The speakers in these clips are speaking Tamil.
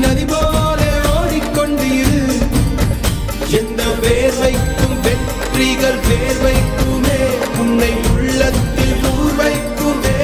நதி போல ஓடிக்கொண்டிரு. எந்த வேர்வைக்கும் வெற்றிகள் வேர்வைக்குமே, உன்னை உள்ளத்தில் ஊர் வைக்குமே.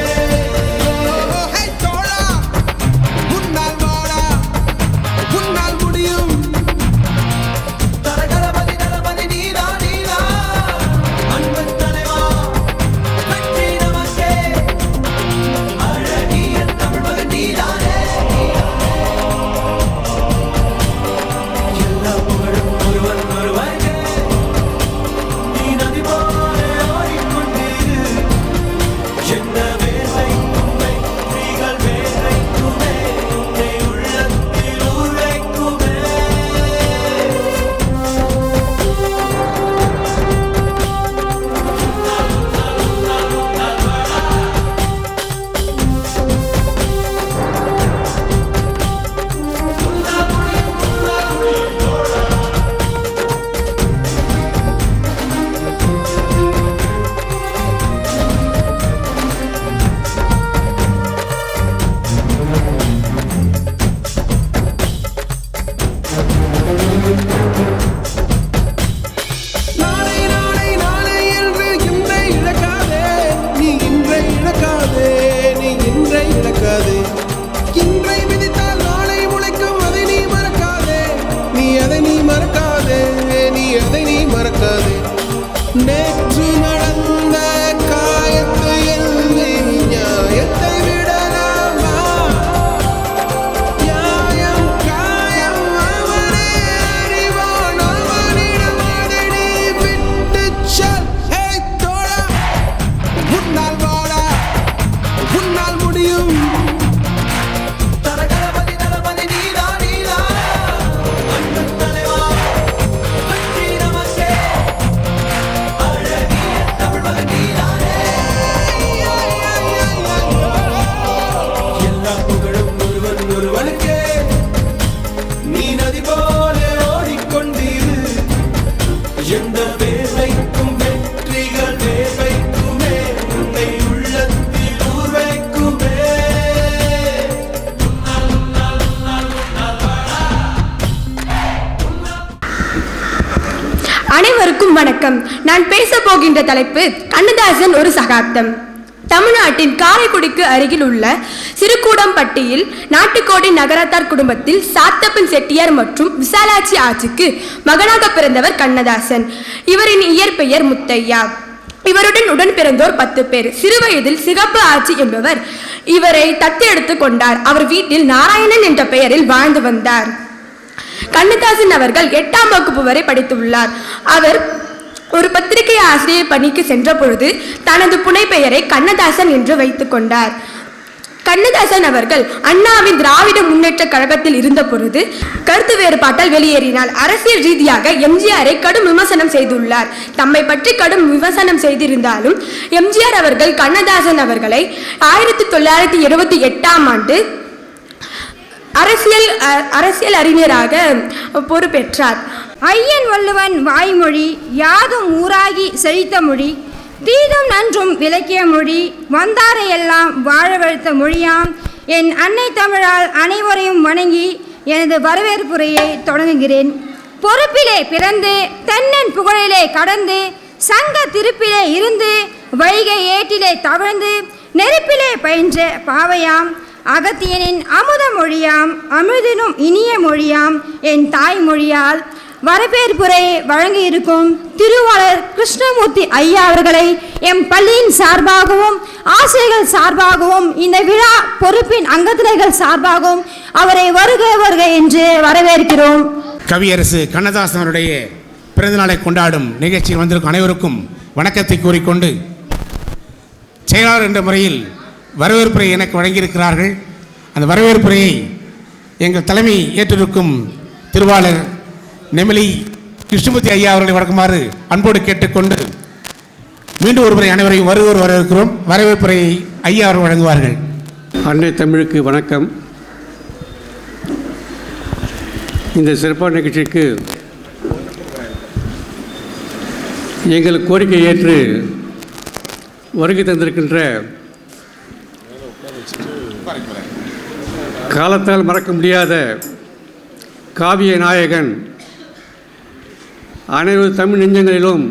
நேற்று நடந்த காயத்தை எழுதி நியாயத்தை விடலாமா? நியாயம் காயம் அவனே அறிவான், அவனிடம் அதை நீ விட்டுச் செல். தோழா, உன்னால் வாடா, உன்னால் முடியும். அனைவருக்கும் வணக்கம். நான் பேச போகின்ற தலைப்பு கண்ணதாசன் ஒரு சகாப்தம். தமிழ்நாட்டின் காரைக்குடிக்கு அருகில் உள்ள சிறுகூடம்பட்டியில் நாட்டுக்கோடி நகரத்தார் குடும்பத்தில் சாத்தப்பன் செட்டியார் மற்றும் விசாலாட்சி ஆட்சிக்கு மகனாக பிறந்தவர் கண்ணதாசன். இவரின் இயற்பெயர் முத்தையா. இவருடன் உடன் பிறந்தோர் 10 பேர். சிறுவயதில் சிகப்பு ஆட்சி என்பவர் இவரை தத்தெடுத்து கொண்டார். அவர் வீட்டில் நாராயணன் என்ற பெயரில் வாழ்ந்து வந்தார். கண்ணதாசன் அவர்கள் 8ஆம் வகுப்பு வரை படித்துள்ளார். அவர் ஒரு பத்திரிகை ஆசிரியர் பணிக்கு சென்ற பொழுது தனது புனை பெயரை கண்ணதாசன் என்று வைத்துக் கொண்டார். கண்ணதாசன் அவர்கள் அண்ணாவின் திராவிட முன்னேற்ற கழகத்தில் இருந்த பொழுது கருத்து வேறுபாட்டால் வெளியேறினார். அரசியல் ரீதியாக எம்ஜிஆரை கடும் விமர்சனம் செய்துள்ளார். தம்மை பற்றி கடும் விமர்சனம் செய்திருந்தாலும் எம்ஜிஆர் அவர்கள் கண்ணதாசன் அவர்களை 1978ஆம் ஆண்டு அரசியல் அறிஞராக பொறுப்பேற்றார். ஐயன் வள்ளுவன் வாய்மொழி யாதும் ஊராகி செழித்த மொழி, தீதும் நன்றும் விளக்கிய மொழி, வந்தாரையெல்லாம் வாழ வைத்த மொழியாம் என் அன்னை தமிழால் அனைவரையும் வணங்கி எனது வரவேற்புரையை தொடங்குகிறேன். பொறுப்பிலே பிறந்து தென்னன் புகழிலே கடந்து சங்க திருப்பிலே இருந்து வைகை ஏட்டிலே தவழ்ந்து நெருப்பிலே பயின்ற பாவையாம் அகத்தியனின் அமுத மொழியாம் அமிர்தினும் இனிய மொழியாம் என் தாய்மொழியால் வரவேற்புரை வழங்கியிருக்கும் திருவாளர் கிருஷ்ணமூர்த்தி ஐயா அவர்களை எம் பள்ளியின் சார்பாகவும் ஆசிரியர்கள் சார்பாகவும் இந்த விழா பொறுப்பின் அங்கத்தினர்கள் சார்பாகவும் அவரை வருக வருக என்று வரவேற்கிறோம். கவியரசு கண்ணதாசன் அவருடைய பிறந்தநாளை கொண்டாடும் நிகழ்ச்சியில் வந்திருக்கும் அனைவருக்கும் வணக்கத்தை கூறிக்கொண்டு, செயலாளர் என்ற முறையில் வரவேற்புரை எனக்கு வழங்கியிருக்கிறார்கள். அந்த வரவேற்புரையை எங்கள் தலைமை ஏற்றிருக்கும் திருவாளர் நெமிலி கிருஷ்ணமூர்த்தி ஐயா அவர்களை வழங்குமாறு அன்போடு கேட்டுக்கொண்டு மீண்டும் ஒருமுறை அனைவரையும் வருவோர் வரவேற்கிறோம். வரவேற்புரையை ஐயா அவர்கள் வழங்குவார்கள். அன்னை தமிழுக்கு வணக்கம். இந்த சிறப்பான நிகழ்ச்சிக்கு எங்கள் கோரிக்கை ஏற்று வருகை தந்திருக்கின்ற காலத்தால் மறக்க முடியாத காவிய நாயகன், அனைவரு தமிழ் நெஞ்சங்களிலும்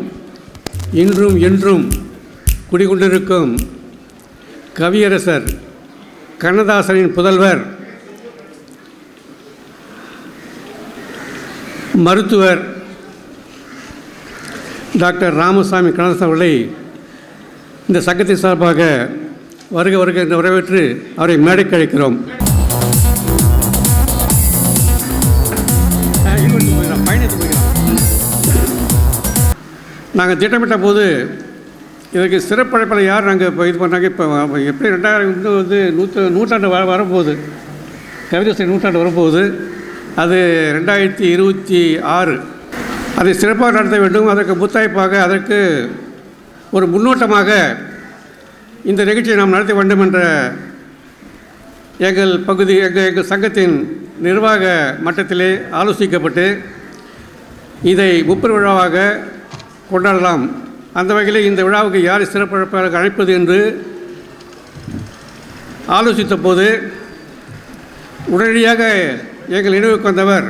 இன்றும் என்றும் குடிகொண்டிருக்கும் கவியரசர் கண்ணதாசனின் புதல்வர், மருத்துவர் டாக்டர் ராமசாமி கண்ணதாசன் அவர்களை இந்த சங்கத்தின் சார்பாக வருக வருக என்று வரவேற்று அவரை மேடைக்கு அழைக்கிறோம். நாங்கள் திட்டமிட்ட போது இதற்கு சிறப்பழைப்பில் யார் நாங்கள் இப்போ இது பண்ணாங்க. இப்போ எப்படி 2000 வந்து நூற்றாண்டு வரப்போகுது, கவிதாசன் நூற்றாண்டு வரப்போகுது. அது 2026. அதை சிறப்பாக நடத்த வேண்டும். அதற்கு முத்தாய்ப்பாக, அதற்கு ஒரு முன்னோட்டமாக இந்த நிகழ்ச்சியை நாம் நடத்த வேண்டும் என்ற எங்கள் சங்கத்தின் நிர்வாக மட்டத்திலே ஆலோசிக்கப்பட்டு இதை முப்பெரு விழாவாக கொண்டாடலாம். அந்த வகையில் இந்த விழாவுக்கு யாரை சிறப்பழைப்பாளர்கள் அழைப்பது என்று ஆலோசித்த போது உடனடியாக எங்கள் நினைவுக்கு வந்தவர்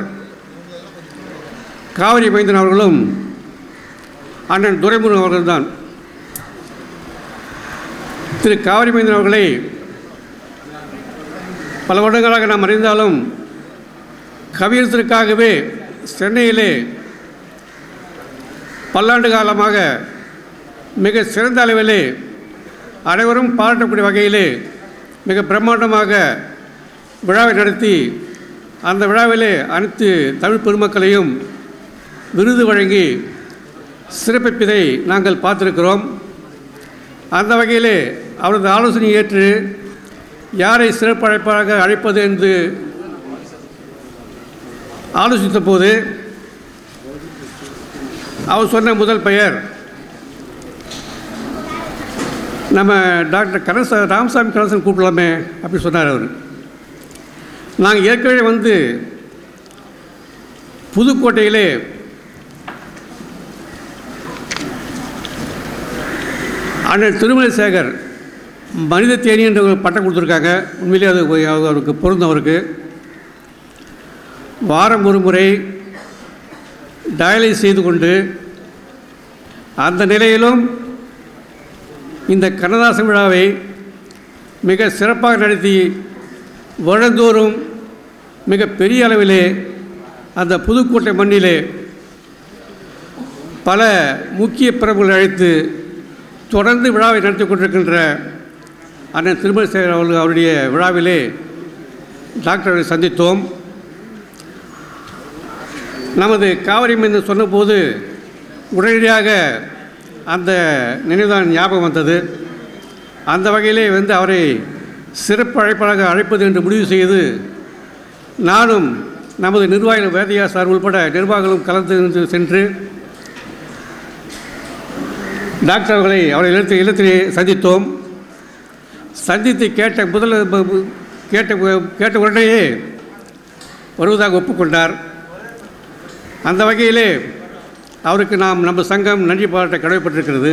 காவிரி மைந்தன் அவர்களும் அண்ணன் துரைமுருகன் அவர்கள்தான். திரு காவிரி மைந்தன் அவர்களை பல வருடங்களாக நாம் அறிந்தாலும் கவியரசருக்காகவே சென்னையிலே பல்லாண்டு காலமாக மிக சிறந்த அளவிலே அனைவரும் பாராட்டக்கூடிய வகையிலே மிக பிரம்மாண்டமாக விழாவை நடத்தி அந்த விழாவிலே அனைத்து தமிழ் பெருமக்களையும் விருது வழங்கி சிறப்பிப்பதை நாங்கள் பார்த்திருக்கிறோம். அந்த வகையிலே அவரது ஆலோசனை ஏற்று யாரை சிறப்பு அழைப்பாக அழைப்பது என்று ஆலோசித்த போது அவர் சொன்ன முதல் பெயர் நம்ம டாக்டர் ராமசாமி கணேசன் கூப்பிடலாமே அப்படி சொன்னார் அவர். நாங்கள் ஏற்கனவே வந்து புதுக்கோட்டையிலே அண்ணன் திருமலை சேகர் மனித தேனி என்ற ஒரு பட்டம் கொடுத்துருக்காங்க. உண்மையிலே அது அவருக்கு பொருந்தும். அவருக்கு வாரம் ஒரு முறை டயாலிசிஸ் செய்து கொண்டு அந்த நிலையிலும் இந்த கண்ணதாசன் விழாவை மிக சிறப்பாக நடத்தி வருடந்தோறும் மிக பெரிய அளவிலே அந்த புதுக்கோட்டை மண்ணிலே பல முக்கிய பிரபுகளை அழைத்து தொடர்ந்து விழாவை நடத்தி கொண்டிருக்கின்ற அண்ணன் திருமலை சேகர் அவர்கள் அவருடைய விழாவிலே டாக்டரை சந்தித்தோம். நமது காவிரி மைந்தன் சொன்னபோது உடனடியாக அந்த நினைவுதான் ஞாபகம் வந்தது. அந்த வகையிலே வந்து அவரை சிறப்பு அழைப்பாளராக அழைப்பது என்று முடிவு செய்து நானும் நமது நிர்வாகிகள் வேதியா சார் உள்பட நிர்வாகிகளும் கலந்து சென்று டாக்டர் அவர்களை இல்லத்திலே சந்தித்தோம். சந்தித்து கேட்ட உடனேயே வருவதாக ஒப்புக்கொண்டார். அந்த வகையிலே அவருக்கு நம்ம சங்கம் நன்றி பாராட்ட கடமைப்பட்டிருக்கிறது.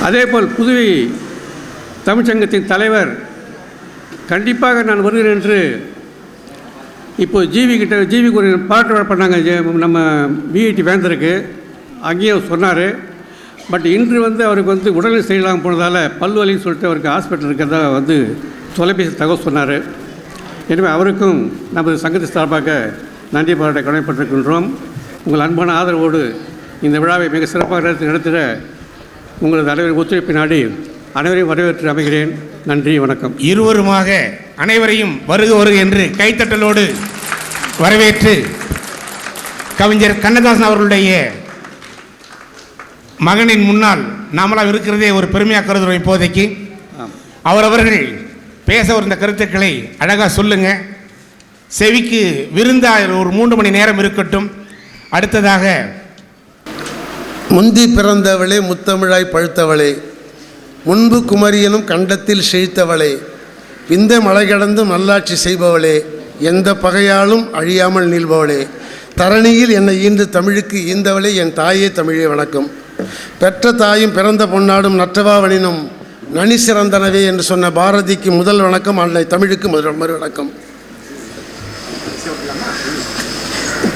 அதேபோல் புதுவை தமிழ்ச்சங்கத்தின் தலைவர் கண்டிப்பாக நான் வருகிறேன் என்று இப்போ ஜிவிக்கு ஒரு பாராட்டு பண்ணாங்க. நம்ம பிஐடி வேந்தருக்கு அங்கேயும் சொன்னார். பட் இன்று வந்து அவருக்கு வந்து உடல்நிலை செய்யலாம் போனதால் பல்லு வலின்னு சொல்லிட்டு அவருக்கு ஹாஸ்பிட்டல் இருக்கிறதா வந்து தொலைபேசி தகவல் சொன்னார். எனவே அவருக்கும் நமது சங்கத்தின் சார்பாக நன்றி பாராட்ட கடமைப்பட்டிருக்கின்றோம். உங்கள் அன்பான ஆதரவோடு இந்த விழாவை மிக சிறப்பாக நடத்திட உங்களது அனைவரும் ஒத்துழைப்பு நாடி அனைவரையும் வரவேற்று அமைகிறேன். நன்றி, வணக்கம். இருவருமாக அனைவரையும் வருக வருக என்று கைத்தட்டலோடு வரவேற்று கவிஞர் கண்ணதாசன் அவர்களுடைய மகனின் முன்னால் நாமெல்லாம் இருக்கிறதே ஒரு பெருமையாக கருதுகிறோம். இப்போதைக்கு அவர்கள் பேச வந்த கருத்துக்களை அழகாக சொல்லுங்க. செவிக்கு விருந்தாக ஒரு 3 மணி நேரம் இருக்கட்டும். அடுத்ததாக முந்தி பிறந்தவளே முத்தமிழாய் பழுத்தவளே, முன்பு குமரியனும் கண்டத்தில் செழித்தவளே, விந்த மலை கடந்து நல்லாட்சி செய்பவளே, எந்த பகையாலும் அழியாமல் நீள்பவளே, தரணியில் என்னை ஈன்று தமிழுக்கு ஈந்தவளே, என் தாயே தமிழே வணக்கம். பெற்ற தாயும் பிறந்த பொன்னாடும் நற்றவாவனினும் நனி சிறந்தனவே என்று சொன்ன பாரதிக்கு முதல் வணக்கம், அன்னை தமிழுக்கு மறு வணக்கம்.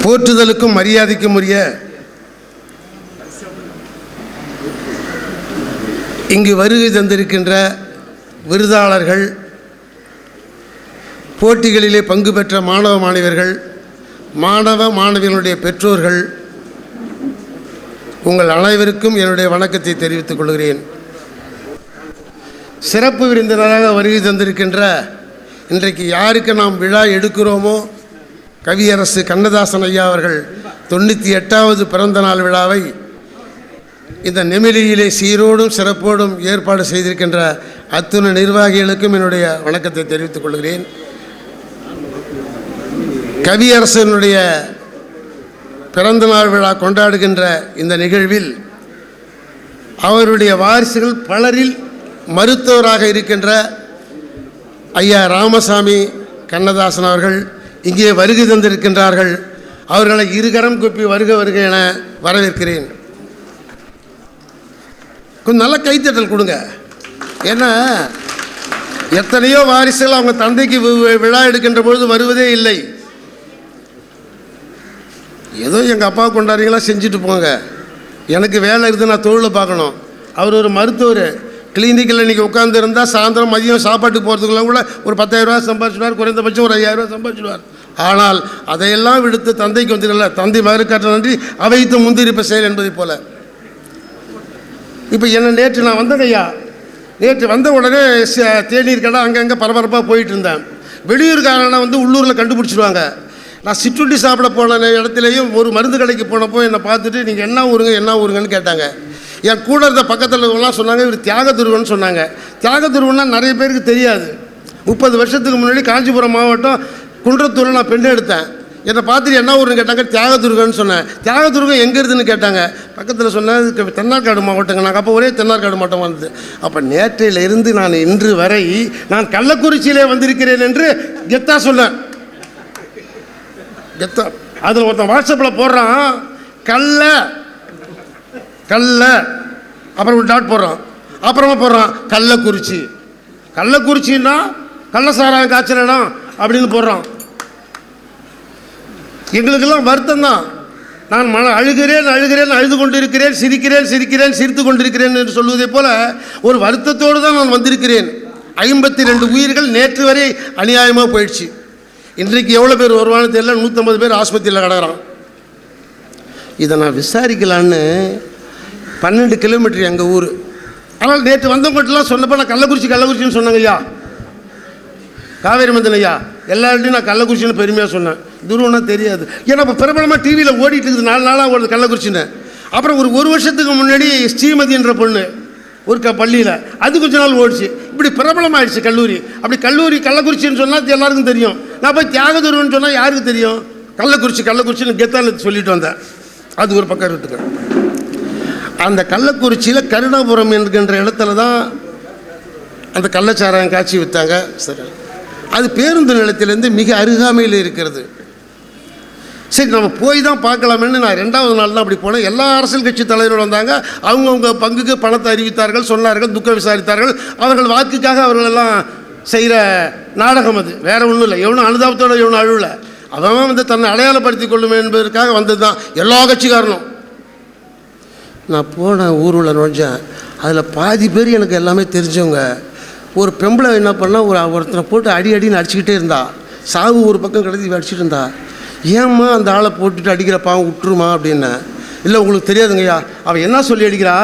போற்றுதலுக்கும் மரியாதைக்கும் உரிய இங்கு வருகை தந்திருக்கின்ற விருதாளர்கள், போட்டிகளிலே பங்கு பெற்ற மாணவ மாணவியர்கள், மாணவ மாணவிகளுடைய பெற்றோர்கள், உங்கள் அனைவருக்கும் என்னுடைய வணக்கத்தை தெரிவித்துக் கொள்கிறேன். சிறப்பு விருந்தினராக வருகை தந்திருக்கின்ற இன்றைக்கு யாருக்கு நாம் விழா எடுக்கிறோமோ, கவியரசு கண்ணதாசன் ஐயா அவர்கள் 98வது பிறந்த நாள் விழாவை இந்த நெமிலியிலே சீரோடும் சிறப்போடும் ஏற்பாடு செய்திருக்கின்ற அத்துணை நிர்வாகிகளுக்கும் என்னுடைய வணக்கத்தை தெரிவித்துக் கொள்கிறேன். கவியரசனுடைய பிறந்தநாள் விழா கொண்டாடுகின்ற இந்த நிகழ்வில் அவருடைய வாரிசுகள் பலரில் மருத்துவராக இருக்கின்ற ஐயா ராமசாமி கண்ணதாசன் அவர்கள் இங்கே வருகை தந்திருக்கின்றார்கள். அவர்களை இருகரம் கூப்பி வருக வருக என வரவேற்கிறேன். கொஞ்சம் நல்ல கைத்தட்டல் கொடுங்க. ஏன்னா எத்தனையோ வாரிசுகள் அவங்க தந்தைக்கு விழா எடுக்கின்ற பொழுது வருவதே இல்லை. ஏதோ எங்கள் அப்பா கொண்டாடுறீங்களா செஞ்சுட்டு போங்க, எனக்கு வேலை இருக்குது, நான் தொழிலை பார்க்கணும். அவர் ஒரு மருத்துவர், கிளினிக்கில் இன்றைக்கி உட்காந்துருந்தால் சாயந்தரம் மதியம் சாப்பாட்டுக்கு போகிறதுக்குலாம் கூட ஒரு 10,000 ரூபா சம்பாதிச்சுடுவார், குறைந்தபட்சம் ஒரு 5,000 ரூபா சம்பாதிச்சுடுவார். ஆனால் அதையெல்லாம் விடுத்து தந்தைக்கு வந்துடல, தந்தை மகனுக்காற்ற நன்றி அவைத்து முந்திருப்ப செயல் என்பதை போல. இப்போ என்ன நேற்று நான் வந்தேன் ஐயா, நேற்று வந்த உடனே தேநீர் கடை அங்கங்கே பரபரப்பாக போயிட்டு இருந்தேன். வெளியூர்காரனா வந்து உள்ளூரில் கண்டுபிடிச்சிடுவாங்க. நான் சிற்றுண்டி சாப்பிட போன இடத்துலையும் ஒரு மருந்து கடைக்கு போனப்போ என்னை பார்த்துட்டு நீங்கள் என்ன ஊருங்கன்னு கேட்டாங்க. என் கூட இருந்த பக்கத்தில் எல்லாம் சொன்னாங்க இவர் தியாகதுருவன் சொன்னாங்க. தியாகதுருவன்னா நிறைய பேருக்கு தெரியாது. 30 வருஷத்துக்கு முன்னாடி காஞ்சிபுரம் மாவட்டம் குன்றத்தூரில் நான் பெண் எடுத்தேன். என்னை பார்த்துட்டு என்ன ஊருன்னு கேட்டாங்க, தியாகதுருகன்னு சொன்னேன். தியாகதுருகம் எங்கே இருக்குதுன்னு கேட்டாங்க. பக்கத்தில் சொன்னேன் தென்னார்காடு மாவட்டங்க. நாங்கள் அப்போ ஒரே தென்னார்காடு மாவட்டம் வந்தது. அப்போ நேற்றையிலிருந்து நான் இன்று வரை நான் கள்ளக்குறிச்சியிலே வந்திருக்கிறேன் என்று கெத்தா சொன்னேன். கெத்தா அதில் ஒருத்தன் வாட்ஸ்அப்பில் போடுறான் கல்ல அப்புறம் ஒரு டாட் போடுறான், அப்புறமா போடுறான் கள்ளக்குறிச்சின்னா கள்ளசாராயம் காய்ச்சல் இடம் அப்படின்னு போடுறான். எங்களுக்கெல்லாம் வருத்தம் தான். நான் அழுகிறேன் அழுது கொண்டிருக்கிறேன், சிரிக்கிறேன் சிரித்து கொண்டிருக்கிறேன் என்று சொல்வதை போல ஒரு வருத்தத்தோடு தான் நான் வந்திருக்கிறேன். 52 உயிர்கள் நேற்று வரை அநியாயமாக போயிடுச்சு. இன்றைக்கு எவ்வளோ பேர் வருவான்னு தெரியல, 150 பேர் ஆஸ்பத்திரியில் கிடக்கிறான். இதை நான் விசாரிக்கலான்னு 12 கிலோமீட்டர் எங்கள் ஊர். ஆனால் நேற்று வந்தவங்கள்ட்டலாம் சொன்னப்போ நான் கள்ளக்குறிச்சின்னு சொன்னாங்க ஐயா, காவேரி மந்தன் ஐயா, எல்லார்ட்டையும் நான் கள்ளக்குறிச்சின்னு பெருமையாக சொன்னேன். துருவனா தெரியாது. ஏன்னா இப்போ பிரபலமாக டிவியில் ஓடிட்டு இருக்குது, 4 நாளாக ஓடுது கள்ளக்குறிச்சின்னு. அப்புறம் ஒரு வருஷத்துக்கு முன்னாடி ஸ்ரீமதி என்ற பொண்ணு ஒரு பள்ளியில் அது கொஞ்ச நாள் ஓடிச்சு. இப்படி பிரபலமாகிடுச்சு கல்லூரி. அப்படி கள்ளக்குறிச்சின்னு சொன்னால் எல்லாருக்கும் தெரியும். நான் போய் தியாகதுருவன்னு சொன்னால் யாருக்கு தெரியும்? கள்ளக்குறிச்சின்னு கெத்தால சொல்லிட்டு வந்தேன். அது ஒரு பக்கம் இருக்குங்க. அந்த கள்ளக்குறிச்சியில் கருணாபுரம் என்கின்ற இடத்துல தான் அந்த கள்ளச்சாராயம் காட்சி விற்றாங்க. சரி, அது பேருந்து நிலையத்திலேருந்து மிக அருகாமையில் இருக்கிறது. சரி, நம்ம போய் தான் பார்க்கலாமேன்னு நான் 2வது நாள் தான் அப்படி போனேன். எல்லா அரசியல் கட்சி தலைவர்கள் வந்தாங்க. அவங்கவுங்க பங்குக்கு பணத்தை அறிவித்தார்கள், சொன்னார்கள், துக்கம் விசாரித்தார்கள். அவர்கள் வாக்குக்காக அவர்களெல்லாம் செய்கிற நாடகம் அது, வேறு ஒன்றும் இல்லை. எவனும் அனுதாபத்தோடு எவனும் அழுவலை. அவன் வந்து தன்னை அடையாளப்படுத்தி கொள்ளுமே என்பதற்காக வந்தது தான் எல்லா கட்சிக்காரனும். நான் போனேன், ஊருள்ள நுழைஞ்சேன். அதில் பாதி பேர் எனக்கு எல்லாமே தெரிஞ்சவங்க. ஒரு பெம்பளை என்ன பண்ணால் ஒருத்தனை போட்டு அடின்னு அடிச்சுக்கிட்டே இருந்தா. சாவு ஒரு பக்கம் கிடத்தி அடிச்சுட்டு இருந்தா. ஏம்மா அந்த ஆளை போட்டுட்டு அடிக்கிற பாவம் விட்டுருமா அப்படின்னேன். இல்லை உங்களுக்கு தெரியாதுங்கய்யா, அவன் என்ன சொல்லி அடிக்கிறா,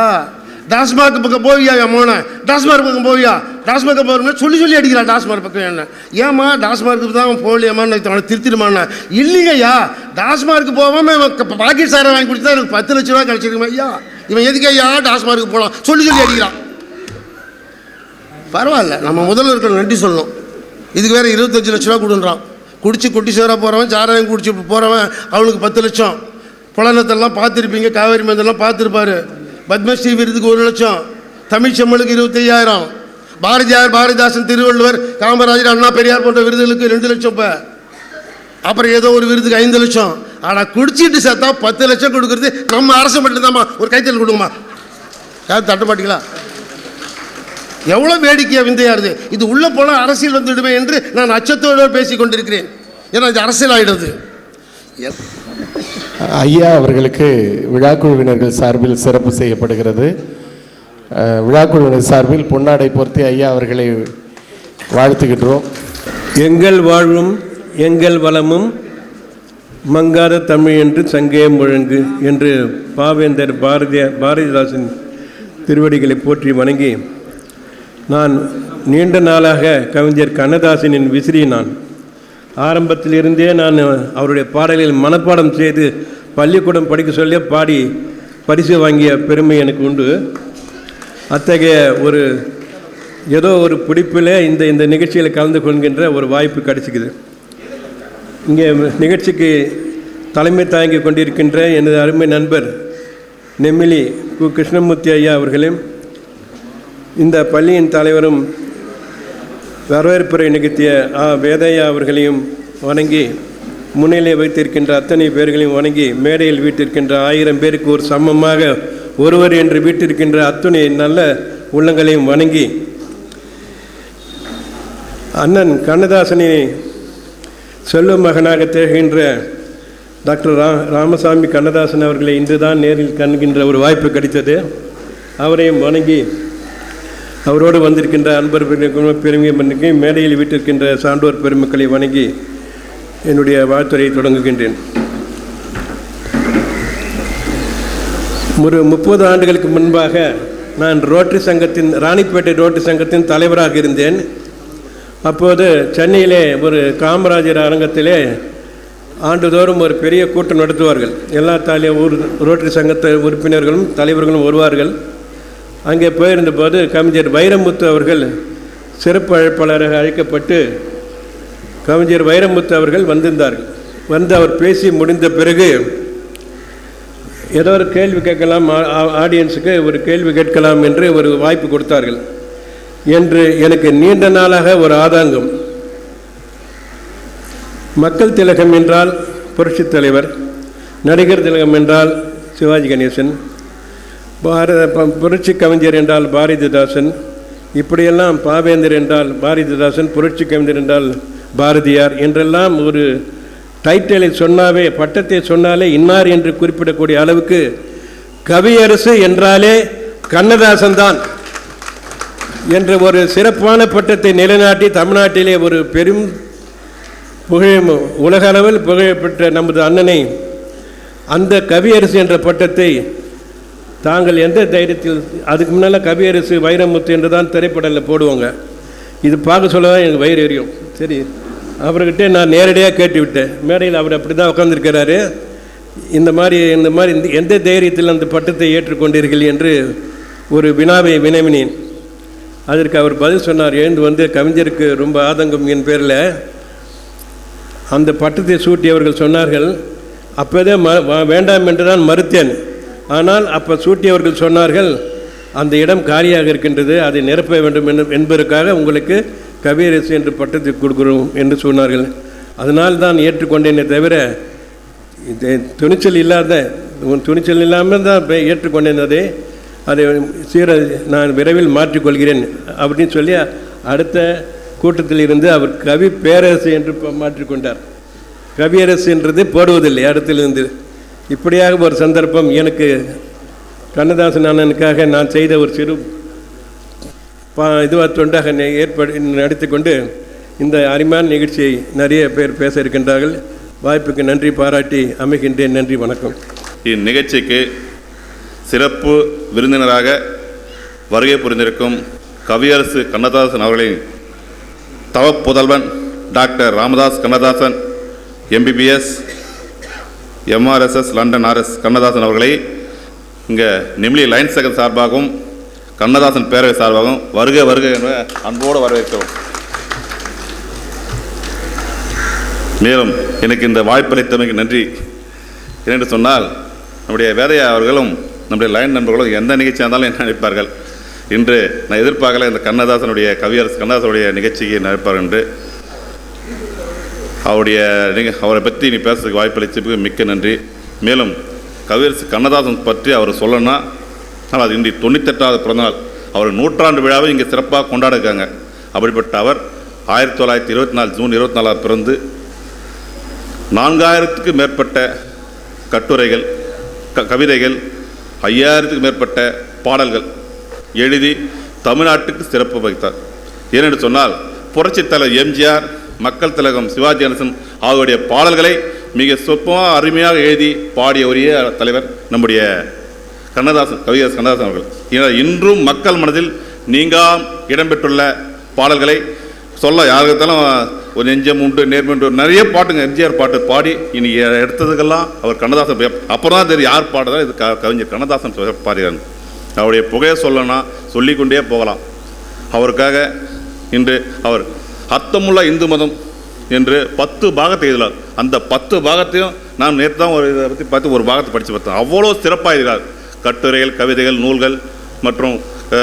டாஸ்மார்க் பக்கம் போவியா என் மோனை, டாஸ்மார்க் பக்கம் போவியா, டாஸ்மார்க் போகிறோம்னா சொல்லி அடிக்கிறா டாஸ்மார்க் பக்கம். என்ன ஏம்மா டாஸ்மார்க்கு தான் அவன் போகலையாமான்னு அவனை திருத்திடுமாண்ணா. இல்லைங்கய்யா, டாஸ்மார்க்கு போகாமல் பாக்கெட் சாரை வாங்கி கொடுத்தா எனக்கு 10 லட்ச ரூபா கிடச்சிருக்குமா ஐயா, இவன் எதுக்கு ஐயா டாஸ்மார்க்கு போகலாம் சொல்லி அடிக்கிறான். பரவாயில்ல, நம்ம முதல்வருக்கு நன்றி சொல்லணும். இதுக்கு வேறு 25 லட்ச ரூபா கொடுன்றான். குடிச்சு கொட்டி சேராக போகிறவன், சாராயம் குடிச்சு போகிறவன் அவனுக்கு 10 லட்சம். புலனத்தெல்லாம் பார்த்துருப்பீங்க, காவேரி மந்தெல்லாம் பார்த்துருப்பாரு. பத்மஸ்ரீ விருதுக்கு 1 லட்சம், தமிழ்ச்செம்மலுக்கு 25,000, பாரதியார், பாரதிதாசன், திருவள்ளுவர், காமராஜர், அண்ணா, பெரியார் போன்ற விருதுகளுக்கு 2 லட்சம். இப்போ அப்புறம் ஏதோ ஒரு விருதுக்கு 5 லட்சம். ஆனால் குடிச்சிட்டு சேர்த்தா 10 லட்சம் கொடுக்குறது நம்ம அரசு மட்டும்தாம்மா. ஒரு கைத்தல் கொடுங்கம்மா. யாரும் தட்ட மாட்டீங்களா? எவ்வளோ வேடிக்கையாக விந்தையாருது. இது உள்ளே போனால் அரசியல் வந்துவிடுமே என்று நான் அச்சத்தோடு பேசி கொண்டிருக்கிறேன். ஏன்னா இது அரசியல் ஆகிடுது. ஐயா அவர்களுக்கு விழாக்குழுவினர்கள் சார்பில் சிறப்பு செய்யப்படுகிறது. விழாக்குழுவினர் சார்பில் பொன்னாடை பொருத்தி ஐயா அவர்களை வாழ்த்துகின்றோம். எங்கள் வாழ்வும் எங்கள் வளமும் மங்காத தமிழ் என்று சங்கே முழங்கு என்று பாவேந்தர் பாரதிதாசன் திருவடிகளை போற்றி வணங்கி, நான் நீண்ட நாளாக கவிஞர் கண்ணதாசனின் விசிறி. நான் ஆரம்பத்திலிருந்தே நான் அவருடைய பாடலில் மனப்பாடம் செய்து பள்ளிக்கூடம் படிக்க சொல்லி பாடி பரிசு வாங்கிய பெருமை எனக்கு உண்டு. அத்தகைய ஒரு ஏதோ ஒரு பிடிப்பில் இந்த நிகழ்ச்சியில் கலந்து கொள்கின்ற ஒரு வாய்ப்பு கிடைச்சிக்குது. இங்கே நிகழ்ச்சிக்கு தலைமை தாங்கி கொண்டிருக்கின்ற எனது அருமை நண்பர் நெமிலி கு கிருஷ்ணமூர்த்தி ஐயா அவர்களையும், இந்த பள்ளியின் தலைவரும் வரவேற்புரை நிகழ்த்திய வேதையா அவர்களையும் வணங்கி, முன்னிலை வைத்திருக்கின்ற அத்தனை பேர்களையும் வணங்கி, மேடையில் வீட்டிருக்கின்ற 1000 பேருக்கு ஒரு சமமாக ஒருவர் என்று வீட்டிருக்கின்ற அத்துணை நல்ல உள்ளங்களையும் வணங்கி, அண்ணன் கண்ணதாசனை செல்வ மகனாக திகழ்கின்ற டாக்டர் ராமசாமி கண்ணதாசன் அவர்களை இன்று தான் நேரில் காண்கின்ற ஒரு வாய்ப்பு கிடைத்தது. அவரையும் வணங்கி, அவரோடு வந்திருக்கின்ற அன்பர் பெருமை மன்னிக்கு மேடையில் வீட்டிருக்கின்ற சான்றோர் பெருமக்களை வணங்கி என்னுடைய வாழ்த்துறையை தொடங்குகின்றேன். ஒரு 30 ஆண்டுகளுக்கு முன்பாக நான் ரோட்டரி சங்கத்தின் ராணிப்பேட்டை ரோட்டரி சங்கத்தின் தலைவராக இருந்தேன். அப்போது சென்னையிலே ஒரு காமராஜர் அரங்கத்திலே ஆண்டுதோறும் ஒரு பெரிய கூட்டம் நடத்துவார்கள். எல்லா ரோட்டரி சங்கத்த உறுப்பினர்களும் தலைவர்களும் வருவார்கள். அங்கே போயிருந்தபோது கவிஞர் வைரமுத்து அவர்கள் சிறப்பு அழைப்பாளராக அழைக்கப்பட்டு கவிஞர் வைரமுத்து அவர்கள் வந்திருந்தார்கள். வந்து அவர் பேசி முடிந்த பிறகு ஏதோ ஒரு கேள்வி கேட்கலாம், ஆடியன்ஸுக்கு ஒரு கேள்வி கேட்கலாம் என்று ஒரு வாய்ப்பு கொடுத்தார்கள். என்று எனக்கு நீண்ட நாளாக ஒரு ஆதங்கம். மக்கள் திலகம் என்றால் புரட்சித் தலைவர், நடிகர் திலகம் என்றால் சிவாஜி கணேசன், புரட்சி கவிஞர் என்றால் பாரதிதாசன், இப்படியெல்லாம் பாவேந்தர் என்றால் பாரதிதாசன், புரட்சி கவிஞர் என்றால் பாரதியார் என்றெல்லாம் ஒரு டைட்டிலை சொன்னாவே, பட்டத்தை சொன்னாலே இன்னார் என்று குறிப்பிடக்கூடிய அளவுக்கு கவியரசு என்றாலே கண்ணதாசன் தான் என்ற ஒரு சிறப்பான பட்டத்தை நிலைநாட்டி தமிழ்நாட்டிலே ஒரு பெரும் உலக அளவில் புகழப்பெற்ற நமது அண்ணனை, அந்த கவியரசு என்ற பட்டத்தை தாங்கள் எந்த தைரியத்தில், அதுக்கு முன்னால் கவியரசு வைரமுத்து என்று தான் திரைப்படத்தில் போடுவாங்க. இது பார்க்க சொல்ல தான் எனக்கு வயிறு எரியும். சரி, அவர்கிட்ட நான் நேரடியாக கேட்டு விட்டேன். மேடையில் அவர் அப்படி தான் உட்காந்துருக்கிறாரு. இந்த மாதிரி எந்த தைரியத்தில் அந்த பட்டத்தை ஏற்றுக்கொண்டீர்கள் என்று ஒரு வினாவை வினவினேன். அதற்கு அவர் பதில் சொன்னார். எழுந்து வந்து கவிஞருக்கு ரொம்ப ஆதங்கம் என் பேரில் அந்த பட்டத்தை சூட்டியவர்கள் சொன்னார்கள். அப்போதே வேண்டாம் என்று தான் மறுத்தேன். ஆனால் அப்போ சூட்டியவர்கள் சொன்னார்கள், அந்த இடம் காலியாக இருக்கின்றது, அதை நிரப்ப வேண்டும் என்பதற்காக உங்களுக்கு கவியரசு என்று பட்டத்தை கொடுக்குறோம் என்று சொன்னார்கள். அதனால் தான் ஏற்றுக்கொண்டேனே தவிர துணிச்சல் இல்லாமல் தான் ஏற்றுக்கொண்டேன். அதை நான் விரைவில் மாற்றிக்கொள்கிறேன் அப்படின்னு சொல்லி அடுத்த கூட்டத்தில் இருந்து அவர் கவி பேரரசு என்று மாற்றிக்கொண்டார். கவியரசு என்றது போடுவதில்லை இடத்திலிருந்து. இப்படியாக ஒரு சந்தர்ப்பம் எனக்கு கண்ணதாசன் அண்ணனுக்காக நான் செய்த ஒரு சிறு இதுவாக தொண்டாக நடத்தி கொண்டு இந்த அருமையான நிகழ்ச்சியை நிறைய பேர் பேச இருக்கின்றார்கள். வாய்ப்புக்கு நன்றி பாராட்டி அமைகின்றேன். நன்றி, வணக்கம். இந்நிகழ்ச்சிக்கு சிறப்பு விருந்தினராக வருகை புரிந்திருக்கும் கவியரசு கண்ணதாசன் அவர்களின் தவப்புதல்வன் doctor Ramadas Kannadasan MBBS MRSS London RS Kannadasan அவர்களை இங்கே நெமிலி லைன்ஸ் சங்கர் சார்பாகவும் கண்ணதாசன் பேரவை சார்பாகவும் வருக வருக என்ற அன்போடு வரவேற்கிறோம். மேலும் எனக்கு இந்த வாய்ப்பளித்தமைக்கு நன்றி. ஏனென்று சொன்னால் நம்முடைய வேதையா அவர்களும் நம்முடைய லைன் நண்பர்களும் எந்த நிகழ்ச்சியாக இருந்தாலும் என்ன நினைப்பார்கள். இன்று நான் எதிர்பார்க்கல இந்த கண்ணதாசனுடைய கவியரசு கண்ணதாசனுடைய நிகழ்ச்சிக்கு நினைப்பார் என்று. அவரை பற்றி நீ பேசுறதுக்கு வாய்ப்பளித்ததுக்கு மிக்க நன்றி. மேலும் கவியரசு கண்ணதாசன் பற்றி அவர் சொல்லணும்னா, ஆனால் அது இன்றைய 98வது பிறந்தநாள், அவர் 100ஆண்டு விழாவை இங்கே சிறப்பாக கொண்டாடுக்காங்க. அப்படிப்பட்ட அவர் 1924 ஜூன் 24 பிறந்து 4000க்கு மேற்பட்ட கட்டுரைகள், கவிதைகள், 5000க்கு மேற்பட்ட பாடல்கள் எழுதி தமிழ்நாட்டுக்கு சிறப்பு வகித்தார். ஏனென்று சொன்னால் புரட்சித் தலைவர் எம்ஜிஆர், மக்கள் திலகம் சிவாஜி கணேசன் ஆகியோருடைய பாடல்களை மிக சொற்பமாக அருமையாக எழுதி பாடிய ஒரே தலைவர் நம்முடைய கண்ணதாசன், கவிஞர் கண்ணதாசன் அவர்கள். இன்றும் மக்கள் மனதில் நீங்காம இடம்பெற்றுள்ள பாடல்களை சொல்ல யாருக்கத்தாலும் ஒரு நெஞ்சம் உண்டு நேர்மை உண்டு நிறைய பாட்டுங்க, எம்ஜிஆர் பாட்டு பாடி இன்னைக்கு எடுத்ததுக்கெல்லாம் அவர் கண்ணதாசன். அப்புறம் தான் தெரியும் யார் பாடுறதா இது கவிஞர் கண்ணதாசன் பாடுகிறார். அவருடைய புகையை சொல்லணும்னா சொல்லிக்கொண்டே போகலாம். அவருக்காக இன்று அவர் அர்த்தமுள்ள இந்து மதம் என்று 10 பாகத்தை எழுதினார். அந்த 10 பாகத்தையும் நான் நேற்று தான் ஒரு இதை பற்றி பார்த்து ஒரு பாகத்தை படித்து பார்த்தேன். அவ்வளோ சிறப்பாக எழுதினார். கட்டுரைகள், கவிதைகள், நூல்கள் மற்றும்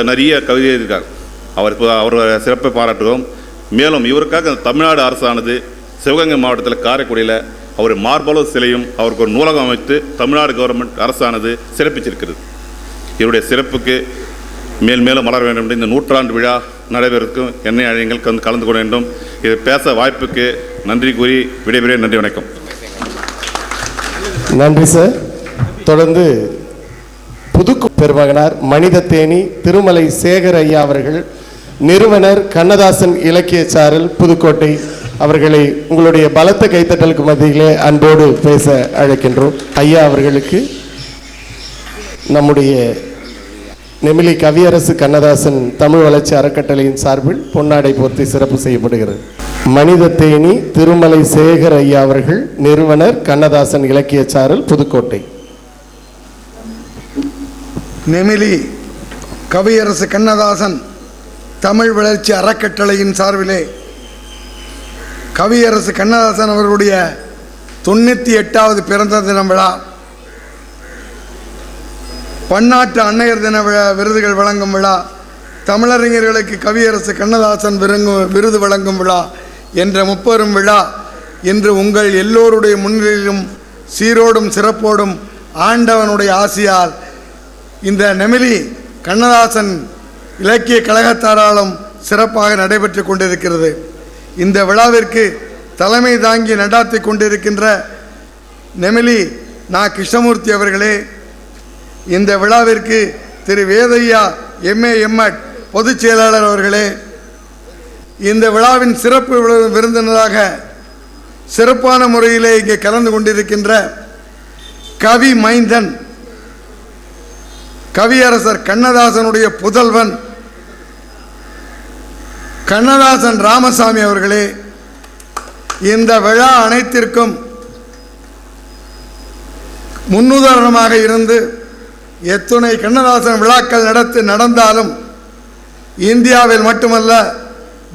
நிறைய கவிதை எழுதியிருக்கார். அவர் சிறப்பை பாராட்டுவோம். மேலும் இவருக்காக தமிழ்நாடு அரசானது சிவகங்கை மாவட்டத்தில் காரைக்குடியில் அவர் மார்பளவு சிலையும் அவருக்கு ஒரு நூலகம் அமைத்து தமிழ்நாடு கவர்மெண்ட் அரசானது சிறப்பிச்சிருக்கிறது. இவருடைய சிறப்புக்கு மேல் மேலும் மலர வேண்டும் என்று இந்த 100ஆண்டு விழா நடைபெறுக்கும் என்னை அழையுங்கள் கலந்து கொள்ள வேண்டும். இது பேச வாய்ப்புக்கு நன்றி கூறி விடைபெறுகிறேன். நன்றி, வணக்கம். நன்றி சார். தொடர்ந்து புதுக்கு பெருமகனார் மனிதத்தேனி திருமலை சேகர் ஐயா அவர்கள், நிறுவனர் கண்ணதாசன் இலக்கிய சாரல் புதுக்கோட்டை அவர்களை உங்களுடைய பலத்த கைத்தட்டலுக்கு மத்தியிலே அன்போடு பேச அழைக்கின்றோம். ஐயா அவர்களுக்கு நம்முடைய நெமிலி கவியரசு கண்ணதாசன் தமிழ் வளர்ச்சி அறக்கட்டளையின் சார்பில் பொன்னாடை போர்த்தி சிறப்பு செய்யப்படுகிறது. மனிதத்தேனி திருமலை சேகர் ஐயா அவர்கள், நிறுவனர் கண்ணதாசன் இலக்கிய சாரல் புதுக்கோட்டை. நெமிலி கவியரசு கண்ணதாசன் தமிழ் வளர்ச்சி அறக்கட்டளையின் சார்பிலே கவியரசு கண்ணதாசன் அவர்களுடைய 98வது பிறந்த தின விழா, பன்னாட்டு அன்னையர் தின விருதுகள் வழங்கும் விழா, தமிழறிஞர்களுக்கு கவியரசு கண்ணதாசன் விருது வழங்கும் விழா என்ற முப்பெரும் விழா இன்று உங்கள் எல்லோருடைய முன்னிலையிலும் சீரோடும் சிறப்போடும் ஆண்டவனுடைய ஆசியால் இந்த நெமிலி கண்ணதாசன் இலக்கிய கழகத்தாராலும் சிறப்பாக நடைபெற்று கொண்டிருக்கிறது. இந்த விழாவிற்கு தலைமை தாங்கி நடாத்தி கொண்டிருக்கின்ற நெமிலி கிருஷ்ணமூர்த்தி அவர்களே, இந்த விழாவிற்கு திரு வேதையா MA MAd பொதுச் செயலாளர் அவர்களே, இந்த விழாவின் சிறப்பு விருந்தினராக சிறப்பான முறையிலே இங்கே கலந்து கொண்டிருக்கின்ற கவி மைந்தன் கவியரசர் கண்ணதாசனுடைய புதல்வன் கண்ணதாசன் ராமசாமி அவர்களே, இந்த விழா அனைத்திற்கும் முன்னுதாரணமாக இருந்து எத்துணை கண்ணதாசன் விழாக்கள் நடந்தாலும் இந்தியாவில் மட்டுமல்ல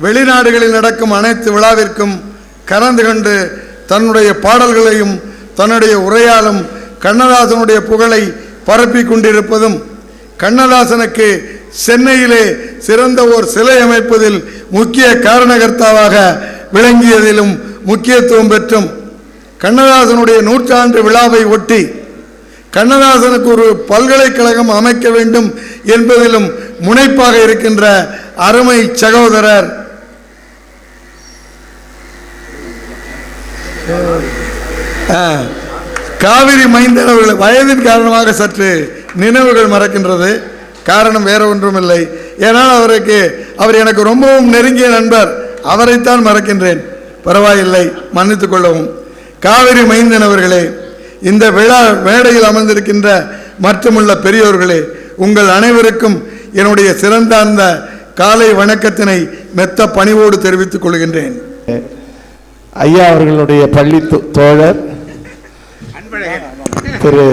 வெளிநாடுகளில் நடக்கும் அனைத்து விழாவிற்கும் கலந்து கொண்டு தன்னுடைய பாடல்களையும் தன்னுடைய உரையாலும் கண்ணதாசனுடைய புகழை பரப்பி கொண்டிருப்பதும், கண்ணதாசனுக்கு சென்னையிலே சிறந்த ஓர் சிலை அமைப்பதில் முக்கிய காரணகர்த்தாவாக விளங்கியதிலும் முக்கியத்துவம் பெற்றும் கண்ணதாசனுடைய 100ஆண்டு விழாவை ஒட்டி கண்ணதாசனுக்கு ஒரு பல்கலைக்கழகம் அமைக்க வேண்டும் என்பதிலும் முனைப்பாக இருக்கின்ற அருமை சகோதரர் காவிரி மைந்தன் அவர்கள் வயதின் காரணமாக சற்று நினைவுகள் மறக்கின்றது. காரணம் வேற ஒன்றுமில்லை. ஏனால் அவர் எனக்கு ரொம்பவும் நெருங்கிய நண்பர், அவரைத்தான் மறக்கின்றேன். பரவாயில்லை, மன்னித்துக் கொள்ளவும். காவிரி மைந்தன் அவர்களே, இந்த விழா மேடையில் அமர்ந்திருக்கின்ற மற்றுமுள்ள பெரியோர்களே, உங்கள் அனைவருக்கும் என்னுடைய சிறந்தார்ந்த காலை வணக்கத்தினை மெத்த பணிவோடு தெரிவித்துக் கொள்கின்றேன். ஐயா அவர்களுடைய பள்ளி தோழர் திரு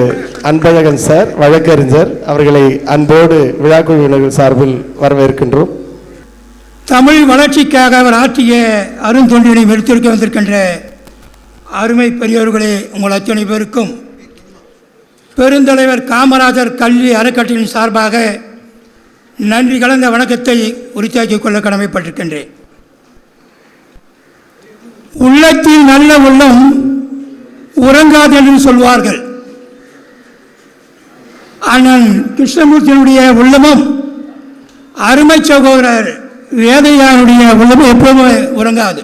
அன்பழகன் சார், வழக்கறிஞர் அவர்களை அன்போடு விழாக்குழுவினர்கள் சார்பில் வரவேற்கின்றோம். தமிழ் வளர்ச்சிக்காக அவர் ஆற்றிய அருந்தொண்டினை எடுத்துரைக்க வந்திருக்கின்ற அருமை பெரியோர்களே, உங்கள் அத்தனை பேருக்கும் பெருந்தலைவர் காமராஜர் கல்வி அறக்கட்டளையின் சார்பாக நன்றி கலந்த வணக்கத்தை உரித்தாக்கிக் கொள்ள கடமைப்பட்டிருக்கின்றேன். உள்ளத்தில் நல்ல உள்ளம் உறங்காது என்று சொல்வார்கள். அண்ணன் கிருஷ்ணமூர்த்தியினுடைய உள்ளமும் அருமை சகோதரர் வேதையானுடைய உள்ளமும் எப்போதுமே உறங்காது.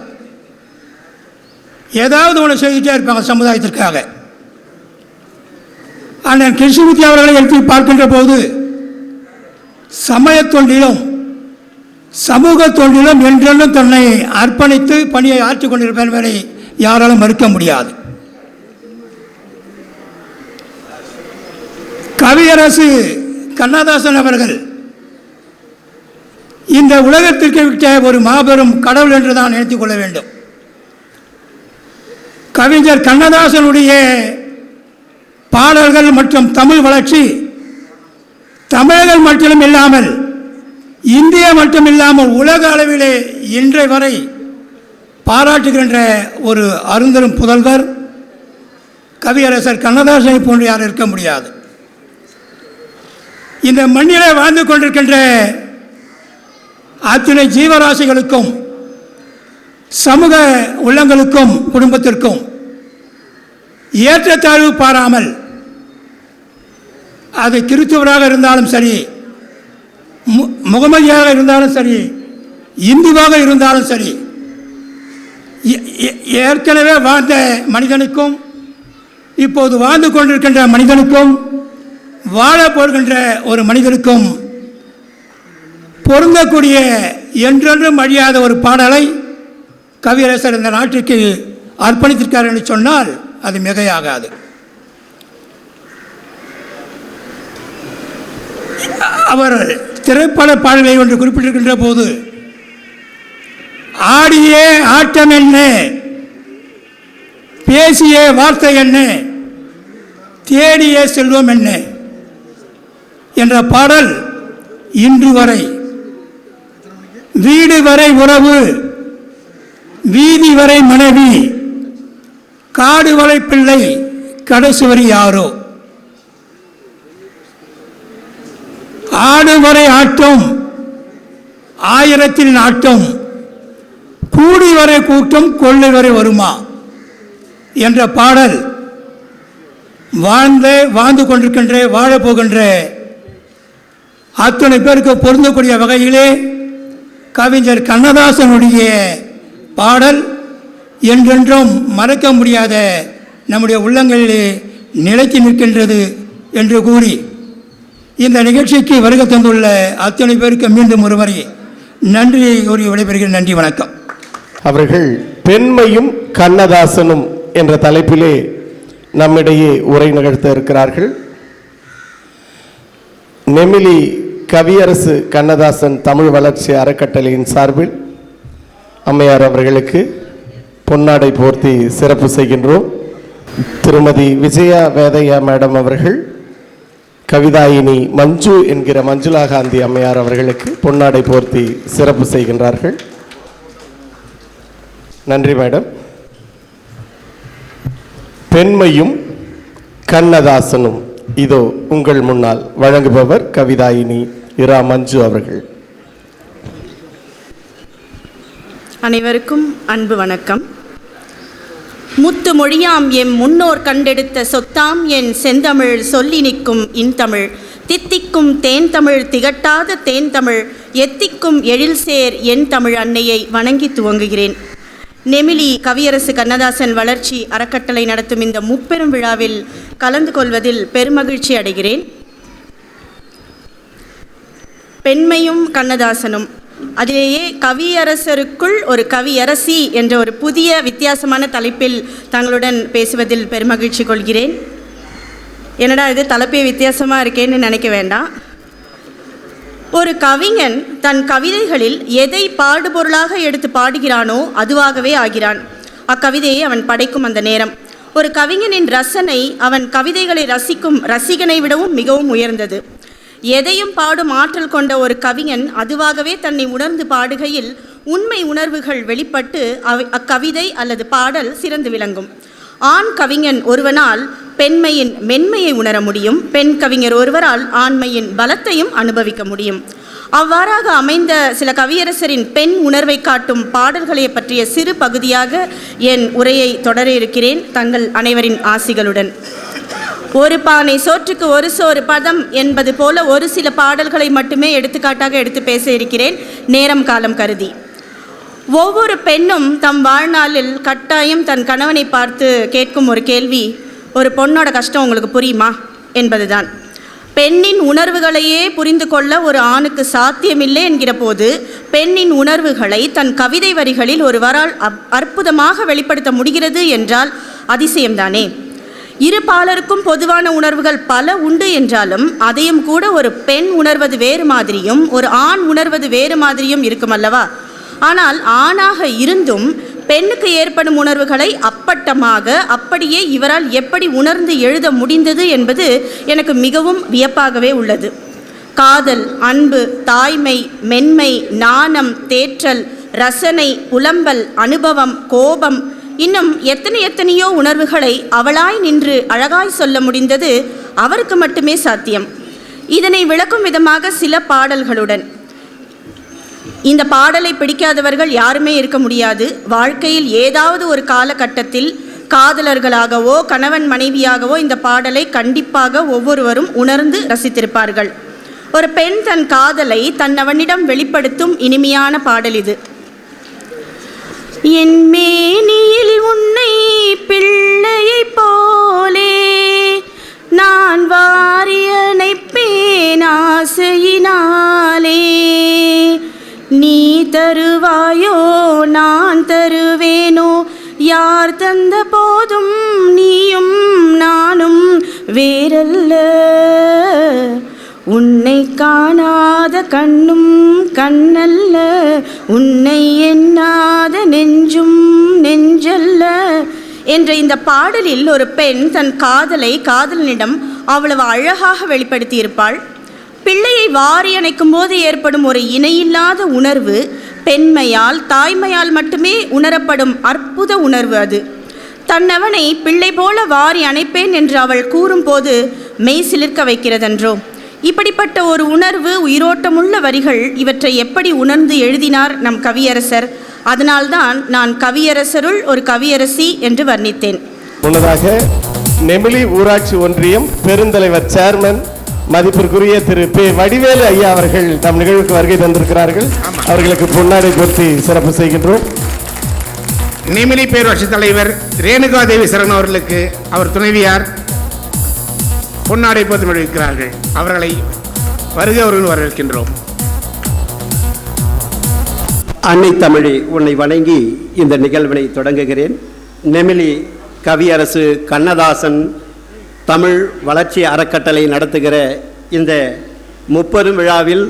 ஏதாவது ஒன்று செய்துட்டே இருப்பாங்க சமுதாயத்திற்காக. அண்ணன் கிருஷ்ணமூர்த்தி அவர்களை எடுத்து பார்க்கின்ற போது சமய தொண்டிலும் சமூக தொண்டிலும் என்றென்றும் தன்னை அர்ப்பணித்து பணியை ஆற்றிக் கொண்டிருப்பவரை யாராலும் மறுக்க முடியாது. கவியரசு கண்ணதாசன் அவர்கள் இந்த உலகத்திற்கு விட்ட ஒரு மாபெரும் கடவுள் என்று தான் நினைத்துக் கொள்ள வேண்டும். கவிஞர் கண்ணதாசனுடைய பாடல்கள் மற்றும் தமிழ் வளர்ச்சி தமிழர்கள் மட்டும் இல்லாமல் இந்தியா மட்டும் இல்லாமல் உலக அளவிலே இன்றை வரை பாராட்டுகின்ற ஒரு அருந்தரும் புதல்வர் கவியரசர் கண்ணதாசனை போன்று யாரும் இருக்க முடியாது. இந்த மண்ணிலே வாழ்ந்து கொண்டிருக்கின்ற அத்தனை ஜீவராசிகளுக்கும் சமூக உள்ளங்களுக்கும் குடும்பத்திற்கும் ஏற்றத்தாழ்வு பாராமல், அது கிறிஸ்துவராக இருந்தாலும் சரி, முகமதியாக இருந்தாலும் சரி, இந்துவாக இருந்தாலும் சரி, ஏற்கனவே வாழ்ந்த மனிதனுக்கும் இப்போது வாழ்ந்து கொண்டிருக்கின்ற மனிதனுக்கும் வாழப் போகின்ற ஒரு மனிதனுக்கும் பொருந்தக்கூடிய என்றென்றும் அழியாத ஒரு பாடலை கவியரசர் இந்த நாட்டுக்கு அர்ப்பணித்திருக்கார் என்று சொன்னால் அது மிகையாகாது. அவர் திரைப்பட பாடலை ஒன்று குறிப்பிட்டிருக்கின்ற போது, ஆடிய ஆட்டம் என்ன, பேசிய வார்த்தை என்ன, தேடிய செல்வம் என்ன என்ற பாடல் இன்று வரை வீடு வரை உறவு, வீதி வரை மனைவி, காடு வரை பிள்ளை, கடைசி வரை யாரோ, ஆடு வரை ஆட்டம், ஆயிரத்தில் நாட்டம், கூடி வரை கூட்டம், கொள்ளை வரை வருமா என்ற பாடல் வாழ்ந்து கொண்டிருக்கின்ற வாழப்போகின்ற அத்தனை பேருக்கு பொருந்தக்கூடிய வகையிலே கவிஞர் கண்ணதாசனுடைய பாடல் என்றென்றும் மறக்க முடியாத நம்முடைய உள்ளங்களிலே நிலைத்து நிற்கின்றது என்று கூறி இந்த நிகழ்ச்சிக்கு வருகை தந்துள்ள அத்தனை பேருக்கு மீண்டும் ஒருமுறை நன்றியை கூறி விடைபெறுகிறேன். நன்றி, வணக்கம். அவர்கள் பெண்மையும் கண்ணதாசனும் என்ற தலைப்பிலே நம்மிடையே உரை நிகழ்த்த இருக்கிறார்கள். நெமிலி கவியரசு கண்ணதாசன் தமிழ் வளர்ச்சி அறக்கட்டளையின் சார்பில் அம்மையார் அவர்களுக்கு பொன்னாடை போர்த்தி சிறப்பு செய்கின்றோம். திருமதி விஜயா வேதையா மேடம் அவர்கள் கவிதாயினி மஞ்சு என்கிற மஞ்சுளா காந்தி அம்மையார் அவர்களுக்கு பொன்னாடை போர்த்தி சிறப்பு செய்கின்றார்கள். நன்றி மேடம். பெண்மையும் கண்ணதாசனும் இதோ உங்கள் முன்னால் வழங்குபவர் கவிதாயினி இரா மஞ்சு அவர்கள். அனைவருக்கும் அன்பு வணக்கம். முத்து மொழியாம் எம் முன்னோர் கண்டெடுத்த சொத்தாம் என் செந்தமிழ் சொல்லி நிற்கும் இன்தமிழ், தித்திக்கும் தேன் தமிழ் திகட்டாத தேன் தமிழ், எத்திக்கும் எழில் சேர் என் தமிழ் அன்னையை வணங்கி துவங்குகிறேன். நெமிலி கவியரசு கண்ணதாசன் வளர்ச்சி அறக்கட்டளை நடத்தும் இந்த முப்பெரும் விழாவில் கலந்து கொள்வதில் பெருமகிழ்ச்சி அடைகிறேன். பெண்மையும் கண்ணதாசனும், அதிலேயே கவியரசருக்குள் ஒரு கவியரசி என்ற ஒரு புதிய வித்தியாசமான தலைப்பில் தங்களுடன் பேசுவதில் பெருமகிழ்ச்சி கொள்கிறேன். என்னடா இது தலைப்பே வித்தியாசமாக இருக்கேன்னு நினைக்க வேண்டாம். ஒரு கவிஞன் தன் கவிதைகளில் எதை பாடுபொருளாக எடுத்து பாடுகிறானோ அதுவாகவே ஆகிறான். அக்கவிதையை அவன் படைக்கும் அந்த நேரம். ஒரு கவிஞனின் ரசனை அவன் கவிதைகளை ரசிக்கும் ரசிகனை விடவும் மிகவும் உயர்ந்தது. எதையும் பாடும் ஆற்றல் கொண்ட ஒரு கவிஞன் அதுவாகவே தன்னை உணர்ந்து பாடுகையில் உண்மை உணர்வுகள் வெளிப்பட்டு அக்கவிதை அல்லது பாடல் சிறந்து விளங்கும். ஆண் கவிஞன் ஒருவனால் பெண்மையின் மென்மையை உணர முடியும். பெண் கவிஞர் ஒருவரால் ஆண்மையின் பலத்தையும் அனுபவிக்க முடியும். அவ்வாறாக அமைந்த சில கவியரசரின் பெண் உணர்வை காட்டும் பாடல்களை பற்றிய சிறு பகுதியாக என் உரையை தொடர இருக்கிறேன், தங்கள் அனைவரின் ஆசிகளுடன். ஒரு பானை சோற்றுக்கு ஒரு சோறு பதம் என்பது போல ஒரு சில பாடல்களை மட்டுமே எடுத்துக்காட்டாக எடுத்து பேச இருக்கிறேன், நேரம் காலம் கருதி. ஒவ்வொரு பெண்ணும் தம் வாழ்நாளில் கட்டாயம் தன் கணவனை பார்த்து கேட்கும் ஒரு கேள்வி, ஒரு பொண்ணோட கஷ்டம் உங்களுக்கு புரியுமா என்பதுதான். பெண்ணின் உணர்வுகளையே புரிந்து கொள்ள ஒரு ஆணுக்கு சாத்தியமில்லை என்கிற போது, பெண்ணின் உணர்வுகளை தன் கவிதை வரிகளில் ஒருவரால் அற்புதமாக வெளிப்படுத்த முடிகிறது என்றால் அதிசயம்தானே. இரு பாலருக்கும் பொதுவான உணர்வுகள் பல உண்டு என்றாலும் அதையும் கூட ஒரு பெண் உணர்வது வேறு மாதிரியும் ஒரு ஆண் உணர்வது வேறு மாதிரியும் இருக்கும் அல்லவா. ஆனால் ஆணாக இருந்தும் பெண்ணுக்கு ஏற்படும் உணர்வுகளை அப்பட்டமாக அப்படியே இவரால் எப்படி உணர்ந்து எழுத முடிந்தது என்பது எனக்கு மிகவும் வியப்பாகவே உள்ளது. காதல், அன்பு, தாய்மை, மென்மை, நாணம், தேற்றல், ரசனை, புலம்பல், அனுபவம், கோபம், இன்னும் எத்தனையோ உணர்வுகளை அவளாய் நின்று அழகாய் சொல்ல முடிந்தது அவருக்கு மட்டுமே சாத்தியம். இதனை விளக்கும் விதமாக சில பாடல்களுடன். இந்த பாடலை பிடிக்காதவர்கள் யாருமே இருக்க முடியாது. வாழ்க்கையில் ஏதாவது ஒரு காலகட்டத்தில் காதலர்களாகவோ கணவன் மனைவியாகவோ இந்த பாடலை கண்டிப்பாக ஒவ்வொருவரும் உணர்ந்து ரசித்திருப்பார்கள். ஒரு பெண் தன் காதலை தன்னவனிடம் வெளிப்படுத்தும் இனிமையான பாடல் இது. என் மேனியில் உன்னை பிள்ளையை போலே நான் வாரியணைப்பேன் ஆசையினாலே, நீ தருவாயோ நான் தருவேனோ, யார் தந்த போதும் நீயும் நானும் வேறல்ல, உன்னை காணாத கண்ணும் கண்ணல்ல, உன்னை எண்ணாத நெஞ்சும் நெஞ்சல்ல என்ற இந்த பாடலில் ஒரு பெண் தன் காதலை காதலனிடம் அவ்வளவு அழகாக வெளிப்படுத்தியிருப்பாள். பிள்ளையை வாரி அணைக்கும் போது ஏற்படும் ஒரு இணையில்லாத உணர்வு பெண்மையால் தாய்மையால் மட்டுமே உணரப்படும் அற்புத உணர்வு அது. தன்னவனை பிள்ளை போல வாரி அணைப்பேன் என்று அவள் கூறும்போது மெய் சிலிர்க்க வைக்கிறதென்றோ. இப்படிப்பட்ட ஒரு உணர்வு, உயிரோட்டமுள்ள வரிகள், இவற்றை எப்படி உணர்ந்து எழுதினார் நம் கவியரசர். அதனால்தான் நான் கவியரசருள் ஒரு கவியரசி என்று வர்ணித்தேன். முன்னதாக நெமிலி ஊராட்சி ஒன்றியம் பெருந்தலைவர் சேர்மன் மதிப்பிற்குரிய திரு பே. வடிவேலு ஐயா அவர்கள் நம் நிகழ்வுக்கு வருகை தந்திருக்கிறார்கள். அவர்களுக்கு பொன்னாடை போர்த்தி சிறப்பு செய்கின்றோம். நெமிலி பேரூராட்சி தலைவர் ரேணுகா தேவி சரண் அவர்களுக்கு அவர் துணைவியார் பொன்னாடை போர்த்தி விடுவிக்கிறார்கள். அவர்களை வருகிறவர்கள் வரவேற்கின்றோம். அன்னை தமிழே, உன்னை வணங்கி இந்த நிகழ்வினை தொடங்குகிறேன். நெமிலி கவியரசு கண்ணதாசன் தமிழ் வளர்ச்சி அறக்கட்டளை நடத்துகிற இந்த 30 விழாவில்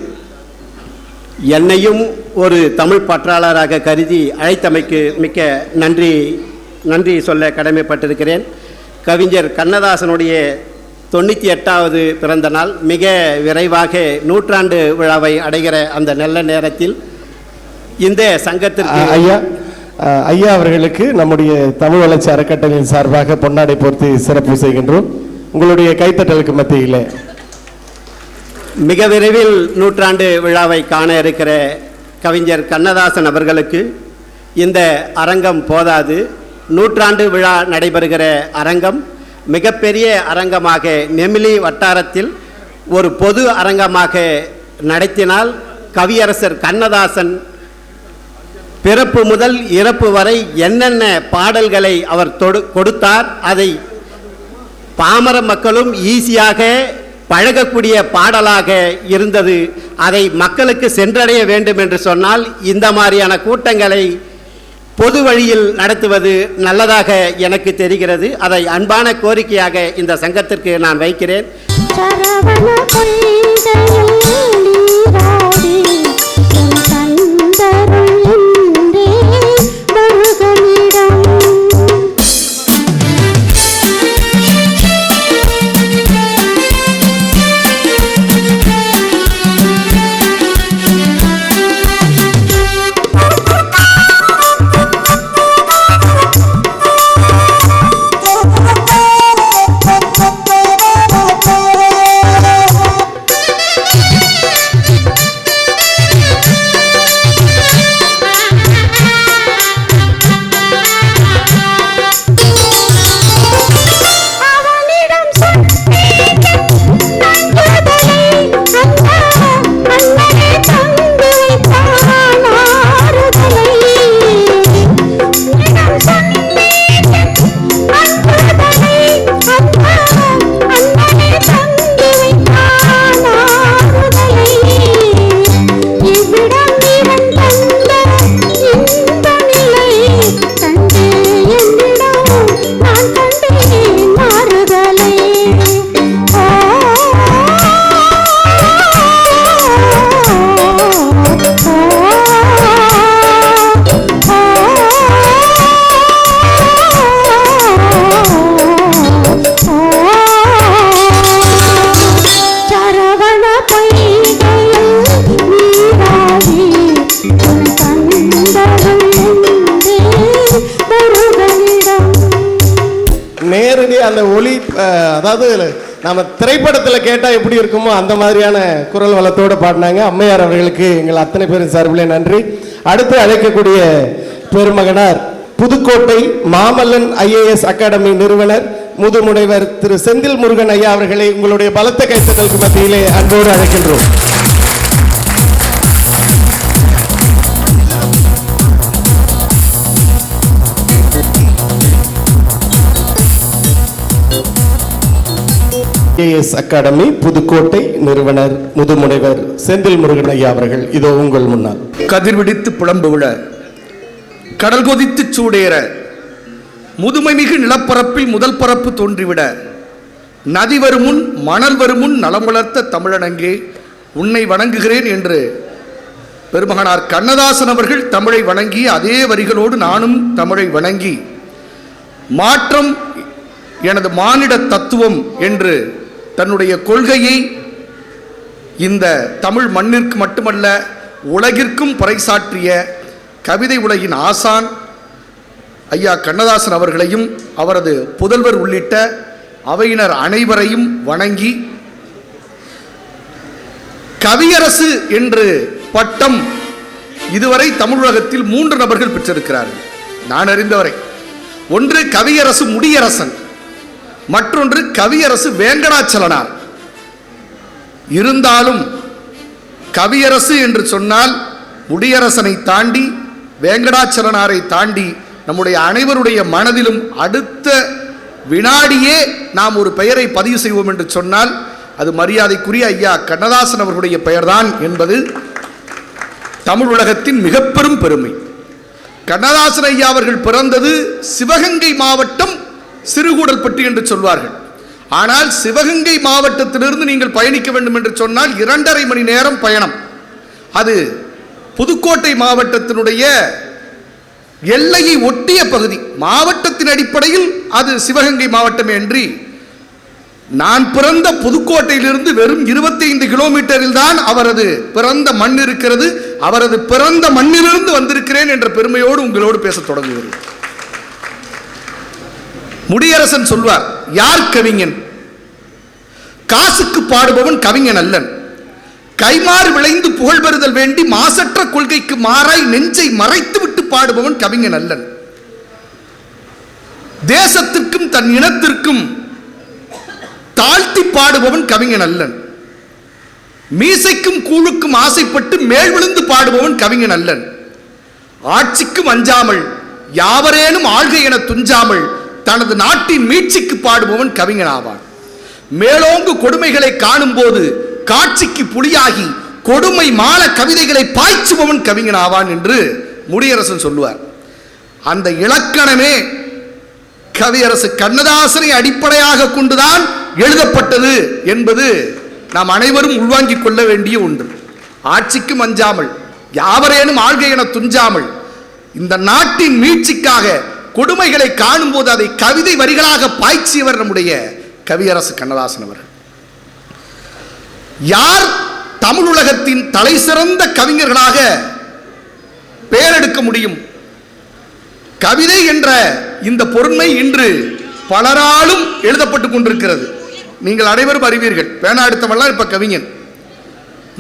என்னையும் ஒரு தமிழ் பற்றாளராக கருதி அழைத்தமைக்கு மிக்க நன்றி சொல்ல கடமைப்பட்டிருக்கிறேன். கவிஞர் கண்ணதாசனுடைய 98வது பிறந்த நாள் மிக விரைவாக 100ஆண்டு விழாவை அடைகிற அந்த நல்ல நேரத்தில் இந்த சங்கத்திற்கு ஐயா அவர்களுக்கு நம்முடைய தமிழ் வளர்ச்சி அறக்கட்டளையின் சார்பாக பொன்னாடை போர்த்தி சிறப்பு செய்கின்றோம். உங்களுடைய கைத்தட்டலுக்கு மத்தியில் மிக விரைவில் 100ஆண்டு விழாவை காண இருக்கிற கவிஞர் கண்ணதாசன் அவர்களுக்கு இந்த அரங்கம் போதாது. 100ஆண்டு விழா நடைபெறுகிற அரங்கம் மிகப்பெரிய அரங்கமாக நெமிலி வட்டாரத்தில் ஒரு பொது அரங்கமாக நடத்தினால் கவியரசர் கண்ணதாசன் பிறப்பு முதல் இறப்பு வரை என்னென்ன பாடல்களை அவர் கொடுத்தார், அதை பாமர மக்களும் ஈஸியாக பழகக்கூடிய பாடலாக இருந்தது. அதை மக்களுக்கு சென்றடைய வேண்டும் என்று சொன்னால் இந்த மாதிரியான கூட்டங்களை பொது வழியில் நடத்துவது நல்லதாக எனக்கு தெரிகிறது. அதை அன்பான கோரிக்கையாக இந்த சங்கத்திற்கு நான் வைக்கிறேன். நேரடியாக அந்த ஒளி அதாவது நம்ம திரைப்படத்தில் கேட்டால் எப்படி இருக்குமோ அந்த மாதிரியான குரல் வளத்தோடு பாடினாங்க. அம்மையார் அவர்களுக்கு எங்கள் அத்தனை பேரும் சார்பிலே நன்றி. அடுத்து அழைக்கக்கூடிய பெருமகனார் புதுக்கோட்டை மாமல்லன் IAS அகாடமி நிறுவனர் முதுமுனைவர் திரு செந்தில் முருகன் ஐயா அவர்களை உங்களுடைய பலத்த கைத்தட்டலுக்கு மத்தியிலே அன்போடு அழைக்கின்றோம். IAS அகாடமி புதுக்கோட்டை நிறுவனர் முதுமுனைவர் செந்தில் முருகன் ஐயா அவர்கள் இதோ உங்கள் முன்னால். கதிர்விடித்து புலம்பு விழ, கடல் கொதித்து சூடேற, முதுமை மிகு நிலப்பரப்பில் முதல் பரப்பு தோன்றிவிட, நதி வருமுன் மணல் வருமுன் நலம் வளர்த்த தமிழனங்கே உன்னை வணங்குகிறேன் என்று பெருமகனார் கண்ணதாசன் அவர்கள் தமிழை வணங்கி அதே வரிகளோடு நானும் தமிழை வணங்கி மாற்றம் எனது மானிட தத்துவம் என்று தன்னுடைய கொள்கையை இந்த தமிழ் மண்ணிற்கு மட்டுமல்ல உலகிற்கும் பறைசாற்றிய கவிதை உலகின் ஆசான் ஐயா கண்ணதாசன் அவர்களையும் அவரது புதல்வர் உள்ளிட்ட அவையினர் அனைவரையும் வணங்கி, கவியரசு என்று பட்டம் இதுவரை தமிழகத்தில் 3 நபர்கள் பெற்றிருக்கிறார்கள் நான் அறிந்தவரை. ஒன்று கவியரசு முடியரசன், மற்றொன்று கவியரசு வேங்கடாச்சலனார். இருந்தாலும் கவியரசு என்று சொன்னால் முடியரசனை தாண்டி வேங்கடாச்சலனாரை தாண்டி நம்முடைய அனைவருடைய மனதிலும் அடுத்த வினாடியே நாம் ஒரு பெயரை பதிவு செய்வோம் என்று சொன்னால் அது மரியாதைக்குரிய ஐயா கண்ணதாசன் அவர்களுடைய பெயர்தான் என்பது தமிழ் உலகத்தின் மிக பெரும் பெருமை. கண்ணதாசன் ஐயா அவர்கள் பிறந்தது சிவகங்கை மாவட்டம் சிறுகூடல்பட்டி என்று சொல்வார்கள். ஆனால் சிவகங்கை மாவட்டத்திலிருந்து நீங்கள் பயணிக்க வேண்டும் என்று சொன்னால் 2.5 மணி நேரம் பயணம். அது புதுக்கோட்டை மாவட்டத்தினுடைய எல்லையை ஒட்டிய பகுதி. மாவட்டத்தின் அடிப்படையில் அது சிவகங்கை மாவட்டமே அன்றி நான் பிறந்த புதுக்கோட்டையிலிருந்து வெறும் 25 கிலோமீட்டரில் தான் அவரது பிறந்த மண் இருக்கிறது. அவரது பிறந்த மண்ணிலிருந்து வந்திருக்கிறேன் என்ற பெருமையோடு உங்களோடு பேச தொடங்குகிறேன். முடியரசன் சொல்வார், யார் கவிஞன்? காசுக்கு பாடுபவன் கவிஞன் அல்லன். கைமாறு விளைந்து புகழ் பெறுதல் வேண்டி மாசற்ற கொள்கைக்கு மாறாய் நெஞ்சை மறைத்து விட்டு பாடுபவன் கவிஞன் அல்லன். தேசத்திற்கும் தன் இனத்திற்கும் தாழ்த்தி பாடுபவன் கவிஞன் அல்லன். மீசைக்கும் கூழுக்கும் ஆசைப்பட்டு மேல் விழுந்து பாடுபவன் கவிஞன் அல்லன். ஆட்சிக்கும் அஞ்சாமல் யாவரேனும் ஆள்கை என துஞ்சாமல் தனது நாட்டின் மீட்சிக்கு பாடுபவன் கவிஞன் ஆவான். மேலோங்கு கொடுமைகளை காணும் போது காட்சிக்கு புலியாகி கொடுமை மால கவிதைகளை பாய்ச்சுபவன் கவிஞன் ஆவான் என்று முடியரசன் சொல்லுவார். அந்த இலக்கணமே கவியரசு கண்ணதாசனை அடிப்படையாக கொண்டுதான் எழுதப்பட்டது என்பது நாம் அனைவரும் உள்வாங்கிக் கொள்ள வேண்டிய ஒன்று. ஆட்சிக்கும் அஞ்சாமல் யாவரேனும் ஆள்கை என துஞ்சாமல் இந்த நாட்டின் மீட்சிக்காக கொடுமைகளை காணும் போது அதை கவிதை வரிகளாக பாய்ச்சியவர் நம்முடைய கவியரசு கண்ணதாசன் அவர்கள். யார் தமிழ் உலகத்தின் தலை சிறந்த கவிஞர்களாக பெயரெடுக்க முடியும்? கவிதை என்ற இந்த பொருண்மை இன்று பலராலும் எழுதப்பட்டுக் கொண்டிருக்கிறது. நீங்கள் அனைவரும் அறிவீர்கள். பேனா எடுத்தவெல்லாம் இப்ப கவிஞன்.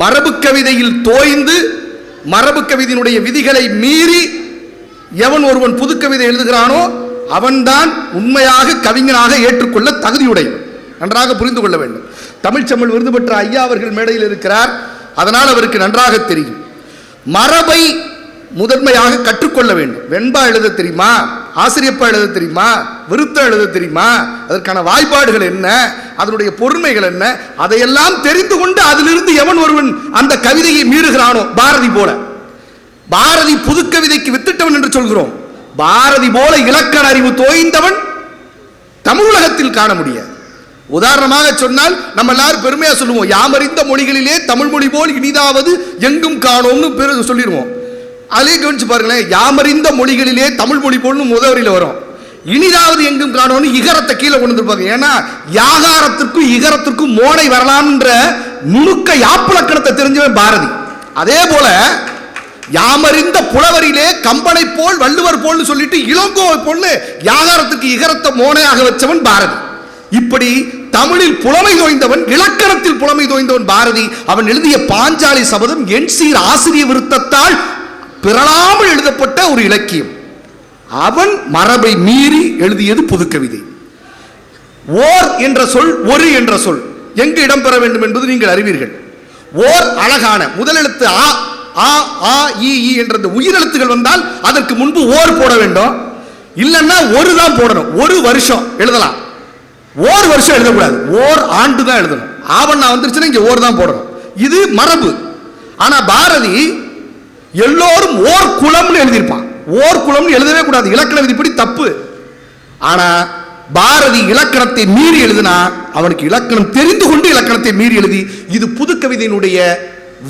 மரபு கவிதையில் தோய்ந்து மரபு கவிதையினுடைய விதிகளை மீறி எவன் ஒருவன் புது கவிதை எழுதுகிறானோ அவன்தான் உண்மையாக கவிஞனாக ஏற்றுக்கொள்ள தகுதியுடையவன். நன்றாக புரிந்து கொள்ள வேண்டும். தமிழ்ச்செம்மல் விருது பெற்ற ஐயா அவர்கள் மேடையில் இருக்கிறார். அதனால் அவருக்கு நன்றாக தெரியும். மரபை முதன்மையாக கற்றுக்கொள்ள வேண்டும். வெண்பா எழுத தெரியுமா? ஆசிரியப்பா எழுத தெரியுமா? விருத்தம் எழுத தெரியுமா? அதற்கான வாய்ப்பாடுகள் என்ன? அதனுடைய பொறுமைகள் என்ன? அதையெல்லாம் தெரிந்து கொண்டு அதிலிருந்து எவன் ஒருவன் அந்த கவிதையை மீறுகிறானோ, பாரதி போல. பாரதி புது கவிதைக்கு வித்திட்டவன் என்று சொல்கிறோம். பாரதி போல இலக்கண அறிவு தோய்ந்தவன் தமிழ் உலகத்தில் காண முடியாது. உதாரணமாக சொன்னால் நம்ம எல்லாரும் பெருமையா சொல்லுவோம், யாமறிந்த மொழிகளிலே தமிழ் மொழி போல் இனிதாவது எங்கும் காணோம்னு பேர் சொல்லிடுவோம். அதிலே கவனிச்சு பாருங்களேன், யாமறிந்த மொழிகளிலே தமிழ் மொழி போல்னு முதவரியில் வரும். இனிதாவது எங்கும் காணோம்னு இகரத்தை கீழே கொண்டு வந்துருப்பாங்க. ஏன்னா யாகாரத்திற்கும் இகரத்திற்கும் மோனை வரலாம்ன்ற நுணுக்க யாப்புலக்கணத்தை தெரிஞ்சவன் பாரதி. அதே போல யாமறிந்த புலவரிலே கம்பனை போல் வள்ளுவர் போல் சொல்லிட்டு இளங்கோவை போல் யாகாரத்துக்கு இகரத்தை மோனையாக வச்சவன் பாரதி. இப்படி தமிழில் புலமை தோய்ந்தவன், இலக்கணத்தில் புலமை தோய்ந்தவன் பாரதி. அவன் எழுதிய பாஞ்சாலி சபதம் என் சீர் ஆசிரிய விருத்தத்தால் பிறளாமல் எழுதப்பட்ட ஒரு இலக்கியம். அவன் மரபை மீறி எழுதியது புதுக்கவிதை. ஓர் என்ற சொல், ஒரு என்ற சொல் எங்கு இடம்பெற வேண்டும் என்பது நீங்கள் அறிவீர்கள். ஓர் அழகான முதல் எழுத்து ஆ, ஆ, ஆ, ஈ, ஈ என்ற உயிரெழுத்துகள் வந்தால் அதற்கு முன்பு ஓர் போட வேண்டும். இல்லைன்னா ஒரு தான் போடணும். ஒரு வருஷம் எழுதலாம், ஓர் வருஷம் எழுதக்கூடாது, ஓர் ஆண்டு தான் எழுதணும். ஆவண்ணா வந்துருச்சுன்னா இங்க ஓர் தான் போடணும். இது மரபு. ஆனா பாரதி எல்லோரும் ஓர் குளம்னு எழுதியிருப்பான். ஓர் குளம்னு எழுதவே கூடாது, இலக்கண விதிப்படி தப்பு. ஆனா பாரதி இலக்கணத்தை மீறி எழுதினா அவனுக்கு இலக்கணம் தெரிந்து கொண்டு இலக்கணத்தை மீறி எழுதி, இது புதுக்கவிதையினுடைய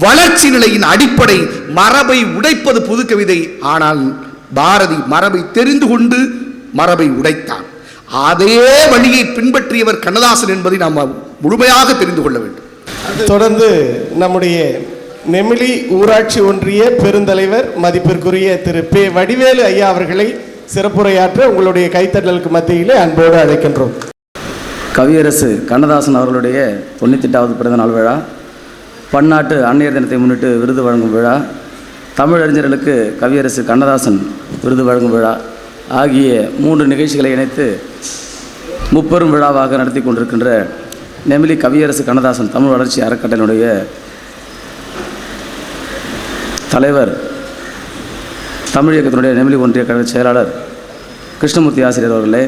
வளர்ச்சி நிலையின் அடிப்படை. மரபை உடைப்பது புதுக்கவிதை. ஆனால் பாரதி மரபை தெரிந்து கொண்டு மரபை உடைத்தான். அதே வழியை பின்பற்றியவர் கண்ணதாசன் என்பதை நாம் முழுமையாக தெரிந்து கொள்ள வேண்டும். தொடர்ந்து நம்முடைய நெமிலி ஊராட்சி ஒன்றிய பெருந்தலைவர் மதிப்பிற்குரிய திரு பே. வடிவேலு ஐயா அவர்களை சிறப்புரையாற்ற உங்களுடைய கைத்தட்டலுக்கு மத்தியிலே அன்போடு அழைக்கின்றோம். கவியரசு கண்ணதாசன் அவர்களுடைய 98வது பிறந்த நாள் விழா, பன்னாட்டு அன்னையர் தினத்தை முன்னிட்டு விருது வழங்கும் விழா, தமிழறிஞர்களுக்கு கவியரசு கண்ணதாசன் விருது வழங்கும் விழா ஆகிய 3 நிகழ்ச்சிகளை இணைத்து முப்பெரும் விழாவாக நடத்தி கொண்டிருக்கின்ற நெமிலி கவியரசு கண்ணதாசன் தமிழ் வளர்ச்சி அறக்கட்டளையினுடைய தலைவர், தமிழ் இயக்கத்தினுடைய நெமிலி ஒன்றிய கழக செயலாளர் கிருஷ்ணமூர்த்தி ஆசிரியர் அவர்களே,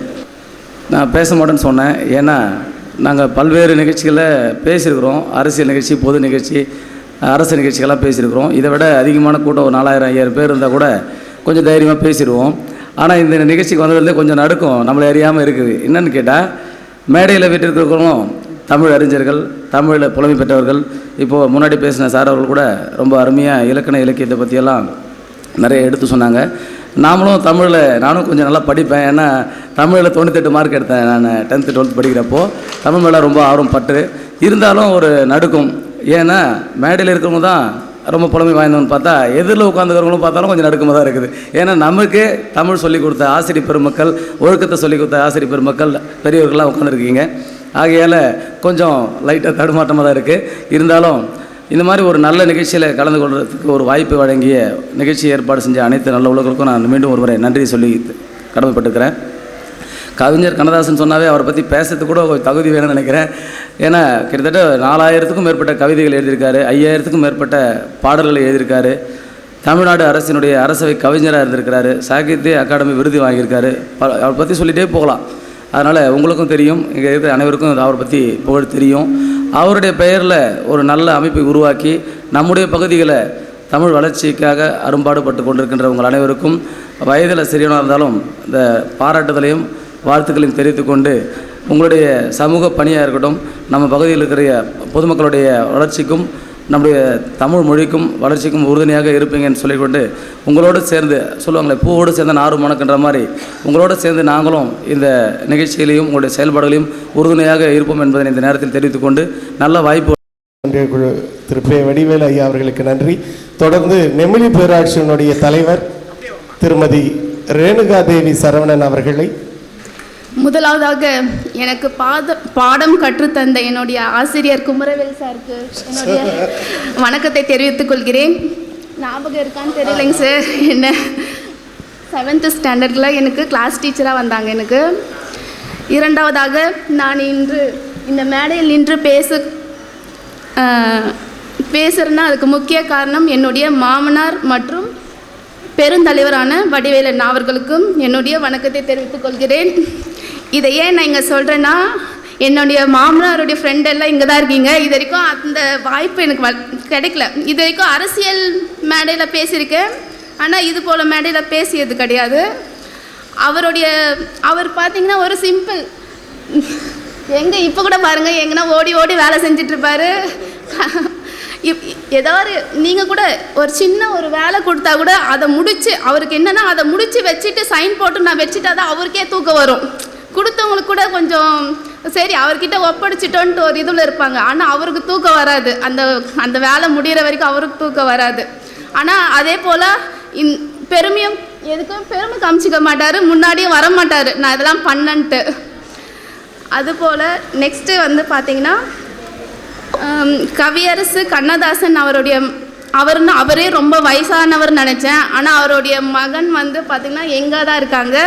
நான் பேச மாட்டேன்னு சொன்னேன். ஏன்னா நாங்கள் பல்வேறு நிகழ்ச்சிகளில் பேசியிருக்கிறோம். அரசியல் நிகழ்ச்சி, பொது நிகழ்ச்சி, அரசு நிகழ்ச்சிகள்லாம் பேசியிருக்கிறோம். இதை விட அதிகமான கூட்டம், ஒரு 4000-5000 பேர் இருந்தால் கூட கொஞ்சம் தைரியமாக பேசிடுவோம். ஆனால் இந்த நிகழ்ச்சிக்கு வந்ததுலேருந்து கொஞ்சம் நடுக்கம் நம்மளை அறியாமல் இருக்குது. என்னென்னு கேட்டால், மேடையில் வீட்டிருக்கிறவங்களும் தமிழ் அறிஞர்கள், தமிழில் புலமை பெற்றவர்கள். இப்போது முன்னாடி பேசின சார் அவர்கள் கூட ரொம்ப அருமையாக இலக்கண இலக்கியத்தை பற்றியெல்லாம் நிறைய எடுத்து சொன்னாங்க. நாமளும் தமிழில், நானும் கொஞ்சம் நல்லா படிப்பேன். ஏன்னா தமிழில் 98 மார்க் எடுத்தேன் நான் 10th 12th படிக்கிறப்போ. தமிழ் மேலே ரொம்ப ஆர்வம் பட்டு இருந்தாலும் ஒரு நடுக்கும். ஏன்னா மேடையில் இருக்கிறவங்க தான் ரொம்ப புலமை வாய்ந்தவன்னு பார்த்தா, எதிரில் உட்காந்துக்கிறவங்களும் பார்த்தாலும் கொஞ்சம் நடுக்கமாக தான் இருக்குது. ஏன்னா நமக்கு தமிழ் சொல்லிக் கொடுத்த ஆசிரியர் பெருமக்கள், ஒழுக்கத்தை சொல்லிக் கொடுத்த ஆசிரியர் பெருமக்கள், பெரியவர்கள்லாம் உட்காந்துருக்கீங்க. ஆகையால் கொஞ்சம் லைட்டாக தடுமாற்றமாக தான் இருக்குது. இருந்தாலும் இந்த மாதிரி ஒரு நல்ல நிகழ்ச்சியில் கலந்து கொள்வதற்கு ஒரு வாய்ப்பு வழங்கிய, நிகழ்ச்சி ஏற்பாடு செஞ்ச அனைத்து நல்ல உள்ளவர்களுக்கும் நான் மீண்டும் ஒரு முறை நன்றி சொல்லி கடமைப்பட்டுக்கிறேன். கவிஞர் கண்ணதாசன் சொன்னாவே அவரை பற்றி பேசுறதுக்கு கூட ஒரு தகுதி வேணும்னு நினைக்கிறேன். ஏன்னா கிட்டத்தட்ட 4000க்கும் மேற்பட்ட கவிதைகள் எழுதியிருக்காரு, 5000க்கும் மேற்பட்ட பாடல்களை எழுதியிருக்காரு, தமிழ்நாடு அரசினுடைய அரசவை கவிஞராக இருந்திருக்கிறாரு, சாகித்ய அகாடமி விருது வாங்கியிருக்காரு. அவரை பற்றி சொல்லிகிட்டே போகலாம். அதனால் உங்களுக்கும் தெரியும், இங்கே இருக்கிற அனைவருக்கும் அவரை பற்றி புகழ் தெரியும். அவருடைய பெயரில் ஒரு நல்ல அமைப்பை உருவாக்கி நம்முடைய பகுதிகளை தமிழ் வளர்ச்சிக்காக அரும்பாடுபட்டு கொண்டிருக்கின்ற உங்கள் அனைவருக்கும் வயதில் சிறியவனாக இருந்தாலும் இந்த பாராட்டுதலையும் வாழ்த்துக்களையும் தெரிவித்து கொண்டு, உங்களுடைய சமூக பணியாக இருக்கட்டும், நம்ம பகுதியில் இருக்கிற பொதுமக்களுடைய வளர்ச்சிக்கும் நம்முடைய தமிழ் மொழிக்கும் வளர்ச்சிக்கும் உறுதுணையாக இருப்பீங்கன்னு சொல்லிக்கொண்டு, உங்களோடு சேர்ந்து சொல்லுவாங்களே பூவோடு சேர்ந்த நாரும் மணக்கின்ற மாதிரி உங்களோடு சேர்ந்து நாங்களும் இந்த நிகழ்ச்சியிலையும் உங்களுடைய செயல்பாடுகளையும் உறுதுணையாக இருப்போம் என்பதை இந்த நேரத்தில் தெரிவித்துக்கொண்டு, நல்ல வாய்ப்பு ஒன்றிய குழு திரு பே. வடிவேலு ஐயா அவர்களுக்கு நன்றி. தொடர்ந்து நெமிலி பேராட்சியினுடைய தலைவர் திருமதி ரேணுகா தேவி சரவணன் அவர்களை, முதலாவதாக எனக்கு பாடம் கற்றுத்தந்த என்னுடைய ஆசிரியர் குமரவேல் சாருக்கு என்னுடைய வணக்கத்தை தெரிவித்துக் கொள்கிறேன். ஞாபகம் இருக்கான்னு தெரியலைங்க சார், என்ன 7th ஸ்டாண்டர்டில் எனக்கு கிளாஸ் டீச்சராக வந்தாங்க எனக்கு. இரண்டாவதாக நான் இன்று இந்த மேடையில் நின்று பேசுகிறேன்னா அதுக்கு முக்கிய காரணம் என்னுடைய மாமனார் மற்றும் பெருந்தலைவரான வடிவேலன் அவர்களுக்கும் என்னுடைய வணக்கத்தை தெரிவித்துக் கொள்கிறேன். இதை ஏன் நான் இங்கே சொல்கிறேன்னா, என்னுடைய மாமனாருடைய ஃப்ரெண்டெல்லாம் இங்கே தான் இருக்கீங்க. இது வரைக்கும் அந்த வாய்ப்பு எனக்கு கிடைக்கல. இது வரைக்கும் அரசியல் மேடையில் பேசியிருக்கேன், ஆனால் இது போல் மேடையில் பேசியது கிடையாது. அவர் பார்த்திங்கன்னா ஒரு சிம்பிள், எங்கே இப்போ கூட பாருங்கள் எங்கன்னா ஓடி ஓடி வேலை செஞ்சிட்ருப்பார். ஏதாவது நீங்கள் கூட ஒரு சின்ன ஒரு வேலை கொடுத்தா கூட அதை முடித்து, அவருக்கு என்னென்னா அதை முடித்து வச்சுட்டு சைன் போட்டு நான் வச்சுட்டா தான் அவருக்கே தூக்கம் வரும். கொடுத்தவங்களுக்கு கூட கொஞ்சம் சரி அவர்கிட்ட ஒப்படைச்சிட்டோன்ட்டு ஒரு இதில் இருப்பாங்க, ஆனால் அவருக்கு தூக்கம் வராது. அந்த வேலை முடிகிற வரைக்கும் அவருக்கு தூக்கம் வராது. ஆனால் அதே போல் பெருமையும் எதுக்கும் பெருமை காமிச்சிக்க மாட்டார், முன்னாடியும் வர மாட்டார் நான் இதெல்லாம் பண்ணன்ட்டு. அதுபோல் நெக்ஸ்ட்டு வந்து பார்த்திங்கன்னா கவியரசு கண்ணதாசன் அவரே ரொம்ப வயசானவர் நினச்சேன். ஆனால் அவருடைய மகன் வந்து பார்த்திங்கன்னா எங்கே தான் இருக்காங்க.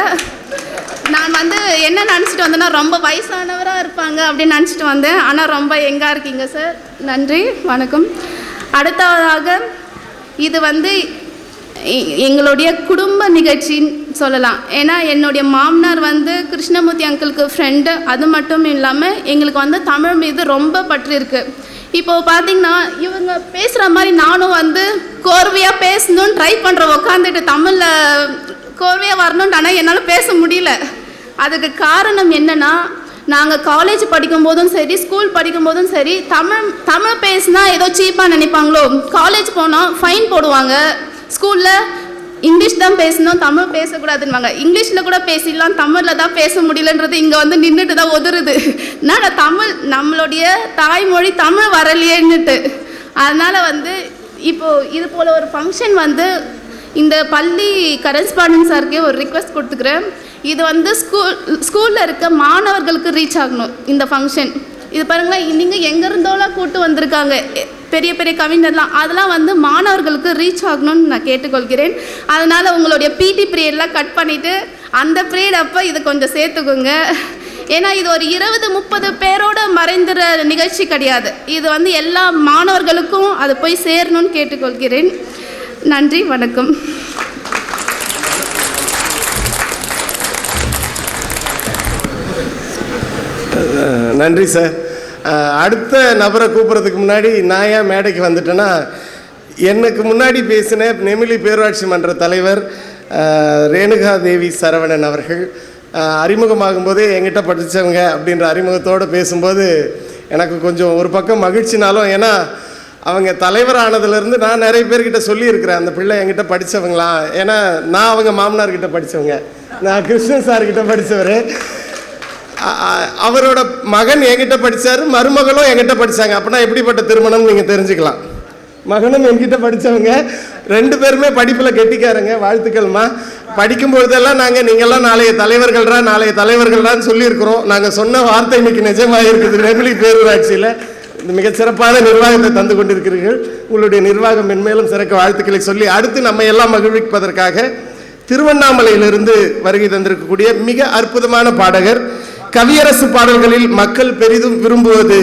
நான் வந்து என்ன நினச்சிட்டு வந்தேன்னா ரொம்ப வயசானவராக இருப்பாங்க அப்படின்னு நினச்சிட்டு வந்தேன். ஆனால் ரொம்ப எங்கே இருக்கீங்க சார். நன்றி, வணக்கம். அடுத்ததாக இது வந்து எங்களுடைய குடும்ப நிகழ்ச்சின்னு சொல்லலாம். ஏன்னா என்னுடைய மாமனார் வந்து கிருஷ்ணமூர்த்தி அங்கிளுக்கு ஃப்ரெண்டு. அது மட்டும் இல்லாமல் எங்களுக்கு வந்து தமிழ் மீது ரொம்ப பற்று இருக்குது. இப்போது பார்த்திங்கன்னா இவங்க பேசுகிற மாதிரி நானும் வந்து கோர்வையாக பேசணுன்னு ட்ரை பண்ணுறேன், உட்காந்துட்டு தமிழில் கோர்வையாக வரணுன்ட்டு. ஆனால் என்னால் பேச முடியல. அதுக்கு காரணம் என்னென்னா, நாங்கள் காலேஜ் படிக்கும்போதும் சரி, ஸ்கூல் படிக்கும்போதும் சரி, தமிழ் பேசினா ஏதோ சீப்பாக நினைப்பாங்களோ. காலேஜ் போனால் ஃபைன் போடுவாங்க. ஸ்கூலில் இங்கிலீஷ் தான் பேசணும், தமிழ் பேசக்கூடாதுன்னுவாங்க. இங்கிலீஷில் கூட பேசிடலாம், தமிழில் தான் பேச முடியலன்றது இங்கே வந்து நின்றுட்டு தான் உதறுது. நான் தமிழ் நம்மளுடைய தாய்மொழி தமிழ் வரலையேன்னுட்டு. அதனால் வந்து இப்போது இது போல் ஒரு ஃபங்க்ஷன் வந்து இந்த பள்ளி கரஸ்பாண்டன்ட் சாருக்கே ஒரு ரிக்வெஸ்ட் கொடுத்துக்கிறேன். இது வந்து ஸ்கூலில் இருக்க மாணவர்களுக்கு ரீச் ஆகணும் இந்த ஃபங்க்ஷன். இது பாருங்களேன், நீங்கள் எங்கேருந்தோலாம் கூப்பிட்டு வந்திருக்காங்க பெரிய பெரிய கவிஞர்லாம். அதெல்லாம் வந்து மாணவர்களுக்கு ரீச் ஆகணும்னு நான் கேட்டுக்கொள்கிறேன். அதனால் உங்களுடைய பிடி பீரியட்லாம் கட் பண்ணிவிட்டு அந்த பீரியட் அப்போ இதை கொஞ்சம் சேர்த்துக்கோங்க. ஏன்னா இது ஒரு 20-30 பேரோட மறைந்துற நிகழ்ச்சி கிடையாது. இது வந்து எல்லா மாணவர்களுக்கும் அது போய் சேரணும்னு கேட்டுக்கொள்கிறேன். நன்றி, வணக்கம். நன்றி சார். அடுத்த நபரை கூப்பிட்றதுக்கு முன்னாடி நான் ஏன் மேடைக்கு வந்துட்டேன்னா, எனக்கு முன்னாடி பேசின நெமிலி பேரூராட்சி மன்ற தலைவர் ரேணுகா தேவி சரவணன் அவர்கள் அறிமுகமாகும் போதே என்கிட்ட படித்தவங்க அப்படின்ற அறிமுகத்தோடு பேசும்போது எனக்கு கொஞ்சம் ஒரு பக்கம் மகிழ்ச்சினாலும், ஏன்னா அவங்க தலைவரானதுலேருந்து நான் நிறைய பேர்கிட்ட சொல்லியிருக்கிறேன், அந்த பிள்ளை என்கிட்ட படித்தவங்களாம். ஏன்னா நான் அவங்க மாமனார்கிட்ட படித்தவங்க, நான் கிருஷ்ணன் சார்கிட்ட படித்தவர். அவரோட மகன் என்கிட்ட படித்தார், மருமகளும் என்கிட்ட படித்தாங்க. அப்படின்னா எப்படிப்பட்ட திருமணம் நீங்கள் தெரிஞ்சுக்கலாம். மகனும் என்கிட்ட படித்தவங்க, 2 பேருமே படிப்பில் கெட்டிக்காரங்க. வாழ்த்துக்கள்மா. படிக்கும்பொழுதெல்லாம் நீங்கள்லாம் நாளைய தலைவர்கள்டான்னு சொல்லியிருக்கிறோம். நாங்கள் சொன்ன வார்த்தை இன்னைக்கு நிஜமாக இருக்குது. நெமிலி பேரூராட்சியில் மிகச்சிறப்பான நிர்வாகத்தை தந்து கொண்டிருக்கிறீர்கள். உங்களுடைய நிர்வாகம் மென்மேலும் சிறக்க வாழ்த்துக்களை சொல்லி, அடுத்து நம்ம எல்லாம் மகிழ்விப்பதற்காக திருவண்ணாமலையிலிருந்து வருகை தந்திருக்கக்கூடிய மிக அற்புதமான பாடகர், கவியரசு பாடல்களில் மக்கள் பெரிதும் விரும்புவது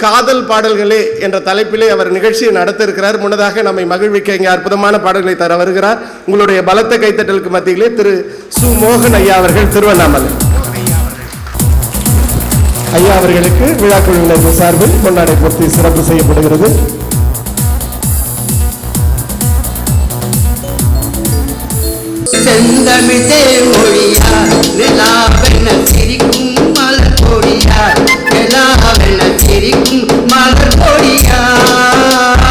காதல் பாடல்களே என்ற தலைப்பிலே அவர் நிகழ்ச்சியை நடத்த இருக்கிறார். முன்னதாக நம்மை மகிழ்விக்க இங்கே அற்புதமான பாடல்களை தர வருகிறார். உங்களுடைய பலத்த கைத்தட்டலுக்கு மத்தியிலே திரு சு மோகன் ஐயா அவர்கள், திருவண்ணாமலை ஐயா அவர்களுக்கு விழா குழுவினர் சார்பில் கொண்டாடை பூர்த்தி சிறப்பு செய்யப்படுகிறது. செந்தமிழே மொழியார் நிலாவென சிரிக்கும் மலர் கொடியார், நிலாவென சிரிக்கும் மலர் கொடியார்,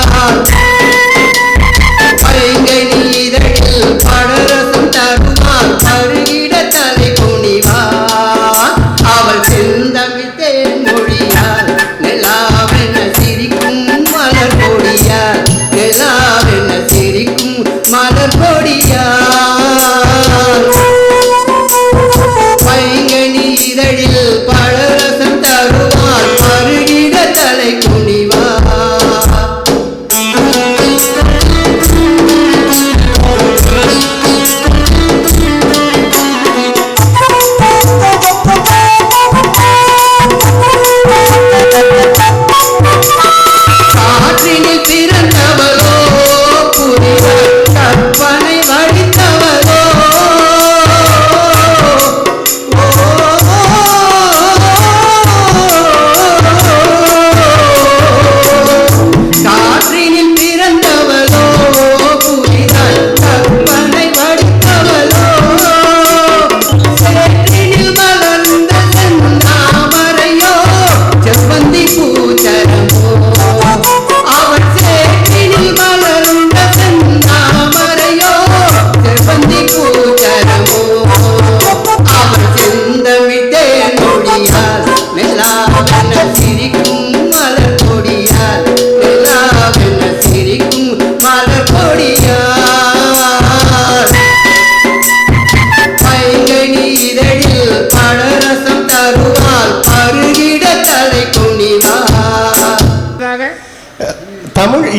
பைங்கை நீரில் படரசம் தருமார் பருகிட தலை குனிவார். அவள் செந்தமிழே மொழியார் நிலாவென சிரிக்கும் மலர் கொடியார், நிலாவென சிரிக்கும் மலர் கொடியார், இதழில் பழரசம் தருவார் பருகிட தலை குனிவார். காற்றினில் பிறந்தவளோ புரிவர் கற்பனை வடித்தவளோ,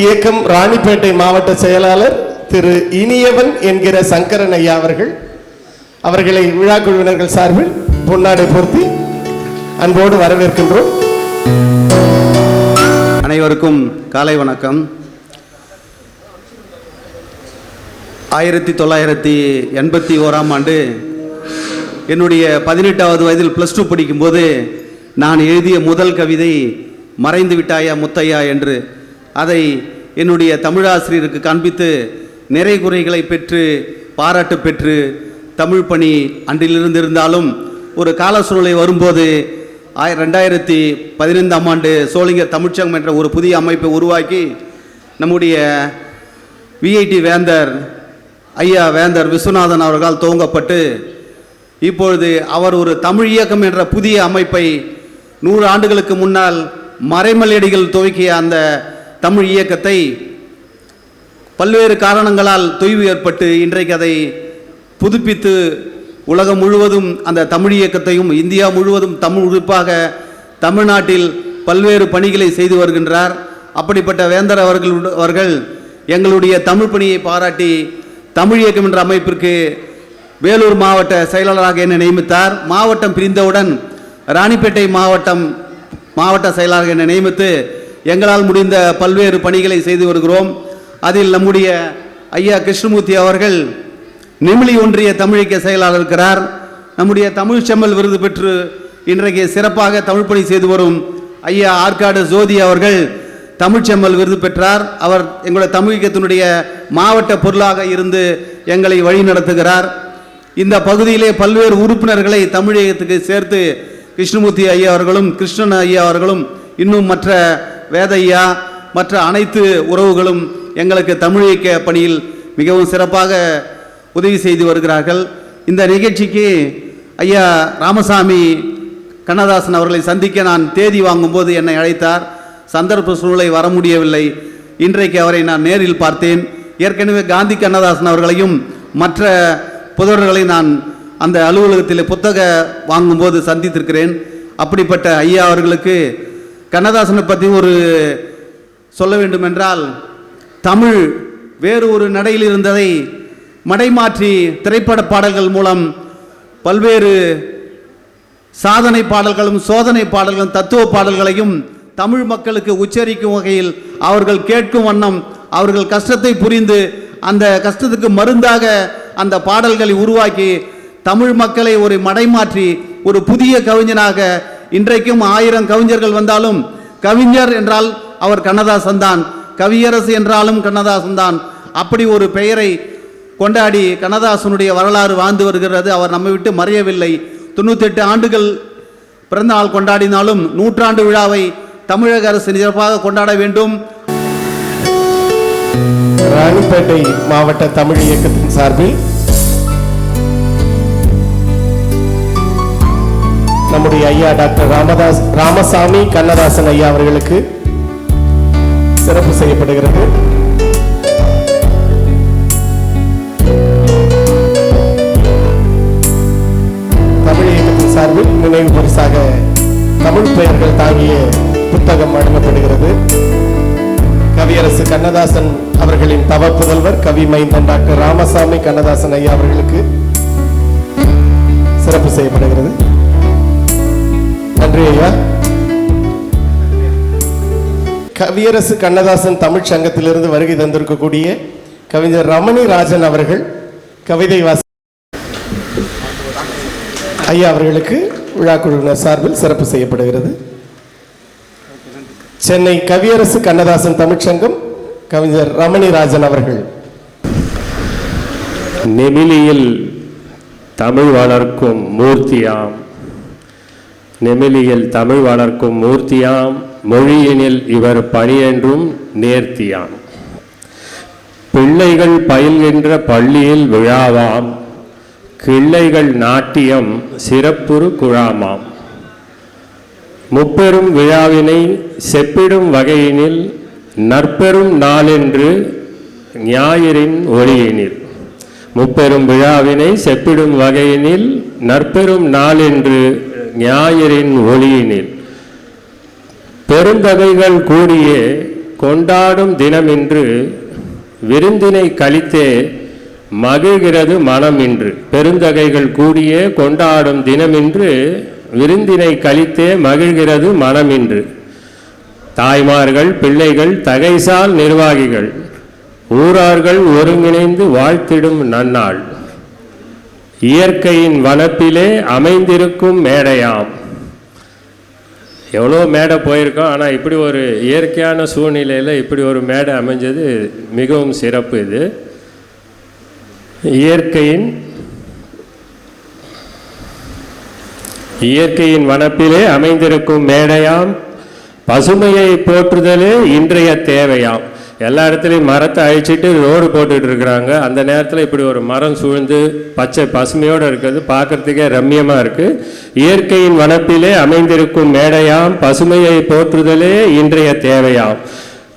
இயக்கம் ராணிப்பேட்டை மாவட்ட செயலாளர் திரு இனியவன் என்கிற சங்கரன் ஐயா அவர்களை விழா குழுவினர்கள் சார்பில் பொன்னாடை பொருத்தி அன்போடு வரவேற்கின்றோம். அனைவருக்கும் காலை வணக்கம். 1981ஆம் ஆண்டு என்னுடைய 18வது வயதில் +2 படிக்கும்போது நான் எழுதிய முதல் கவிதை மறைந்து விட்டாயா முத்தையா என்று. அதை என்னுடைய தமிழாசிரியருக்கு காண்பித்து நிறை குறைகளை பெற்று பாராட்டு பெற்று தமிழ் பணி அன்றிலிருந்து இருந்தாலும் ஒரு கால சூழ்நிலை வரும்போது 2015ஆம் ஆண்டு சோளிங்கர் தமிழ்ச்சங்கம் என்ற ஒரு புதிய அமைப்பை உருவாக்கி நம்முடைய விஐடி வேந்தர் ஐயா வேந்தர் விஸ்வநாதன் அவர்களால் துவங்கப்பட்டு இப்பொழுது அவர் ஒரு தமிழ் இயக்கம் என்ற புதிய அமைப்பை 100 ஆண்டுகளுக்கு முன்னால் மறைமலையடிகள் துவக்கிய அந்த தமிழ் இயக்கத்தை பல்வேறு காரணங்களால் தொய்வு ஏற்பட்டு இன்றைக்கு அதை புதுப்பித்து உலகம் முழுவதும் அந்த தமிழ் இயக்கத்தையும் இந்தியா முழுவதும் தமிழ் உறுப்பாக தமிழ்நாட்டில் பல்வேறு பணிகளை செய்து வருகின்றார். அப்படிப்பட்ட வேந்தர் அவர்கள் எங்களுடைய தமிழ் பணியை பாராட்டி தமிழ் இயக்கம் என்ற அமைப்பிற்கு வேலூர் மாவட்ட செயலாளராக என்னை நியமித்தார். மாவட்டம் பிரிந்தவுடன் ராணிப்பேட்டை மாவட்ட செயலாளராக என்னை நியமித்து எங்களால் முடிந்த பல்வேறு பணிகளை செய்து வருகிறோம். அதில் நம்முடைய ஐயா கிருஷ்ணமூர்த்தி அவர்கள் நெமிலி ஒன்றிய தமிழிக்க செயலாளர் இருக்கிறார். நம்முடைய தமிழ் செம்மல் விருது பெற்று இன்றைக்கு சிறப்பாக தமிழ் பணி செய்து வரும் ஐயா ஆற்காடு ஜோதி அவர்கள் தமிழ் செம்மல் விருது பெற்றார். அவர் எங்களுடைய தமிழ் இயக்கத்தினுடைய மாவட்ட பொருளாக இருந்து எங்களை வழி நடத்துகிறார். இந்த பகுதியிலே பல்வேறு உறுப்பினர்களை தமிழ் இயக்கத்துக்கு சேர்த்து கிருஷ்ணமூர்த்தி ஐயா அவர்களும் கிருஷ்ணன் ஐயா அவர்களும் இன்னும் மற்ற வேத ஐயா மற்ற அனைத்து உறவுகளும் எங்களுக்கு தமிழ் இயக்க பணியில் மிகவும் சிறப்பாக உதவி செய்து வருகிறார்கள். இந்த நிகழ்ச்சிக்கு ஐயா ராமசாமி கண்ணதாசன் அவர்களை சந்திக்க நான் தேதி வாங்கும்போது என்னை அழைத்தார். சந்தர்ப்ப சூழ்நிலை வர முடியவில்லை. இன்றைக்கு அவரை நான் நேரில் பார்த்தேன். ஏற்கனவே காந்தி கண்ணதாசன் அவர்களையும் மற்ற புதவர்களை நான் அந்த அலுவலகத்தில் புத்தக வாங்கும்போது சந்தித்திருக்கிறேன். அப்படிப்பட்ட ஐயா அவர்களுக்கு கண்ணதாசனை பற்றி ஒரு சொல்ல வேண்டுமென்றால், தமிழ் வேறு ஒரு நடையில் இருந்ததை மடைமாற்றி திரைப்பட பாடல்கள் மூலம் பல்வேறு சாதனை பாடல்களும் சோதனை பாடல்களும் தத்துவ பாடல்களையும் தமிழ் மக்களுக்கு உச்சரிக்கும் வகையில் அவர்கள் கேட்கும் வண்ணம் அவர்கள் கஷ்டத்தை புரிந்து அந்த கஷ்டத்துக்கு மருந்தாக அந்த பாடல்களை உருவாக்கி தமிழ் மக்களை ஒரு மடைமாற்றி ஒரு புதிய கவிஞனாக இன்றைக்கும் 1000 கவிஞர்கள் வந்தாலும் கவிஞர் என்றால் அவர் கண்ணதாசன் தான், கவியரசு என்றாலும் கண்ணதாசன் தான். அப்படி ஒரு பெயரை கொண்டாடி கண்ணதாசனுடைய வரலாறு வாழ்ந்து வருகிறது. அவர் நம்மை விட்டு மறையவில்லை. 98 ஆண்டுகள் பிறந்த நாள் கொண்டாடினாலும் 100ஆண்டு விழாவை தமிழக அரசு சிறப்பாக கொண்டாட வேண்டும். ராணிப்பேட்டை மாவட்ட தமிழ் இயக்கத்தின் சார்பில் நம்முடைய ஐயா டாக்டர் ராமசாமி கண்ணதாசன் ஐயா அவர்களுக்கு சிறப்பு செய்யப்படுகிறது. தமிழ் இயக்கத்தின் சார்பில் நினைவு பரிசாக தமிழ் பெயர்கள் தாங்கிய புத்தகம் வழங்கப்படுகிறது. கவியரசு கண்ணதாசன் அவர்களின் தவ புதல்வர் கவி மைந்தன் டாக்டர் ராமசாமி கண்ணதாசன் ஐயா அவர்களுக்கு சிறப்பு செய்யப்படுகிறது. நன்றி ஐயா. கவியரசு கண்ணதாசன் தமிழ் சங்கத்திலிருந்து வருகை தந்திருக்கக்கூடிய கவிஞர் ரமணி ராஜன் அவர்கள் கவிதை வாசி ஐயா அவர்களுக்கு விழா குழுவினர் சார்பில் சிறப்பு செய்யப்படுகிறது. சென்னை கவியரசு கண்ணதாசன் தமிழ்ச்சங்கம் கவிஞர் ரமணி ராஜன் அவர்கள். நெமிலியில் தமிழ் வளர்க்கும் மூர்த்தியாம், நெமிலியில் தமிழ் வளர்க்கும் மூர்த்தியாம், மொழியினில் இவர் பணியென்றும் நேர்த்தியாம். பிள்ளைகள் பயில்கின்ற பள்ளியில் விழாவாம், கிள்ளைகள் நாட்டியம் சிறப்புறு குழாமாம். முப்பெரும் விழாவினை செப்பிடும் வகையினில் நற்பெரும் நாளென்று ஞாயிறின் ஒளியினில். முப்பெரும் விழாவினை செப்பிடும் வகையினில் நற்பெரும் நாளென்று ஞாயிறின் ஒளியினில். பெருந்தகைகள் கூடிய கொண்டாடும் தினமின்று விருந்தினை கழித்தே மகிழ்கிறது மனமின்று. பெருந்தகைகள் கூடியே கொண்டாடும் தினமின்று விருந்தினை கழித்தே மகிழ்கிறது மனமின்று. தாய்மார்கள், பிள்ளைகள், தகைசால் நிர்வாகிகள், ஊரார்கள் ஒருங்கிணைந்து வாழ்த்திடும் நன்னாள். இயற்கையின் வனப்பிலே அமைந்திருக்கும் மேடையாம். எவ்வளோ மேடை போயிருக்கோம், ஆனால் இப்படி ஒரு இயற்கையான சூழ்நிலையில் இப்படி ஒரு மேடை அமைஞ்சது மிகவும் சிறப்பு. இது இயற்கையின் வனப்பிலே அமைந்திருக்கும் மேடையாம். பசுமையை போற்றுதலே இன்றைய தேவையாம். எல்லா இடத்துலையும் மரத்தை அழிச்சிட்டு ரோடு போட்டுட்டு இருக்கிறாங்க. அந்த நேரத்தில் இப்படி ஒரு மரம் சூழ்ந்து பச்சை பசுமையோடு இருக்கிறது பார்க்குறதுக்கே ரம்மியமாக இருக்குது. இயற்கையின் வனப்பிலே அமைந்திருக்கும் மேடையாம். பசுமையை போற்றுதலே இன்றைய தேவையாம்.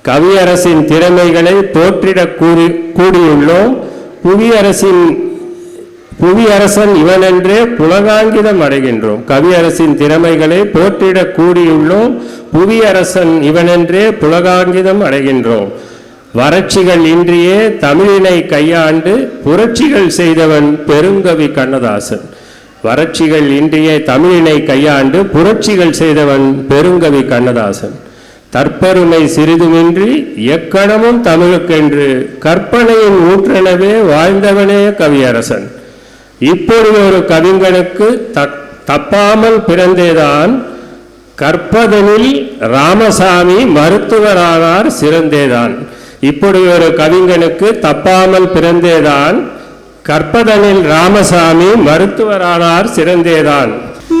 கவியரசின் திறமைகளை போற்றிட கூடியுள்ளோம். புவியரசன் இவனென்றே புலகாங்கிதம் அடைகின்றோம். கவியரசின் திறமைகளை போற்றிட கூடியுள்ளோம். புவியரசன் இவனென்றே புலகாங்கிதம் அடைகின்றோம். வறட்சிகள் இன்றியே தமிழினை கையாண்டு புரட்சிகள் செய்தவன் பெருங்கவி கண்ணதாசன். வறட்சிகள் இன்றியே தமிழினை கையாண்டு புரட்சிகள் செய்தவன் பெருங்கவி கண்ணதாசன். தற்பெருமை சிறிதுமின்றி எக்கணமும் தமிழுக்கென்று கற்பனையின் ஊற்றெனவே வாழ்ந்தவனே கவியரசன். இப்பொழுது ஒரு கவிஞனுக்கு தப்பாமல் பிறந்தேதான் கற்பதனில் ராமசாமி மருத்துவரானார் சிறந்தேதான். இப்படி ஒரு கவிஞனுக்கு தப்பாமல் பிறந்தேதான் கற்பதனில் ராமசாமி மருத்துவரானார் சிறந்தேதான்.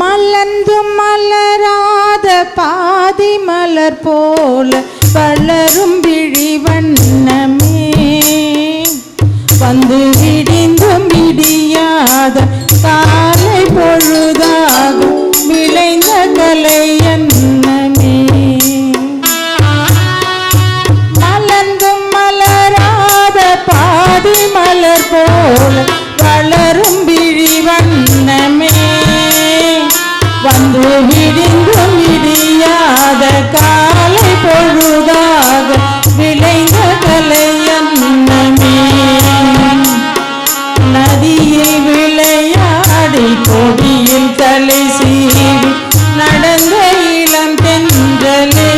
மலர்ந்தும் மலராத பாதி மலர் போல வளரும் விழிவண்ணமே, வந்து விடிந்தும் விடியாத காலை பொழுதாக விளைந்த கலை எண்ணமே. மலர்ந்தும் மலராத பாதி மலர் போல வளரும் விழிவண்ணமே, வந்து விடிந்தும் விடியாத காலை பொழுதாக விளைந்த கலை எண்ணமே. நதியில் விளையாடி கொடியில் தலை சீவி நடந்த இளம் தென்றலே,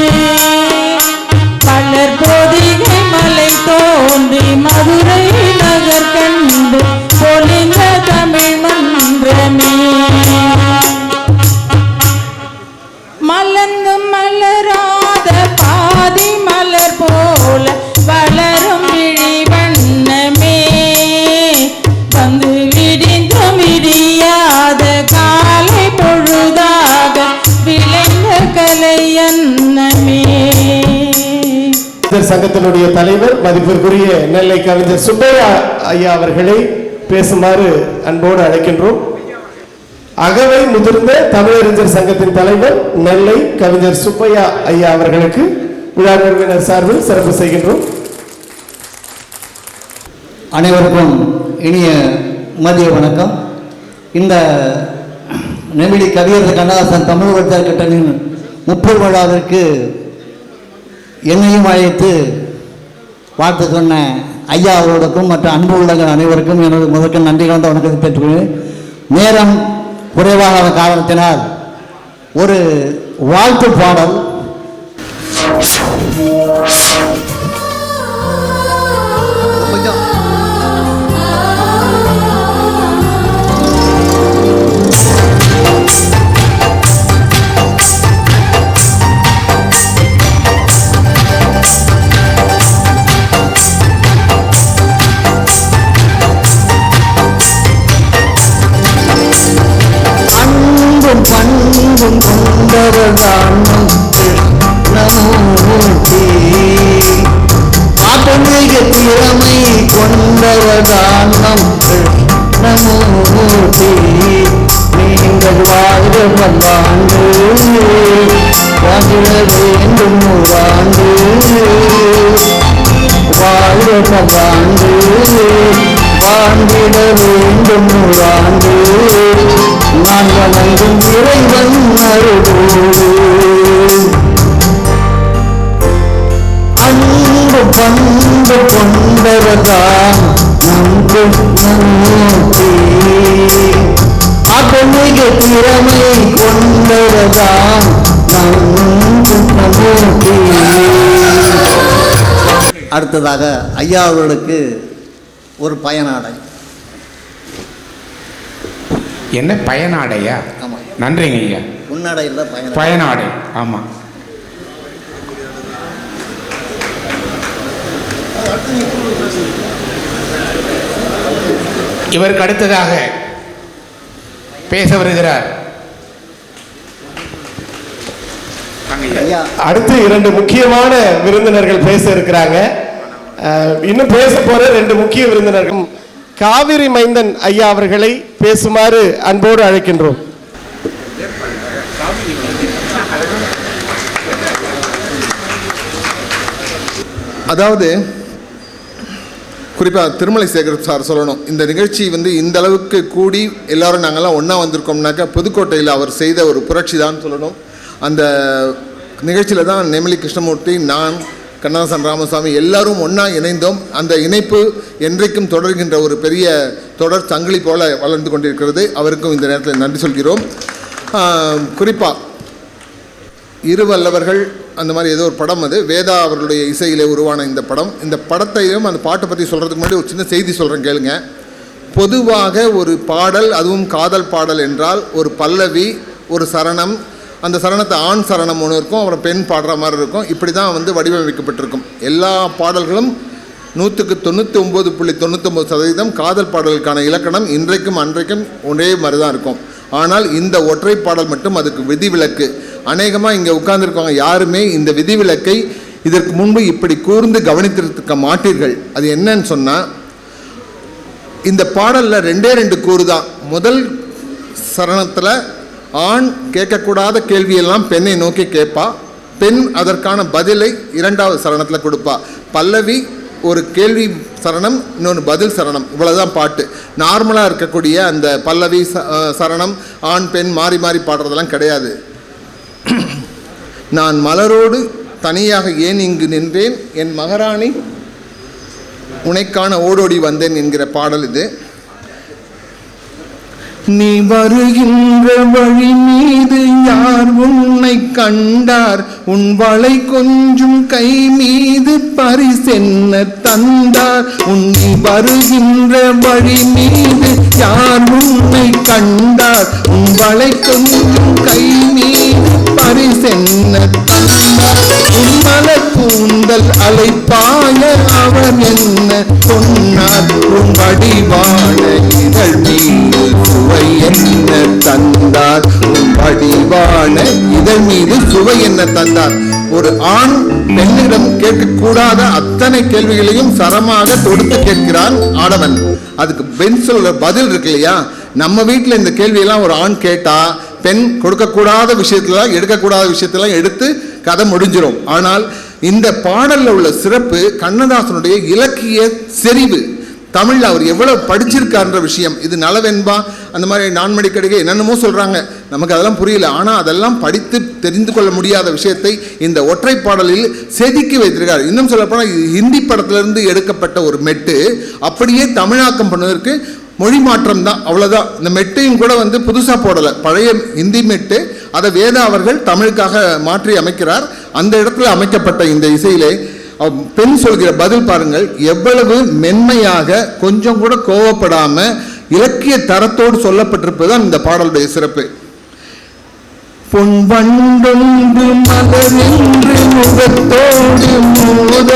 பலர் பொதிகை மலை தோன்றி மதுரை நகர் கண்டு பொலிந்த தமிழ் மன்றமே. மலர்ந்தும் மலராத பாதி மலர் போல வளரும் விழிவண்ணமே, வந்து விடிந்தும் விடியாத காலை பொழுதாக விளைந்த கலை எண்ணமே. சங்கத்தினுடைய தலைவர் மதிப்பிற்குரிய நெல்லை கவிஞர் சுப்பையா ஐயா அவர்களை பேசுமாறு அன்போடு அழைக்கின்றோம். அகவை முதிர்ந்த தமிழறிஞர் சங்கத்தின் தலைவர் நெல்லை கவிஞர் சுப்பையா ஐயா அவர்களுக்கு விழா நிறுவனர் சார்பில் சிறப்பு செய்கின்றோம். அனைவருக்கும் இனிய மதிய வணக்கம். இந்த நெமிலி கவியரசு கண்ணதாசன் தமிழ் வட்டார் கட்டளின் 30 விழாவிற்கு என்னையும் அழைத்து வாழ்த்து சொன்ன ஐயா அவர்களுக்கும் மற்ற அன்பு உள்ளங்கள் அனைவருக்கும் எனது முதற்க நன்றி கலந்த வணக்கத்தை பெற்றுக்கொள்கிறேன். நேரம் குறைவாக காரணத்தினால் ஒரு வாழ்த்து பாடல். பண்பும் கொண்டவர்தான் கிருஷ்ணமூர்த்தி, ஆட்டமிக திறமை கொண்டவர்தான் நம் கிருஷ்ணமூர்த்தி. நீங்கள் வாழ்க பல்லாண்டு, வாழ்க வேண்டும் நூறாண்டு, வாழ்க பல்லாண்டு, வாழ்ந்திட வேண்டும் நூறாண்டு. நான் வணங்கும் இறைவன் அருளோடு மம்மூட்டி அகமிக திறமை கொண்டவர்தான் மம்மூட்டி. அடுத்ததாக ஐயா அவர்களுக்கு ஒரு பயனாடை. என்ன பயனாடையா? ஆமாம், நன்றிங்க ஐயா. உன்னடை இல்லை, பயனாடை. ஆமாம். இவருக்கு அடுத்ததாக பேச வருகிறார் அடுத்து 2 முக்கியமான விருந்தினர்கள் பேச இருக்கிறாங்க. இன்னும் பேச போற 2 முக்கிய விருந்தினர்கள் காவிரி மைந்தன் ஐயா அவர்களை பேசுமாறு அன்போடு அழைக்கின்றோம். அதாவது குறிப்பாக திருமலை சேகர் சார் சொல்லணும், இந்த நிகழ்ச்சி இந்த அளவுக்கு கூடி எல்லாரும் நாங்கள்லாம் ஒன்றா வந்திருக்கோம்னாக்கா புதுக்கோட்டையில் அவர் செய்த ஒரு புரட்சி தான் சொல்லணும். அந்த நிகழ்ச்சியில் தான் நெமிலி கிருஷ்ணமூர்த்தி, நான், கண்ணதாசன் ராமசாமி எல்லாரும் ஒன்றா இணைந்தோம். அந்த இணைப்பு என்றைக்கும் தொடர்கின்ற ஒரு பெரிய தொடர் சங்கிலி போல வளர்ந்து கொண்டிருக்கிறது. அவருக்கும் இந்த நேரத்தில் நன்றி சொல்கிறோம். குறிப்பாக இருவல்லவர்கள் அந்த மாதிரி ஏதோ ஒரு படம், அது வேதா அவர்களுடைய இசையிலே உருவான இந்த படம். இந்த படத்தையும் அந்த பாட்டை பற்றி சொல்கிறதுக்கு முன்னாடி ஒரு சின்ன செய்தி சொல்கிறேன் கேளுங்க. பொதுவாக ஒரு பாடல், அதுவும் காதல் பாடல் என்றால் ஒரு பல்லவி, ஒரு சரணம், அந்த சரணத்தை ஆண் சரணம் ஒன்று இருக்கும், அப்புறம் பெண் பாடுற மாதிரி இருக்கும். இப்படி தான் வடிவமைக்கப்பட்டிருக்கும். எல்லா பாடல்களும் 99.99% காதல் பாடலுக்கான இலக்கணம் இன்றைக்கும் அன்றைக்கும் ஒரே மாதிரி தான் இருக்கும். ஆனால் இந்த ஒற்றை பாடல் மட்டும் அதுக்கு விதிவிலக்கு. அநேகமாக இங்கே உட்கார்ந்துருக்கவங்க யாருமே இந்த விதிவிலக்கை இதற்கு முன்பு இப்படி கூர்ந்து கவனித்திருக்க மாட்டீர்கள். அது என்னன்னு சொன்னால், இந்த பாடலில் 2 கூறு தான். முதல் சரணத்தில் ஆண் கேட்கக்கூடாத கேள்வியெல்லாம் பெண்ணை நோக்கி கேட்பா, பெண் அதற்கான பதிலை 2வது சரணத்தில் கொடுப்பா. பல்லவி ஒரு கேள்வி சரணம், இன்னொன்று பதில் சரணம், இவ்வளோதான் பாட்டு. நார்மலாக இருக்கக்கூடிய அந்த பல்லவி சரணம் ஆண் பெண் மாறி மாறி பாடுறதெல்லாம் கிடையாது. நான் மலரோடு தனியாக ஏன் இங்கு நின்றேன், என் மகாராணி உனைக்கான ஓடோடி வந்தேன் என்கிற பாடல் இது. நீ வருகின்ற வழி மீது யார் உன்னை கண்டார், உன் வளை கொஞ்சும் கை மீது பரிசென்ன தந்தார். உன்னை வருகின்ற வழி மீது யார் உன்னை கண்டார், உன் வளை கொஞ்சும் கை மீது பரிசென்ன தந்தார். உன் மலர் கூந்தல் அலைப்பாய அவர் என்ன சொன்னார், உன் வடிவான இதழ் மீது சுவை என்ன தந்தார், உன் வடிவான இதழ் மீது சுவை என்ன தந்தார். ஒரு ஆண் பெண்ணிடம் கேட்கக்கூடாத அத்தனை கேள்விகளையும் சரமாக தொடுத்து கேட்கிறான் ஆடவன். அதுக்கு பெண் சொல்ற பதில் இருக்கு இல்லையா? நம்ம வீட்டில் இந்த கேள்வியெல்லாம் ஒரு ஆண் கேட்டா பெண் கொடுக்கக்கூடாத விஷயத்துல எடுக்கக்கூடாத விஷயத்தெல்லாம் எடுத்து கதை முடிஞ்சிடும். ஆனால் இந்த பாடலில் உள்ள சிறப்பு கண்ணதாசனுடைய இலக்கிய செறிவு. தமிழில் அவர் எவ்வளோ படிச்சிருக்காருன்ற விஷயம். இது நலவென்பா அந்த மாதிரி நான்மடி கடிகை என்னென்னமோ சொல்கிறாங்க, நமக்கு அதெல்லாம் புரியல. ஆனால் அதெல்லாம் படித்து தெரிந்து கொள்ள முடியாத விஷயத்தை இந்த ஒற்றை பாடலில் செதுக்கி வைத்திருக்கார். இன்னும் சொல்லப்போனால் ஹிந்தி படத்திலிருந்து எடுக்கப்பட்ட ஒரு மெட்டு அப்படியே தமிழாக்கம் பண்ணுவதற்கு மொழி மாற்றம் தான், அவ்வளோதான். இந்த மெட்டையும் கூட புதுசாக போடலை, பழைய ஹிந்தி மெட்டு. அதை வேதா அவர்கள் தமிழுக்காக மாற்றி அமைக்கிறார். அந்த இடத்துல அமைக்கப்பட்ட இந்த இசையிலே பெண் சொல்கிற பதில் பாருங்கள், எவ்வளவு மென்மையாக, கொஞ்சம் கூட கோவப்படாம இலக்கிய தரத்தோடு சொல்லப்பட்டிருப்பதுதான் இந்த பாடலுடைய சிறப்பு. பொன் வண்டொன்று மலரென்று முகத்தோடு மோத,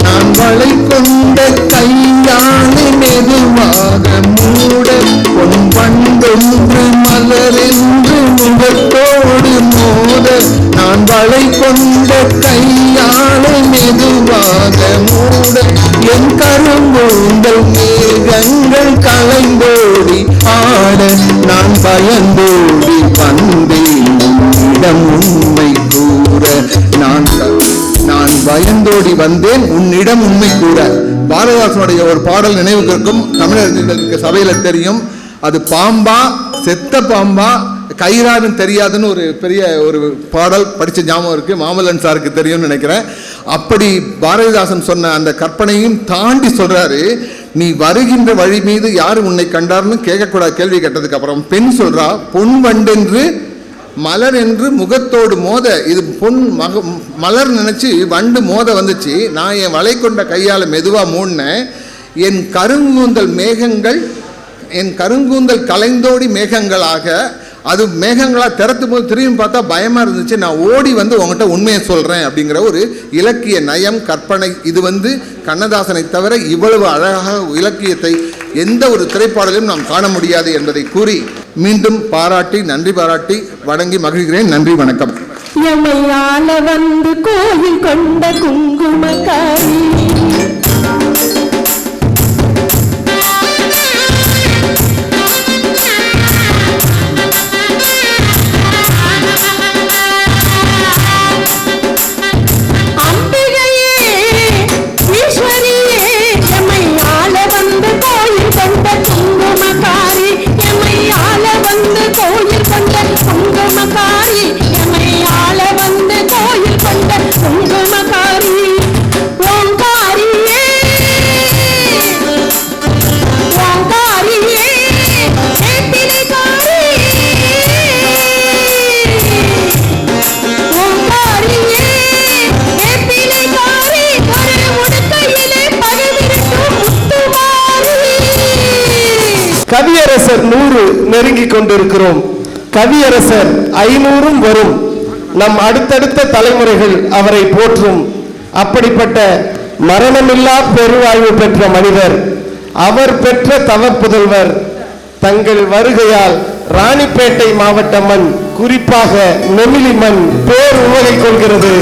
நான் வளை கொண்ட கையானை மெதுவாக மூட. பொன் வண்டொன்று மலரென்று முகத்தோடு மோத, நான் வளை கொண்ட கையானை மெதுவாக மூட. என் கரும்பூந்தல் மேகங்கள் கலைந்தோடி ஆட, நான் பயந்தோடி வந்தேன் உன்னிடம் உண்மை கூற. நான் பயந்தோடி வந்தேன் உன்னிடம் உண்மை கூற. பாரதிதாசனுடைய ஒரு பாடல் நினைவுக்கு இருக்கும், தமிழர்களுக்கு சபையில தெரியும். அது பாம்பா செத்த பாம்பா கயிறாருன்னு தெரியாதுன்னு ஒரு பெரிய ஒரு பாடல் படித்த ஞாபகம் இருக்கு. மாமல்லன் சாருக்கு தெரியும்னு நினைக்கிறேன். அப்படி பாரதிதாசன் சொன்ன அந்த கற்பனையும் தாண்டி சொல்றாரு, நீ வருகின்ற வழி மீது யார் உன்னை கண்டார்னு கேட்கக்கூடாது. கேள்வி கேட்டதுக்கு அப்புறம் பெண் சொல்றா, பொன் வண்டென்று மலர் என்று முகத்தோடு மோத, இது பொன் மலர் நினைச்சு வண்டு மோத வந்துச்சு. நான் என் வலை கொண்ட கையால் மெதுவாக மூடினேன். என் கருங்கூந்தல் கலைந்தோடி மேகங்களாக, அது மேகங்களாக திறத்தும் போது திரும்பி பார்த்தா பயமாக இருந்துச்சு. நான் ஓடி வந்து உங்கள்கிட்ட உண்மையை சொல்கிறேன் அப்படிங்கிற ஒரு இலக்கிய நயம், கற்பனை. இது கண்ணதாசனை தவிர இவ்வளவு அழகாக இலக்கியத்தை எந்த ஒரு திரைப்பாடலையும் நாம் காண முடியாது என்பதை கூறி மீண்டும் பாராட்டி நன்றி பாராட்டி வணங்கி மகிழ்கிறேன். நன்றி, வணக்கம். எமையால வந்து கோயில் கொண்ட குங்குமக்காரி, கவியரசர் 100 நெருங்கிக் கொண்டிருக்கிறோம். கவியரசர் 500 வரும். நம் அடுத்தடுத்த தலைமுறைகள் அவரை போற்றும். அப்படிப்பட்ட மரணமில்லா பெருவாழ்வு பெற்ற மனிதர். அவர் பெற்ற தவப்புதல்வர். தங்கள் வருகையால் ராணிப்பேட்டை மாவட்ட மண், குறிப்பாக நெமிலி மண் பேர் உவகை கொள்கிறது.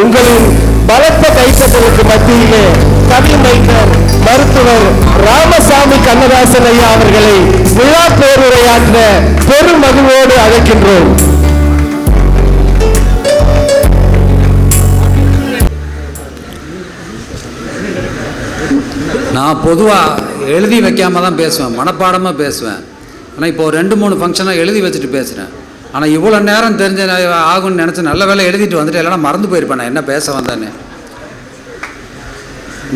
உங்களின் பலத்த கைத்தட்டலுக்கு மத்தியிலே கவிமைக்கர் மருத்துவர் ராமசாமி கண்ணதாசன் ஐயா அவர்களை விழா பேருரையாற்ற பெருமகிழ்வோடு அழைக்கின்றோம். நான் பொதுவாக எழுதி வைக்காம தான் பேசுவேன், மனப்பாடமாக பேசுவேன். ஆனால் இப்போ 2-3 ஃபங்க்ஷனாக எழுதி வச்சுட்டு பேசுகிறேன். ஆனால் இவ்வளோ நேரம் தெரிஞ்ச ஆகும்னு நினச்சி நல்ல வேலை எழுதிட்டு வந்துட்டு இல்லைனா மறந்து போயிருப்பேன் நான் என்ன பேச வந்தேன்னு.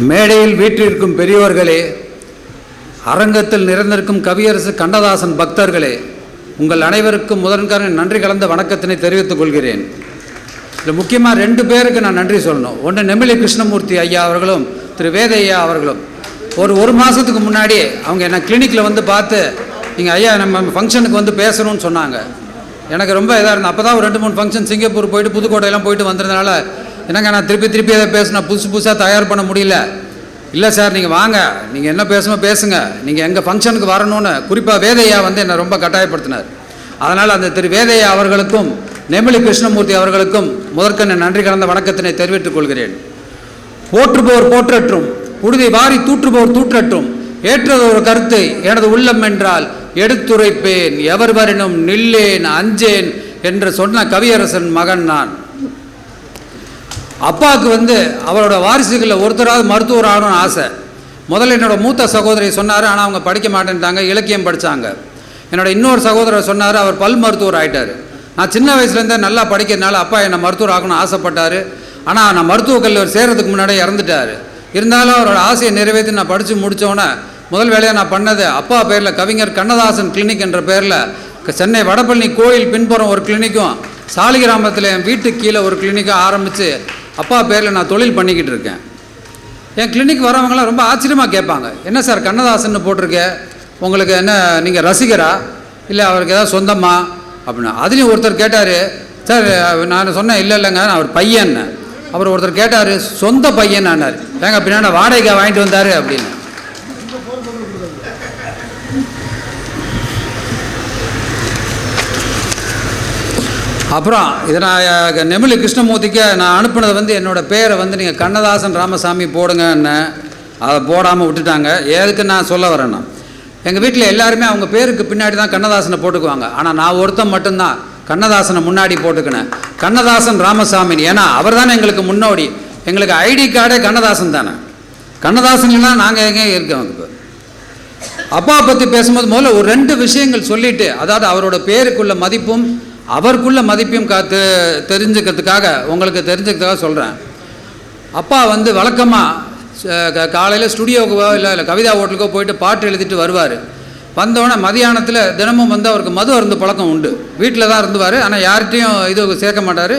மேடையில் வீற்றிருக்கும் பெரியோர்களே, அரங்கத்தில் நிறைந்திருக்கும் கவியரசு கண்ணதாசன் பக்தர்களே, உங்கள் அனைவருக்கும் முதன்கான நன்றி கலந்த வணக்கத்தினை தெரிவித்துக் கொள்கிறேன். இதில் முக்கியமாக 2 பேருக்கு நான் நன்றி சொல்லணும். ஒன்று நெமிலி கிருஷ்ணமூர்த்தி ஐயா அவர்களும் திரு வேதையா அவர்களும். ஒரு மாதத்துக்கு முன்னாடி அவங்க என்ன கிளினிக்கில் வந்து பார்த்து, நீங்கள் ஐயா நம்ம ஃபங்க்ஷனுக்கு வந்து பேசணும்னு சொன்னாங்க. எனக்கு ரொம்ப இதாக இருந்தது. அப்போ தான் ஒரு 2-3 ஃபங்க்ஷன் சிங்கப்பூர் போயிட்டு புதுக்கோட்டையெல்லாம் போயிட்டு வந்ததுனால என்னங்க நான் திருப்பி அதை பேசினேன், புதுசாக தயார் பண்ண முடியல. இல்லை சார் நீங்கள் வாங்க, நீங்கள் என்ன பேசணும் பேசுங்க, நீங்கள் எங்கள் ஃபங்க்ஷனுக்கு வரணும்னு குறிப்பாக வேதையா வந்து என்னை ரொம்ப கட்டாயப்படுத்தினார். அதனால் அந்த திரு வேதையா அவர்களுக்கும் நெமிலி கிருஷ்ணமூர்த்தி அவர்களுக்கும் முதற்கண்ண நன்றி கலந்த வணக்கத்தினை தெரிவித்துக் கொள்கிறேன். போற்றுபவர் போற்றற்றும், புழுதி வாரி தூற்றுபவர் தூற்றற்றும், ஏற்றது ஒரு கருத்தை எனது உள்ளம் என்றால் எடுத்துரைப்பேன், எவர் வரினும் நில்லேன் அஞ்சேன் என்று சொன்ன கவியரசன் மகன் நான். அப்பாவுக்கு வந்து அவரோட வாரிசுகளில் ஒருத்தராவது மருத்துவர் ஆகணும்னு ஆசை. முதல்ல என்னோட மூத்த சகோதரி சொன்னார், ஆனால் அவங்க படிக்க மாட்டேன்ட்டாங்க, இலக்கியம் படித்தாங்க. என்னோட இன்னொரு சகோதரர் சொன்னார், அவர் பல் மருத்துவர் ஆகிட்டார். நான் சின்ன வயசுலேருந்தே நல்லா படிக்கிறதுனால அப்பா என்னை மருத்துவர் ஆகணும்னு ஆசைப்பட்டார். ஆனால் நான் மருத்துவக் கல்லூரி சேர்கிறதுக்கு முன்னாடியே இறந்துட்டார். இருந்தாலும் அவரோட ஆசையை நிறைவேற்றி நான் படித்து முடித்தோன்னே முதல் வேலையாக நான் பண்ணது அப்பா பேரில் கவிஞர் கண்ணதாசன் கிளினிக் என்ற பேரில் சென்னை வடபழனி கோயில் பின்புறம் ஒரு கிளினிக்கும் சாலிகிராமத்தில் என் வீட்டுக்கு கீழே ஒரு கிளினிக்கும் ஆரம்பித்து அப்பா பேரில் நான் தொழில் பண்ணிக்கிட்டு இருக்கேன். என் கிளினிக் வரவங்களாம் ரொம்ப ஆச்சரியமாக கேட்பாங்க, என்ன சார் கண்ணதாசன் போட்டிருக்கேன், உங்களுக்கு என்ன நீங்கள் ரசிகரா இல்லை அவருக்கு ஏதாவது சொந்தமா அப்படின்னா. அதுலேயும் ஒருத்தர் கேட்டார், சார் நான் சொன்னேன் இல்லைங்க நான் அவர் பையன். அப்புறம் ஒருத்தர் கேட்டார், சொந்த பையன் ஆனார், ஏங்க பின்னாடி வாடகை வாங்கிட்டு வந்தார் அப்படின்னு. அப்புறம் இதை நான் நெமிலி கிருஷ்ணமூர்த்திக்கு நான் அனுப்புனதை வந்து என்னோடய பேரை வந்து நீங்கள் கண்ணதாசன் ராமசாமி போடுங்கன்னு அதை போடாமல் விட்டுட்டாங்க. எதுக்கு நான் சொல்ல வரேன்னா, எங்கள் வீட்டில் எல்லாருமே அவங்க பேருக்கு பின்னாடி தான் கண்ணதாசனை போட்டுக்குவாங்க. ஆனால் நான் ஒருத்தன் மட்டும்தான் கண்ணதாசனை முன்னாடி போட்டுக்கினேன், கண்ணதாசன் ராமசாமி. ஏன்னா அவர் தானே எங்களுக்கு முன்னோடி. எங்களுக்கு ஐடி கார்டே கண்ணதாசன் தானே. கண்ணதாசன்லாம் நாங்கள் எங்கே இருக்கோம். இப்போ அப்பா பற்றி பேசும்போது முதல்ல ஒரு 2 விஷயங்கள் சொல்லிவிட்டு, அதாவது அவரோட பேருக்குள்ள மதிப்பும் அவருக்குள்ள மதிப்பையும் தெரிஞ்சுக்கிறதுக்காக உங்களுக்கு தெரிஞ்சுக்கிறதுக்காக சொல்கிறேன். அப்பா வந்து வழக்கமாக காலையில் ஸ்டுடியோவுக்கோ இல்லை கவிதா ஹோட்டலுக்கோ போயிட்டு பாட்டு எழுதிட்டு வருவார். வந்தோடனே மதியானத்தில் தினமும் வந்து அவருக்கு மது அருந்து பழக்கம் உண்டு. வீட்டில் தான் இருந்துவார், ஆனால் யார்கிட்டையும் இது சேர்க்க மாட்டார்.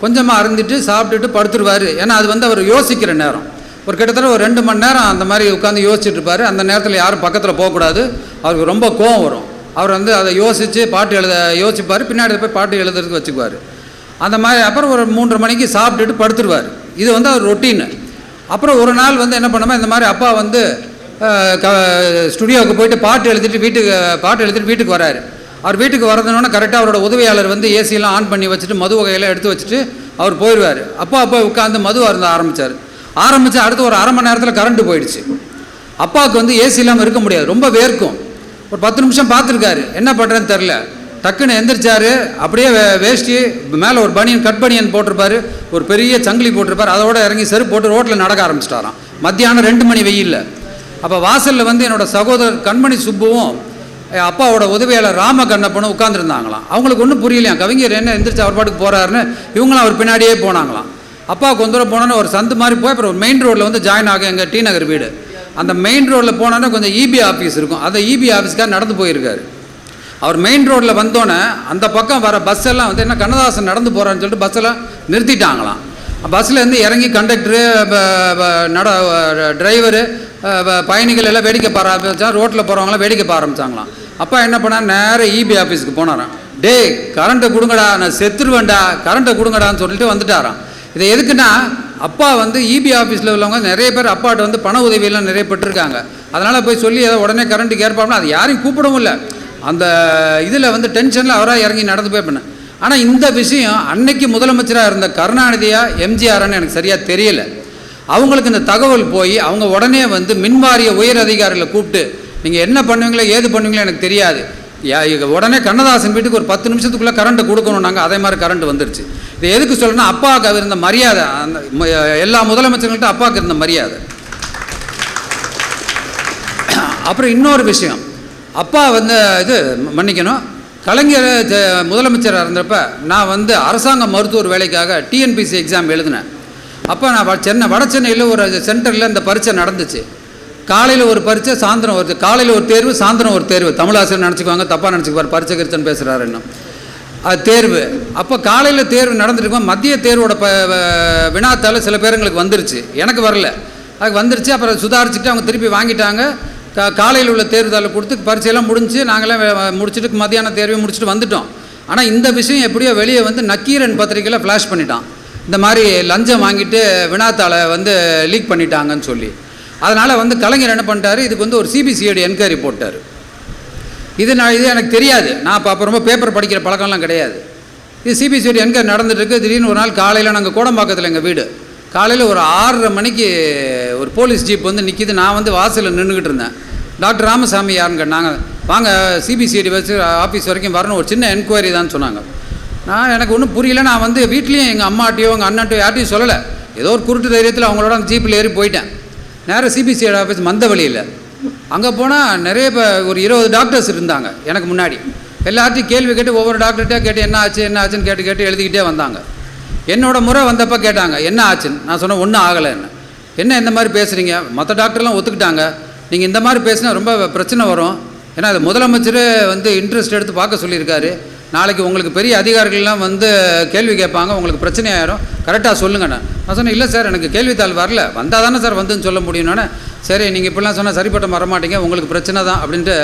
கொஞ்சமாக அருந்திட்டு சாப்பிட்டுட்டு படுத்துருவார். ஏன்னா அது வந்து அவர் யோசிக்கிற நேரம். ஒரு கிட்டத்தட்ட ஒரு 2 மணி நேரம் அந்த மாதிரி உட்காந்து யோசிச்சுட்டு இருப்பார். அந்த நேரத்தில் யாரும் பக்கத்தில் போகக்கூடாது. அவருக்கு ரொம்ப கோவம் வரும். அவர் வந்து அதை யோசித்து பாட்டு யோசிப்பார். பின்னாடி போய் பாட்டு எழுதுறதுக்கு வச்சுக்குவார். அந்த மாதிரி அப்புறம் ஒரு 3:30 மணிக்கு சாப்பிட்டுட்டு படுத்துருவார். இது வந்து அவர் ரொட்டீனு. அப்புறம் ஒரு நாள் வந்து என்ன பண்ணாமல் இந்த மாதிரி அப்பா வந்து ஸ்டுடியோவுக்கு போயிட்டு பாட்டு எழுதிட்டு வீட்டுக்கு வராரு. அவர் வீட்டுக்கு வரதுனோடனே கரெக்டாக அவரோட உதவியாளர் வந்து ஏசியெல்லாம் ஆன் பண்ணி வச்சுட்டு மது வகையெல்லாம் எடுத்து வச்சுட்டு அவர் போயிடுவார். அப்பா உட்காந்து மது அருந்த ஆரம்பித்து அடுத்து ஒரு 1/2 மணி நேரத்தில் கரண்ட்டு போயிடுச்சு. அப்பாவுக்கு வந்து ஏசி இல்லாமல் இருக்க முடியாது, ரொம்ப வேர்க்கும். ஒரு 10 நிமிஷம் பார்த்துருக்காரு, என்ன பண்ணுறேன்னு தெரில. டக்குன்னு எந்திரிச்சார். அப்படியே வேஷ்டி மேலே ஒரு கட் பனியன் போட்டிருப்பார், ஒரு பெரிய சங்கிலி போட்டிருப்பார். அதோட இறங்கி செருப்பு போட்டு ரோட்டில் நடக்க ஆரம்பிச்சிட்டாராம். மத்தியானம் 2 மணி வெயில்ல. அப்போ வாசலில் வந்து என்னோட சகோதரர் கண்மணி சுப்புவும் அப்பாவோட உதவியாளர் ராம கண்ணப்பனும் உட்காந்துருந்தாங்களாம். அவங்களுக்கு ஒன்றும் புரியலையாம். கவிஞர் என்ன எந்திரிச்சு அவர் பாட்டுக்கு போகிறாருன்னு இவங்களும் அவர் பின்னாடியே போனாங்களாம். அப்பாவுக்கு கொஞ்சம் தூரம் போனோன்னு ஒரு சந்து மாதிரி போய் அப்புறம் ஒரு மெயின் ரோட்டில் வந்து ஜாயின் ஆகும். எங்கள் டி நகர் வீடு. அந்த மெயின் ரோட்டில் போனோன்னா கொஞ்சம் இபி ஆஃபீஸ் இருக்கும். அந்த இபி ஆஃபீஸ்க்காக நடந்து போயிருக்காரு. அவர் மெயின் ரோட்டில் வந்தோன்னே அந்த பக்கம் வர பஸ் எல்லாம் வந்து என்ன கண்ணதாசன் நடந்து போகிறான்னு சொல்லிட்டு பஸ்ஸெல்லாம் நிறுத்திட்டாங்களாம். பஸ்ஸில் இறங்கி கண்டக்டரு டிரைவரு பயணிகள் எல்லாம் வேடிக்கை பார ஆரம்பிச்சா. ரோட்டில் போகிறவங்களாம் வேடிக்கை பார ஆரம்பிச்சாங்களாம். அப்பா என்ன பண்ணால் நேராக இபி ஆஃபீஸுக்கு போனாராம். டேய் கரண்ட்டை கொடுங்கடா, நான் செத்துருவேன்டா, கரண்ட்டை கொடுங்கடான்னு சொல்லிட்டு வந்துட்டாராம். இதை எதுக்குன்னா அப்பா வந்து இபி ஆஃபீஸில் உள்ளவங்க நிறைய பேர் அப்பாட்ட வந்து பண உதவியெல்லாம் நிறைய பெற்றிருக்காங்க. அதனால் போய் சொல்லி அதை உடனே கரண்ட்டுக்கு ஏற்பாடுனா அது யாரையும் கூப்பிடவும் இல்லை. அந்த இதில் வந்து டென்ஷனில் அவராக இறங்கி நடந்து போய் பண்ண. ஆனால் இந்த விஷயம் அன்னைக்கு முதலமைச்சராக இருந்த கருணாநிதியா எம்ஜிஆர்னு எனக்கு சரியாக தெரியலை. அவங்களுக்கு இந்த தகவல் போய் அவங்க உடனே வந்து மின்வாரிய உயர் அதிகாரிகளை கூப்பிட்டு நீங்கள் என்ன பண்ணுவீங்களோ ஏது பண்ணுவீங்களோ எனக்கு தெரியாது, உடனே கண்ணதாசன் வீட்டுக்கு ஒரு 10 நிமிஷத்துக்குள்ளே கரண்ட்டு கொடுக்கணும். நாங்கள் அதே மாதிரி கரண்ட் வந்துருச்சு. இது எதுக்கு சொல்லணும்னா அப்பாவுக்கு அவர் இருந்த மரியாதை, அந்த எல்லா முதலமைச்சர்கள்ட்ட அப்பாவுக்கு இருந்த மரியாதை. அப்புறம் இன்னொரு விஷயம், அப்பா வந்து மன்னிக்கணும், கலைஞர் முதலமைச்சராக இருந்தப்ப நான் வந்து அரசாங்க மருத்துவர் வேலைக்காக டிஎன்பிசி எக்ஸாம் எழுதினேன். அப்போ நான் வட சென்னையில் ஒரு சென்டரில் இந்த பரீட்சை நடந்துச்சு. காலையில் ஒரு பரீட்சை, சாயந்தரம் ஒரு காலையில் ஒரு தேர்வு, சாயந்தரம் ஒரு தேர்வு. தமிழாசிரியர் நினச்சிக்குவாங்க, தப்பாக நினச்சிக்குவார், பரீட்சை கிருச்சன் பேசுகிறாரு இன்னும். அது தேர்வு. அப்போ காலையில் தேர்வு நடந்துருக்கோம். மத்திய தேர்வோட வினாத்தால் சில பேருங்களுக்கு வந்துருச்சு, எனக்கு வரல. அதுக்கு வந்துருச்சு. அப்புறம் சுதாரிச்சுட்டு அவங்க திருப்பி வாங்கிட்டாங்க. காலையில் உள்ள தேர்வுதாளை கொடுத்து பரீட்சையெல்லாம் முடிஞ்சு நாங்களாம் முடிச்சுட்டு மத்தியான தேர்வையும் முடிச்சுட்டு வந்துட்டோம். ஆனால் இந்த விஷயம் எப்படியோ வெளியே வந்து நக்கீரன் பத்திரிக்கையில் ஃப்ளாஷ் பண்ணிட்டான். இந்த மாதிரி லஞ்சம் வாங்கிட்டு வினாத்தாளை வந்து லீக் பண்ணிட்டாங்கன்னு சொல்லி. அதனால் வந்து கலைஞர் என்ன பண்ணிட்டாரு, இதுக்கு வந்து ஒரு சிபிசிஐடி என்கொயரி போட்டார். இது எனக்கு தெரியாது. நான் அப்போ ரொம்ப பேப்பர் படிக்கிற பழக்கம்லாம் கிடையாது. இது சிபிசிஐடி என்கொயரி நடந்துட்டுருக்கு. திடீர்னு ஒரு நாள் காலையில் நாங்கள் கோடம்பாக்கத்தில் எங்கள் வீடு, காலையில் ஒரு 6:30 மணிக்கு ஒரு போலீஸ் ஜீப் வந்து நிற்கிது. நான் வந்து வாசலில் நின்றுக்கிட்டு இருந்தேன். டாக்டர் ராமசாமி யாருங்க, நாங்கள் வாங்க சிபிசிஐடி வச்சு ஆஃபீஸ் வரைக்கும் வரணும், ஒரு சின்ன என்கொயரி தான் சொன்னாங்க. எனக்கு ஒன்றும் புரியல. நான் வந்து வீட்லேயும் எங்கள் அம்மாட்டையோ எங்கள் அண்ணன்ட்டையோ யார்ட்டையும் சொல்லலை. ஏதோ ஒரு குருட்டு தைரியத்தில் அவங்களோட அந்த ஜீப்பில் ஏறி போயிட்டேன். நேராக சிபிசிஐடி ஆஃபீஸ் மந்தவழியில். அங்கே போனால் நிறைய ஒரு 20 டாக்டர்ஸ் இருந்தாங்க எனக்கு முன்னாடி. எல்லார்ட்டையும் கேள்வி கேட்டு ஒவ்வொரு டாக்டர்கிட்டே கேட்டு என்ன ஆச்சுன்னு கேட்டு எழுதிக்கிட்டே வந்தாங்க. என்னோடய முறை வந்தப்போ கேட்டாங்க என்ன ஆச்சுன்னு. நான் சொன்னேன் ஒன்றும் ஆகலைன்னு. என்ன இந்த மாதிரி பேசுகிறீங்க, மற்ற டாக்டர்லாம் ஒத்துக்கிட்டாங்க, நீங்கள் இந்த மாதிரி பேசினா ரொம்ப பிரச்சனை வரும். ஏன்னா அது முதலமைச்சர் வந்து இன்ட்ரெஸ்ட் எடுத்து பார்க்க சொல்லியிருக்காரு. நாளைக்கு உங்களுக்கு பெரிய அதிகாரிகள்லாம் வந்து கேள்வி கேட்பாங்க, உங்களுக்கு பிரச்சனை ஆயிரும், கரெக்டாக சொல்லுங்கண்ணே. நான் சொன்னேன் இல்லை சார் எனக்கு கேள்வித்தாள் வரல, வந்தால் தானே சார் வந்துன்னு சொல்ல முடியும்னானே. சரி நீங்கள் இப்படிலாம் சொன்னால் சரிப்பட்ட வரமாட்டீங்க, உங்களுக்கு பிரச்சனை தான் அப்படின்ட்டு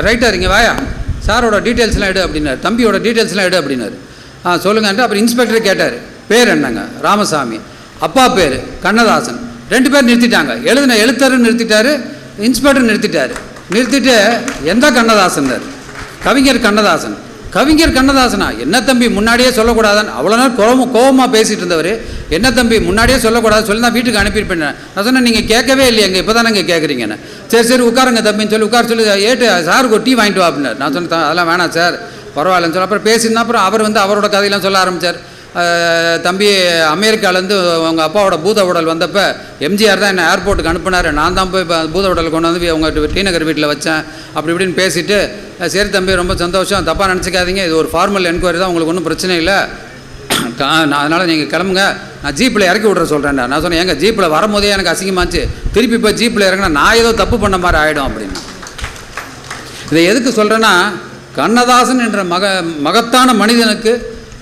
ரைட்டர் இங்கே வாயா சாரோட டீட்டெயில்ஸ்லாம் எடு அப்படின்னாரு, தம்பியோட டீட்டெயில்ஸ்லாம் எடு அப்படின்னாரு. சொல்லுங்கன்ட்டு அப்புறம் இன்ஸ்பெக்டர் கேட்டார் பேர் என்னங்க, ராமசாமி. அப்பா பேர் கண்ணதாசன். 2 பேர் நிறுத்திட்டாங்க. எழுதின எழுத்தரும் நிறுத்திட்டாரு, இன்ஸ்பெக்டர் நிறுத்திட்டாரு. நிறுத்திட்டு எந்த கண்ணதாசன், கவிஞர் கண்ணதாசன். கவிஞர் கண்ணதாசனா, என்ன தம்பி முன்னாடியே சொல்லக்கூடாதான், அவ்வளோ நேரம் கோபமாக பேசிகிட்டு இருந்தவர், என்ன தம்பி முன்னாடியே சொல்லக்கூடாது சொல்லி தான் வீட்டுக்கு அனுப்பியிருப்பேன். நான் சொன்னேன் நீங்கள் கேட்கவே இல்லையங்க, இப்போ தானே இங்கே கேட்குறீங்கன்னு. சரி உட்காருங்க தம்பின்னு சொல்லி உட்கார சொல்லி ஏட்டு சாருக்கு ஒரு டீ வாங்கிட்டு வா அப்படின்னாரு. நான் சொன்னேன் அதெல்லாம் வேணாம் சார் பரவாயில்லன்னு சொல்லி அப்புறம் பேசியிருந்தா. அப்புறம் அவர் வந்து அவரோட கதையெல்லாம் சொல்ல ஆரம்பித்தார். தம்பி அமெரிக்காவிலேருந்து உங்கள் அப்பாவோட பூத உடல் வந்தப்போ எம்ஜிஆர் தான் என்னை ஏர்போர்ட்டுக்கு அனுப்புனார், நான் தான் போய் பூத உடல் கொண்டு வந்து உங்கள் டி நகர் வீட்டில் வச்சேன் அப்படி இப்படின்னு பேசிவிட்டு, சரி தம்பி ரொம்ப சந்தோஷம், தப்பாக நினச்சிக்காதீங்க, இது ஒரு ஃபார்மல் என்கொயரி தான், உங்களுக்கு ஒன்றும் பிரச்சனை இல்லை, அதனால் நீங்கள் கிளம்புங்க, நான் ஜீப்பில் இறக்கி விட்ற சொல்கிறேன்டா. நான் சொன்னேன், எங்கள் ஜீப்பில் வரும்போதே எனக்கு அசிங்கமாச்சு, திருப்பி போய் ஜீப்பில் இறங்கினா நான் ஏதோ தப்பு பண்ண மாதிரி ஆகிடும் அப்படின்னா. இதை எதுக்கு சொல்கிறேன்னா, கண்ணதாசன் என்ற மகத்தான மனிதனுக்கு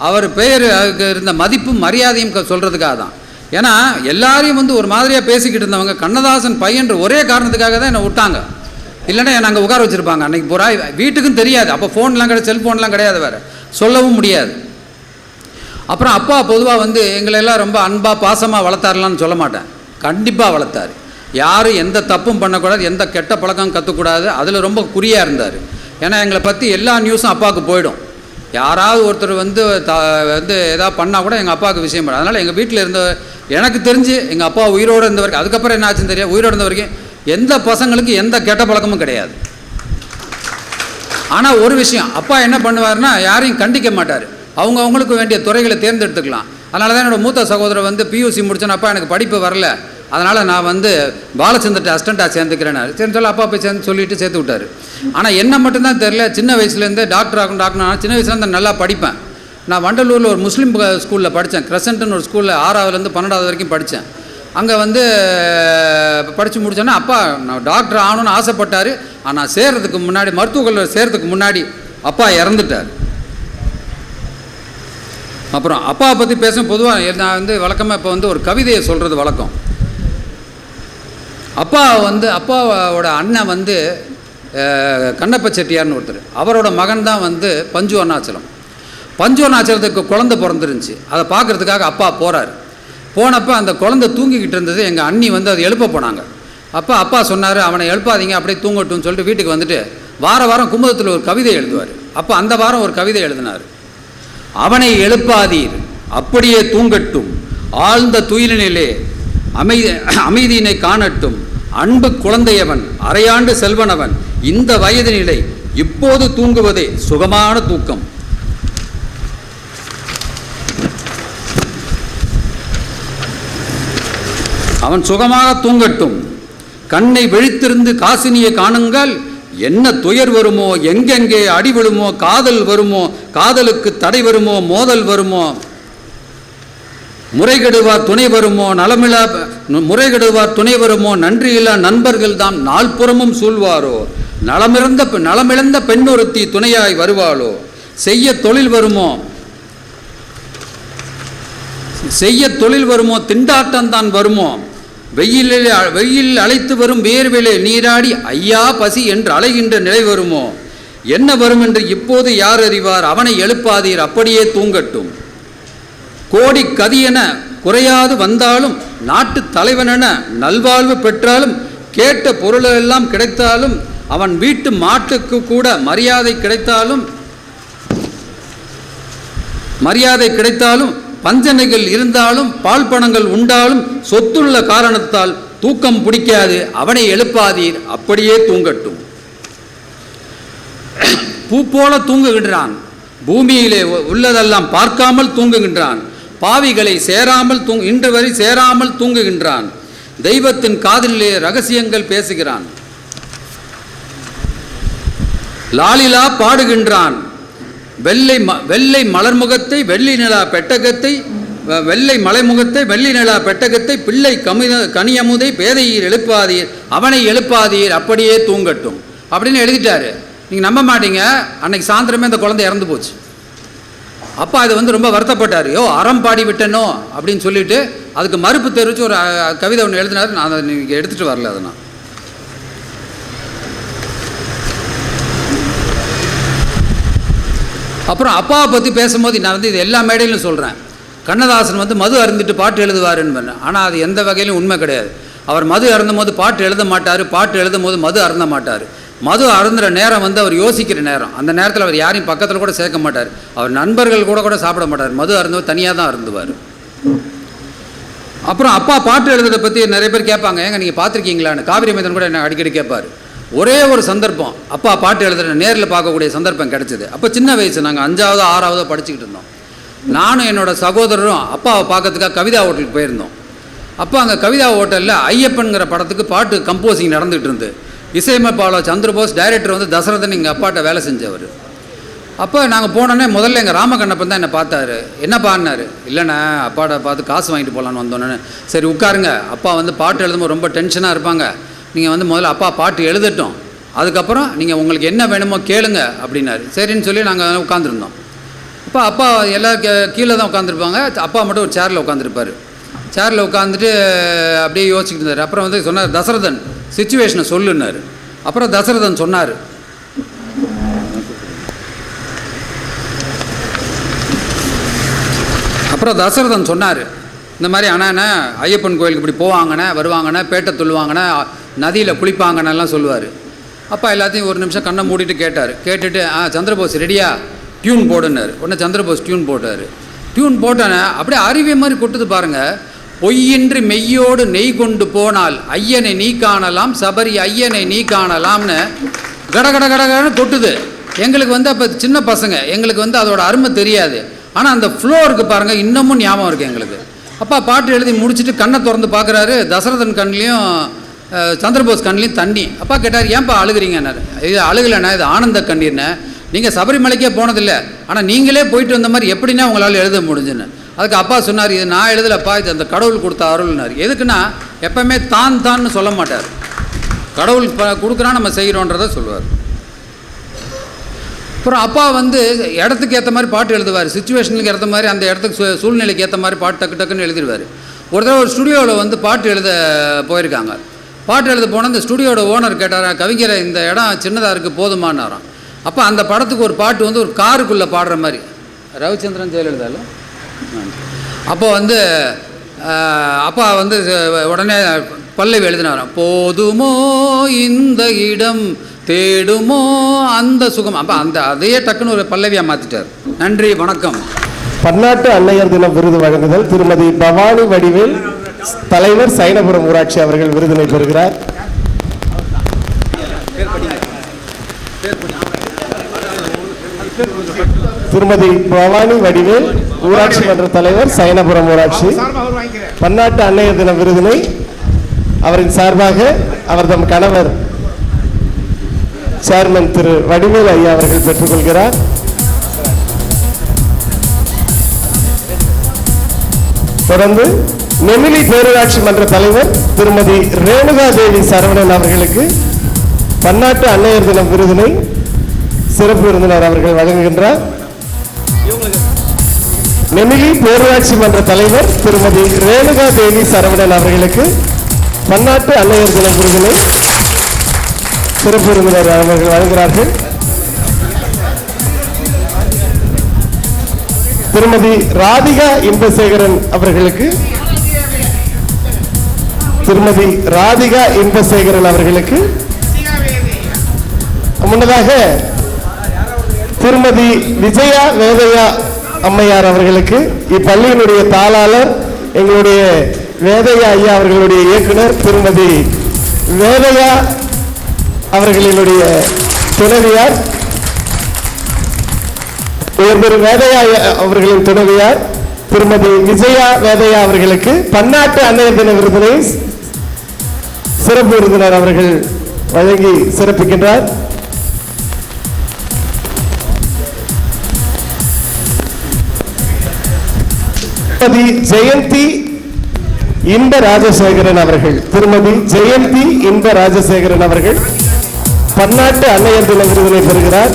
அவர் பெயர் இருந்த மதிப்பும் மரியாதையும் சொல்கிறதுக்காக தான். ஏன்னா எல்லாரையும் வந்து ஒரு மாதிரியாக பேசிக்கிட்டு இருந்தவங்க கண்ணதாசன் பையன்ற ஒரே காரணத்துக்காக தான் என்னை விட்டாங்க. இல்லைன்னா என்னை அங்கே உட்கார வச்சுருப்பாங்க. அன்றைக்கி பூரா வீட்டுக்கும் தெரியாது. அப்போ ஃபோன்லாம் கிடையாது, செல்ஃபோன்லாம் கிடையாது, வேறு சொல்லவும் முடியாது. அப்புறம் அப்பா பொதுவாக வந்து எங்களெல்லாம் ரொம்ப அன்பாக பாசமாக வளர்த்தாரலான்னு சொல்ல மாட்டேன், கண்டிப்பாக வளர்த்தார். யாரும் எந்த தப்பும் பண்ணக்கூடாது, எந்த கெட்ட பழக்கம் கற்றுக்கூடாது, அதில் ரொம்ப குறியாக இருந்தார். ஏன்னா எங்களை பற்றி எல்லா நியூஸும் அப்பாவுக்கு போயிடும். யாராவது ஒருத்தர் வந்து எதாவது பண்ணால் கூட எங்கள் அப்பாவுக்கு விஷயம் பண்ண. அதனால் எங்கள் வீட்டில் இருந்த எனக்கு தெரிஞ்சு எங்கள் அப்பா உயிரோடு இருந்த வரைக்கும், அதுக்கப்புறம் என்ன ஆச்சுன்னு தெரியாது, உயிரோடு இருந்த வரைக்கும் எந்த பசங்களுக்கு எந்த கெட்ட பழக்கமும் கிடையாது. ஆனால் ஒரு விஷயம், அப்பா என்ன பண்ணுவார்னா யாரையும் கண்டிக்க மாட்டார். அவங்களுக்கு வேண்டிய துறைகளை தேர்ந்தெடுத்துக்கலாம். அதனால தான் என்னோடய மூத்த சகோதரர் வந்து பியூசி முடிச்சோன்னு, அப்பா எனக்கு படிப்பு வரல, அதனால் நான் வந்து பாலச்சந்திரட்ட அசிஸ்டண்ட்டாக சேர்ந்துக்கிறேன். சரின்னு சொல்லி அப்பா போய் சொல்லிட்டு சேர்த்து விட்டார். ஆனால் என்ன மட்டும்தான் தெரில, சின்ன வயசுலேருந்தே டாக்டர் ஆகும் நான் சின்ன வயசுலேருந்து நல்லா படிப்பேன். நான் வண்டலூரில் ஒரு முஸ்லீம் ஸ்கூலில் படித்தேன். கிரசன்ட்னு ஒரு ஸ்கூலில் 6ஆவதுலேருந்து 12ஆவது வரைக்கும் படித்தேன். அங்கே வந்து படித்து முடித்தோன்னா அப்பா நான் டாக்டர் ஆகணும்னு ஆசைப்பட்டார். ஆனால் சேர்கிறதுக்கு முன்னாடி, மருத்துவக் கல்லூரியில் சேர்கிறதுக்கு முன்னாடி அப்பா இறந்துட்டார். அப்புறம் அப்பாவை பற்றி பேச பொதுவாக நான் வந்து வழக்கமாக இப்போ வந்து ஒரு கவிதையை சொல்கிறது வழக்கம். அப்பாவோட அண்ணன் வந்து கண்ணப்ப செட்டியார்னு ஒருத்தர், அவரோட மகன் தான் வந்து பஞ்சு அருணாச்சலம். பஞ்சு அருணாச்சலத்துக்கு குழந்தை பிறந்துருந்துச்சு. அதை பார்க்குறதுக்காக அப்பா போகிறார். போனப்போ அந்த குழந்தை தூங்கிக்கிட்டு இருந்தது. எங்கள் அண்ணி வந்து அதை எழுப்ப போனாங்க. அப்பா சொன்னார், அவனை எழுப்பாதீங்க, அப்படியே தூங்கட்டும்னு சொல்லிட்டு வீட்டுக்கு வந்துட்டு வாரம் குமுதத்தில் ஒரு கவிதை எழுதுவார். அப்போ அந்த வாரம் ஒரு கவிதை எழுதினார். அவனை எழுப்பாதீர், அப்படியே தூங்கட்டும், ஆழ்ந்த துயிலினிலே அமைதியினை காணட்டும், அன்பு குழந்தையவன், அரையாண்டு செல்வனவன், இந்த வயது நிலை இப்போது தூங்குவதே சுகமான தூக்கம். அவன் சுகமாக தூங்கட்டும், கண்ணை விழித்திருந்து காசினியை காணுங்கள், என்ன துயர் வருமோ, எங்கெங்கே அடி விழுமோ, காதல் வருமோ, காதலுக்கு தடை வருமோ, மோதல் வருமோ, முறைகெடுவார் துணை வருமோ, முறைகெடுவார் துணை வருமோ, நன்றியில்லா நண்பர்கள் தான் நால்புறமும் சூழ்வாரோ, நலமிழந்த பெண்ணொருத்தி துணையாய் வருவாளோ, செய்ய தொழில் வருமோ, திண்டாட்டம்தான் வருமோ, வெயில் அழைத்து வரும் வேர்விலே நீராடி ஐயா பசி என்று அலைகின்ற நிலை வருமோ, என்ன வரும் என்று இப்போது யார் அறிவார், அவனை எழுப்பாதீர், அப்படியே தூங்கட்டும், கோடி கதியென குறையாது வந்தாலும், நாட்டு தலைவனென நல்வாழ்வு பெற்றாலும், கேட்ட பொருளெல்லாம் கிடைத்தாலும், அவன் வீட்டு மாட்டுக்கு கூட மரியாதை கிடைத்தாலும், பஞ்சனைகள் இருந்தாலும், பால் பணங்கள் உண்டாலும், சொத்துள்ள காரணத்தால் தூக்கம் பிடிக்காது, அவனை எழுப்பாதீர், அப்படியே தூங்கட்டும். பூ போல தூங்குகின்றான், பூமியிலே உள்ளதெல்லாம் பார்க்காமல் தூங்குகின்றான், பாவிகளை இன்று வரை சேராமல் தூங்குகின்றான், தெய்வத்தின் காதிலே ரகசியங்கள் பேசுகிறான், லாலிலா பாடுகின்றான், வெள்ளை மலர்முகத்தை வெள்ளி நிலா பெட்டகத்தை, வெள்ளை மலைமுகத்தை வெள்ளி நிலா பெட்டகத்தை, பிள்ளை கனியமுதை பேதையீர் எழுப்பாதீர், அவனை எழுப்பாதீர், அப்படியே தூங்கட்டும் அப்படின்னு எழுதிட்டாரு. நீங்கள் நம்ப மாட்டீங்க, அன்னைக்கு சாயந்தரமே அந்த குழந்தை இறந்து போச்சு. அப்பா அது வந்து ரொம்ப வருத்தப்பட்டார். அறம் பாடி விட்டனோ அப்படின்னு சொல்லிட்டு அதுக்கு மறுப்பு தெரிவித்து ஒரு கவிதை ஒன்று எழுதினார். நான் அதை நீங்கள் எடுத்துகிட்டு வரல. அதை நான் அப்புறம் அப்பாவை பற்றி பேசும்போது நான் வந்து இது எல்லா மேடையிலும் சொல்கிறேன். கண்ணதாசன் வந்து மது அருந்திட்டு பாட்டு எழுதுவாருன்னு. ஆனால் அது எந்த வகையிலும் உண்மை கிடையாது. அவர் மது அருந்தும் போது பாட்டு எழுத மாட்டார், பாட்டு எழுதும் போது மது அருந்த மாட்டார். மது அருந்துகிற நேரம் வந்து அவர் யோசிக்கிற நேரம். அந்த நேரத்தில் அவர் யாரையும் பக்கத்தில் கூட சேர்க்க மாட்டார். அவர் நண்பர்கள் கூட சாப்பிட மாட்டார். மது அருந்துவது தனியாக தான் அருந்துவார். அப்புறம் அப்பா பாட்டு எழுதுறதை பற்றி நிறைய பேர் கேட்பாங்க, ஏங்க நீங்கள் பார்த்துருக்கீங்களான்னு. காவிரி மைதன் கூட என்ன அடிக்கடி கேட்பார். ஒரே ஒரு சந்தர்ப்பம் அப்பா பாட்டு எழுதுகிற நேரில் பார்க்கக்கூடிய சந்தர்ப்பம் கிடச்சிது. அப்போ சின்ன வயசு, நாங்கள் 5ஆவதோ 6ஆவதோ படிச்சுக்கிட்டு இருந்தோம். நானும் என்னோடய சகோதரரும் அப்பாவை பார்க்கறதுக்காக கவிதா ஹோட்டலுக்கு போயிருந்தோம். அப்போ அங்கே கவிதா ஹோட்டலில் ஐயப்பன்கிற படத்துக்கு பாட்டு கம்போசிங் நடந்துகிட்டு இருந்து, இசையமைப்பாளர் சந்திரபோஸ், டைரக்டர் வந்து தசரதன் எங்கள் அப்பாட்ட வேலை செஞ்சவர். அப்போ நாங்கள் போனோன்னே முதல்ல எங்கள் ராமகண்ணப்பன் தான் என்னை பார்த்தாரு. என்னப்பான்னாரு. இல்லைண்ணே அப்பாட்ட பார்த்து காசு வாங்கிட்டு போகலான்னு வந்தோன்னே. சரி உட்காருங்க, அப்பா வந்து பாட்டு எழுதும்போது ரொம்ப டென்ஷனாக இருப்பாங்க, நீங்கள் வந்து முதல்ல அப்பா பாட்டு எழுதட்டும், அதுக்கப்புறம் நீங்கள் உங்களுக்கு என்ன வேணுமோ கேளுங்க அப்படின்னாரு. சரின்னு சொல்லி நாங்கள் உட்காந்துருந்தோம். அப்போ அப்பா எல்லாம் கீழே தான் உட்காந்துருப்பாங்க, அப்பா மட்டும் ஒரு சேரில் உட்காந்துருப்பார். சேரில் உட்காந்துட்டு அப்படியே யோசிச்சுட்டு இருந்தார். அப்புறம் வந்து சொன்னார், தசரதன் சிச்சுவேஷனை சொல்லுன்னாரு. அப்புறம் தசரதன் சொன்னார், இந்த மாதிரி அண்ணா ஐயப்பன் கோயிலுக்கு இப்படி போவாங்கண்ணே, வருவாங்கண்ணே, பேட்டை துள்ளுவாங்கண்ணே, நதியில் குளிப்பாங்கண்ணெல்லாம் சொல்லுவார். அப்பா எல்லாத்தையும் ஒரு நிமிஷம் கண்ணை மூடிட்டு கேட்டார். கேட்டுட்டு சந்திரபோஸ் ரெடியா, டியூன் போடுன்னாரு. உடனே சந்திரபோஸ் டியூன் போட்டார். டியூன் போட்டானே அப்படியே அருவி மாதிரி கொட்டுது பாருங்கள். பொய்யின்றி மெய்யோடு நெய் கொண்டு போனால் ஐயனை நீ காணலாம், சபரி ஐயனை நீ காணலாம்னு கடகடன்னு கொட்டுது. எங்களுக்கு வந்து அப்போ சின்ன பசங்க, எங்களுக்கு வந்து அதோட அருமை தெரியாது. ஆனால் அந்த ஃப்ளோ இருக்குது பாருங்கள், இன்னமும் ஞாபகம் இருக்குது எங்களுக்கு. அப்பா பாட்டு எழுதி முடிச்சுட்டு கண்ணை திறந்து பார்க்குறாரு. தசரதன் கண்லேயும் சந்திரபோஸ் கண்லேயும் தண்ணி. அப்பா கேட்டார், ஏன்ப்பா அழுகிறீங்கன்னாரு. இது அழுகலைண்ணா, இது ஆனந்த கண்ணீர்னு. நீங்கள் சபரிமலைக்கே போனதில்லை, ஆனால் நீங்களே போயிட்டு வந்த மாதிரி எப்படின்னா உங்களால் எழுத முடிஞ்சுன்னு. அதுக்கு அப்பா சொன்னார், இது நான் எழுதலப்பா, இது அந்த கடவுள் கொடுத்த அருள்னார். எதுக்குன்னா எப்போவுமே தான்னு சொல்ல மாட்டார், கடவுள் கொடுக்குறான் நம்ம செய்கிறோன்றதை சொல்லுவார். அப்புறம் அப்பா வந்து இடத்துக்கு ஏற்ற மாதிரி பாட்டு எழுதுவார், சுச்சுவேஷனுக்கு ஏற்ற மாதிரி, அந்த இடத்துக்கு சூழ்நிலைக்கு ஏற்ற மாதிரி பாட்டு டக்குன்னு எழுதிடுவார். ஒரு தடவை ஒரு ஸ்டுடியோவில் வந்து பாட்டு எழுத போயிருக்காங்க. பாட்டு எழுத போனால் இந்த ஸ்டுடியோட ஓனர் கேட்டார், கவிஞரை இந்த இடம் சின்னதாக இருக்குது போதுமானாராம். அப்போ அந்த படத்துக்கு ஒரு பாட்டு வந்து ஒரு காருக்குள்ளே பாடுற மாதிரி, ரவிச்சந்திரன் ஜெயலலிதாவில். அப்போ வந்து அப்பா வந்து உடனே பல்லவி எழுதினாராம், போதுமோ இந்த இடம் தேடுமோ அந்த சுகம். அப்போ அதையே டக்குன்னு ஒரு பல்லவியாக மாற்றிட்டார். நன்றி, வணக்கம். பன்னாட்டு அன்னையர் தின விருது வழங்குதல் திருமதி பவானி வடிவேல், தலைவர், சைனபுரம் ஊராட்சி அவர்கள் விருதினை பெறுகிறார். திருமதி பவானி வடிவேல், ஊராட்சி மன்ற தலைவர், சைனபுரம் ஊராட்சி, பன்னாட்டு அன்னையர் தின விருதினை அவரின் சார்பாக அவர்தம் கணவர் சேர்மன் திரு வடிவேல் ஐயா அவர்கள் பெற்றுக்கொள்கிறார். தொடர்ந்து நெமிலி பேரூராட்சி மன்ற தலைவர் திருமதி ரேணுகா தேவி சரவணன் அவர்களுக்கு பன்னாட்டு அன்னையர் தினம் விருதினை சிறப்பு விருந்தினர் அவர்கள் வழங்குகின்றார். நெமிலி பேரூராட்சி மன்ற தலைவர் திருமதி ரேணுகா தேவி சரவணன் அவர்களுக்கு பன்னாட்டு அன்னையர் தினம் விருதினை சிறப்பு விருந்தினர் அவர்கள் வழங்குகிறார்கள். திருமதி ராதிகா இன்பசேகரன் அவர்களுக்கு முன்னதாக திருமதி விஜயா வேதையா அம்மையார் அவர்களுக்கு, இப்பள்ளியினுடைய தாளாளர், எங்களுடைய வேதையா ஐயா அவர்களுடைய இயக்குனர் திருமதி வேதையா அவர்களினுடைய துணைவியார், ஒருவர் வேதையா அவர்களின் துணைவியார் திருமதி விஜயா வேதையா அவர்களுக்கு பன்னாட்டு அன்னையர் தின விருதினை சிறப்பு விருந்தினர் அவர்கள் வழங்கி சிறப்பிக்கின்றார். திருமதி ஜெயந்தி இன்ப ராஜசேகரன் அவர்கள், திருமதி ஜெயந்தி இன்ப ராஜசேகரன் அவர்கள் பன்னாட்டு அன்னையர் தின விருதினை பெறுகிறார்.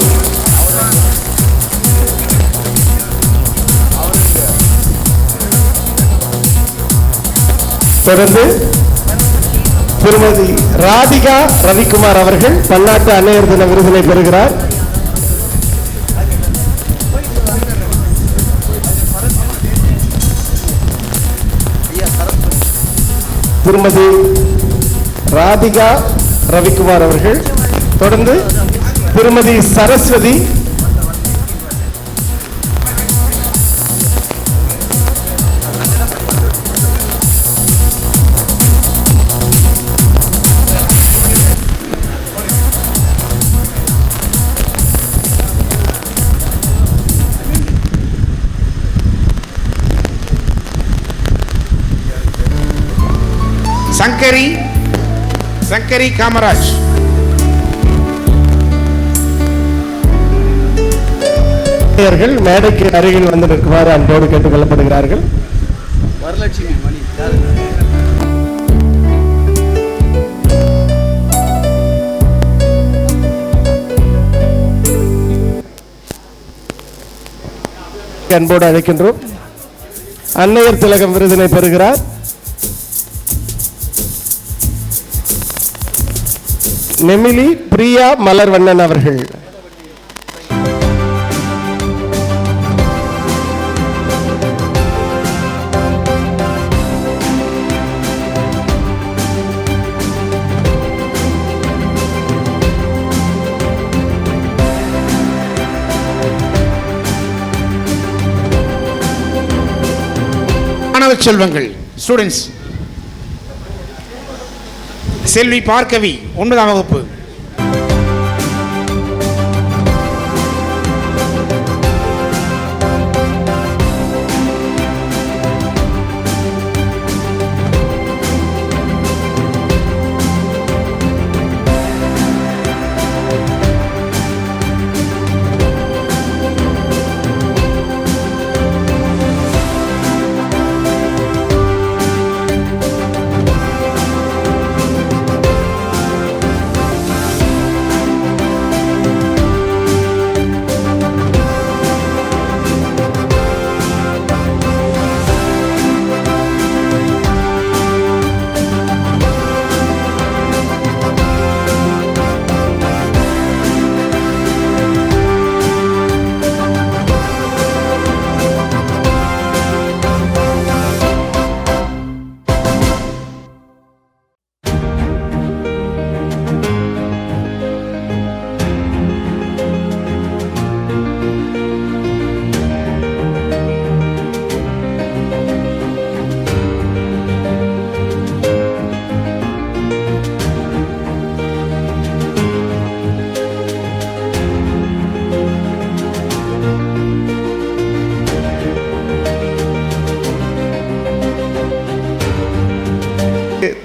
தொடர்ந்து திருமதி ராதிகா ரவிக்குமார் அவர்கள் பன்னாட்டு அன்னையர் தின விருதினை பெறுகிறார். திருமதி ராதிகா ரவிக்குமார் அவர்கள். தொடர்ந்து திருமதி சரஸ்வதி, சங்கரி, காமராஜ், மேடைக்கு அருகில் வந்து நிற்குமாறு அன்போடு கேட்டுக் கொள்ளப்படுகிறார்கள். வரலட்சுமி மணி அன்போடு அழைக்கின்றோம். அன்னையர் திலகம் விருதினை பெறுகிறார் நெமிலி பிரியா மலர்வண்ணன் அவர்கள். மாணவ செல்வங்கள் ஸ்டூடெண்ட்ஸ், செல்வி பார்க்கவி 9ஆம் வகுப்பு.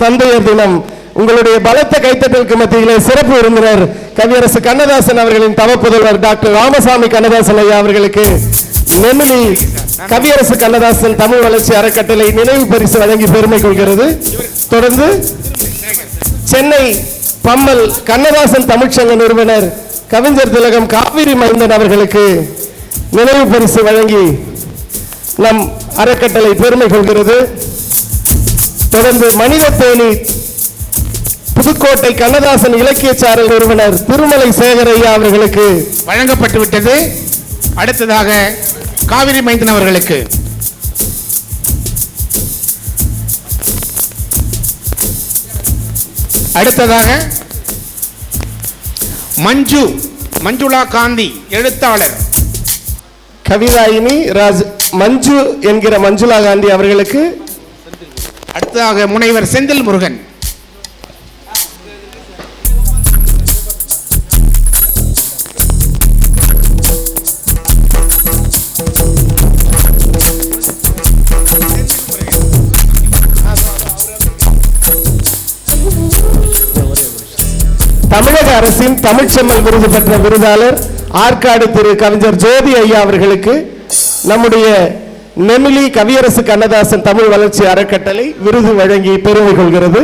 தந்தையர் தினம் உங்களுடைய பலத்த கைத்தட்டலுக்கு மத்தியிலே சிறப்பு விருந்தினர் கவியரசு கண்ணதாசன் அவர்களின் தவப்புதல்வர் டாக்டர் ராமசாமி கண்ணதாசன் ஐயா அவர்களுக்கு நெமிலி கவியரசு கண்ணதாசன் தமிழ் வளர்ச்சி அறக்கட்டளை நினைவு பரிசு வழங்கி பெருமை கொள்கிறது. தொடர்ந்து சென்னை பம்மல் கண்ணதாசன் தமிழ்ச்சங்க நிறுவனர் கவிஞர் திலகம் காவிரி மைந்தன் அவர்களுக்கு நினைவு பரிசு வழங்கி நம் அறக்கட்டளை பெருமை கொள்கிறது. தொடர்ந்து மனிதத்தேனி புதுக்கோட்டை கண்ணதாசன் இலக்கிய சாரல் நிறுவனர் திருமலை சேகரையா அவர்களுக்கு வழங்கப்பட்டுவிட்டது. அடுத்ததாக காவிரி மைந்தன் அவர்களுக்கு அடுத்ததாக மஞ்சுளா காந்தி எழுத்தாளர் கவிதாயினி ராஜ் மஞ்சு என்கிற மஞ்சுளா காந்தி அவர்களுக்கு. அடுத்ததாக முனைவர் செந்தில் முருகன். தமிழக அரசின் தமிழ்ச்செம்மல் விருது பெற்ற விருதாளர் ஆற்காடு திரு கவிஞர் ஜோதி ஐயா அவர்களுக்கு நம்முடைய நெமிலி கவியரசு கண்ணதாசன் தமிழ் வளர்ச்சி அறக்கட்டளை விருது வழங்கி பெருமை கொள்கிறது.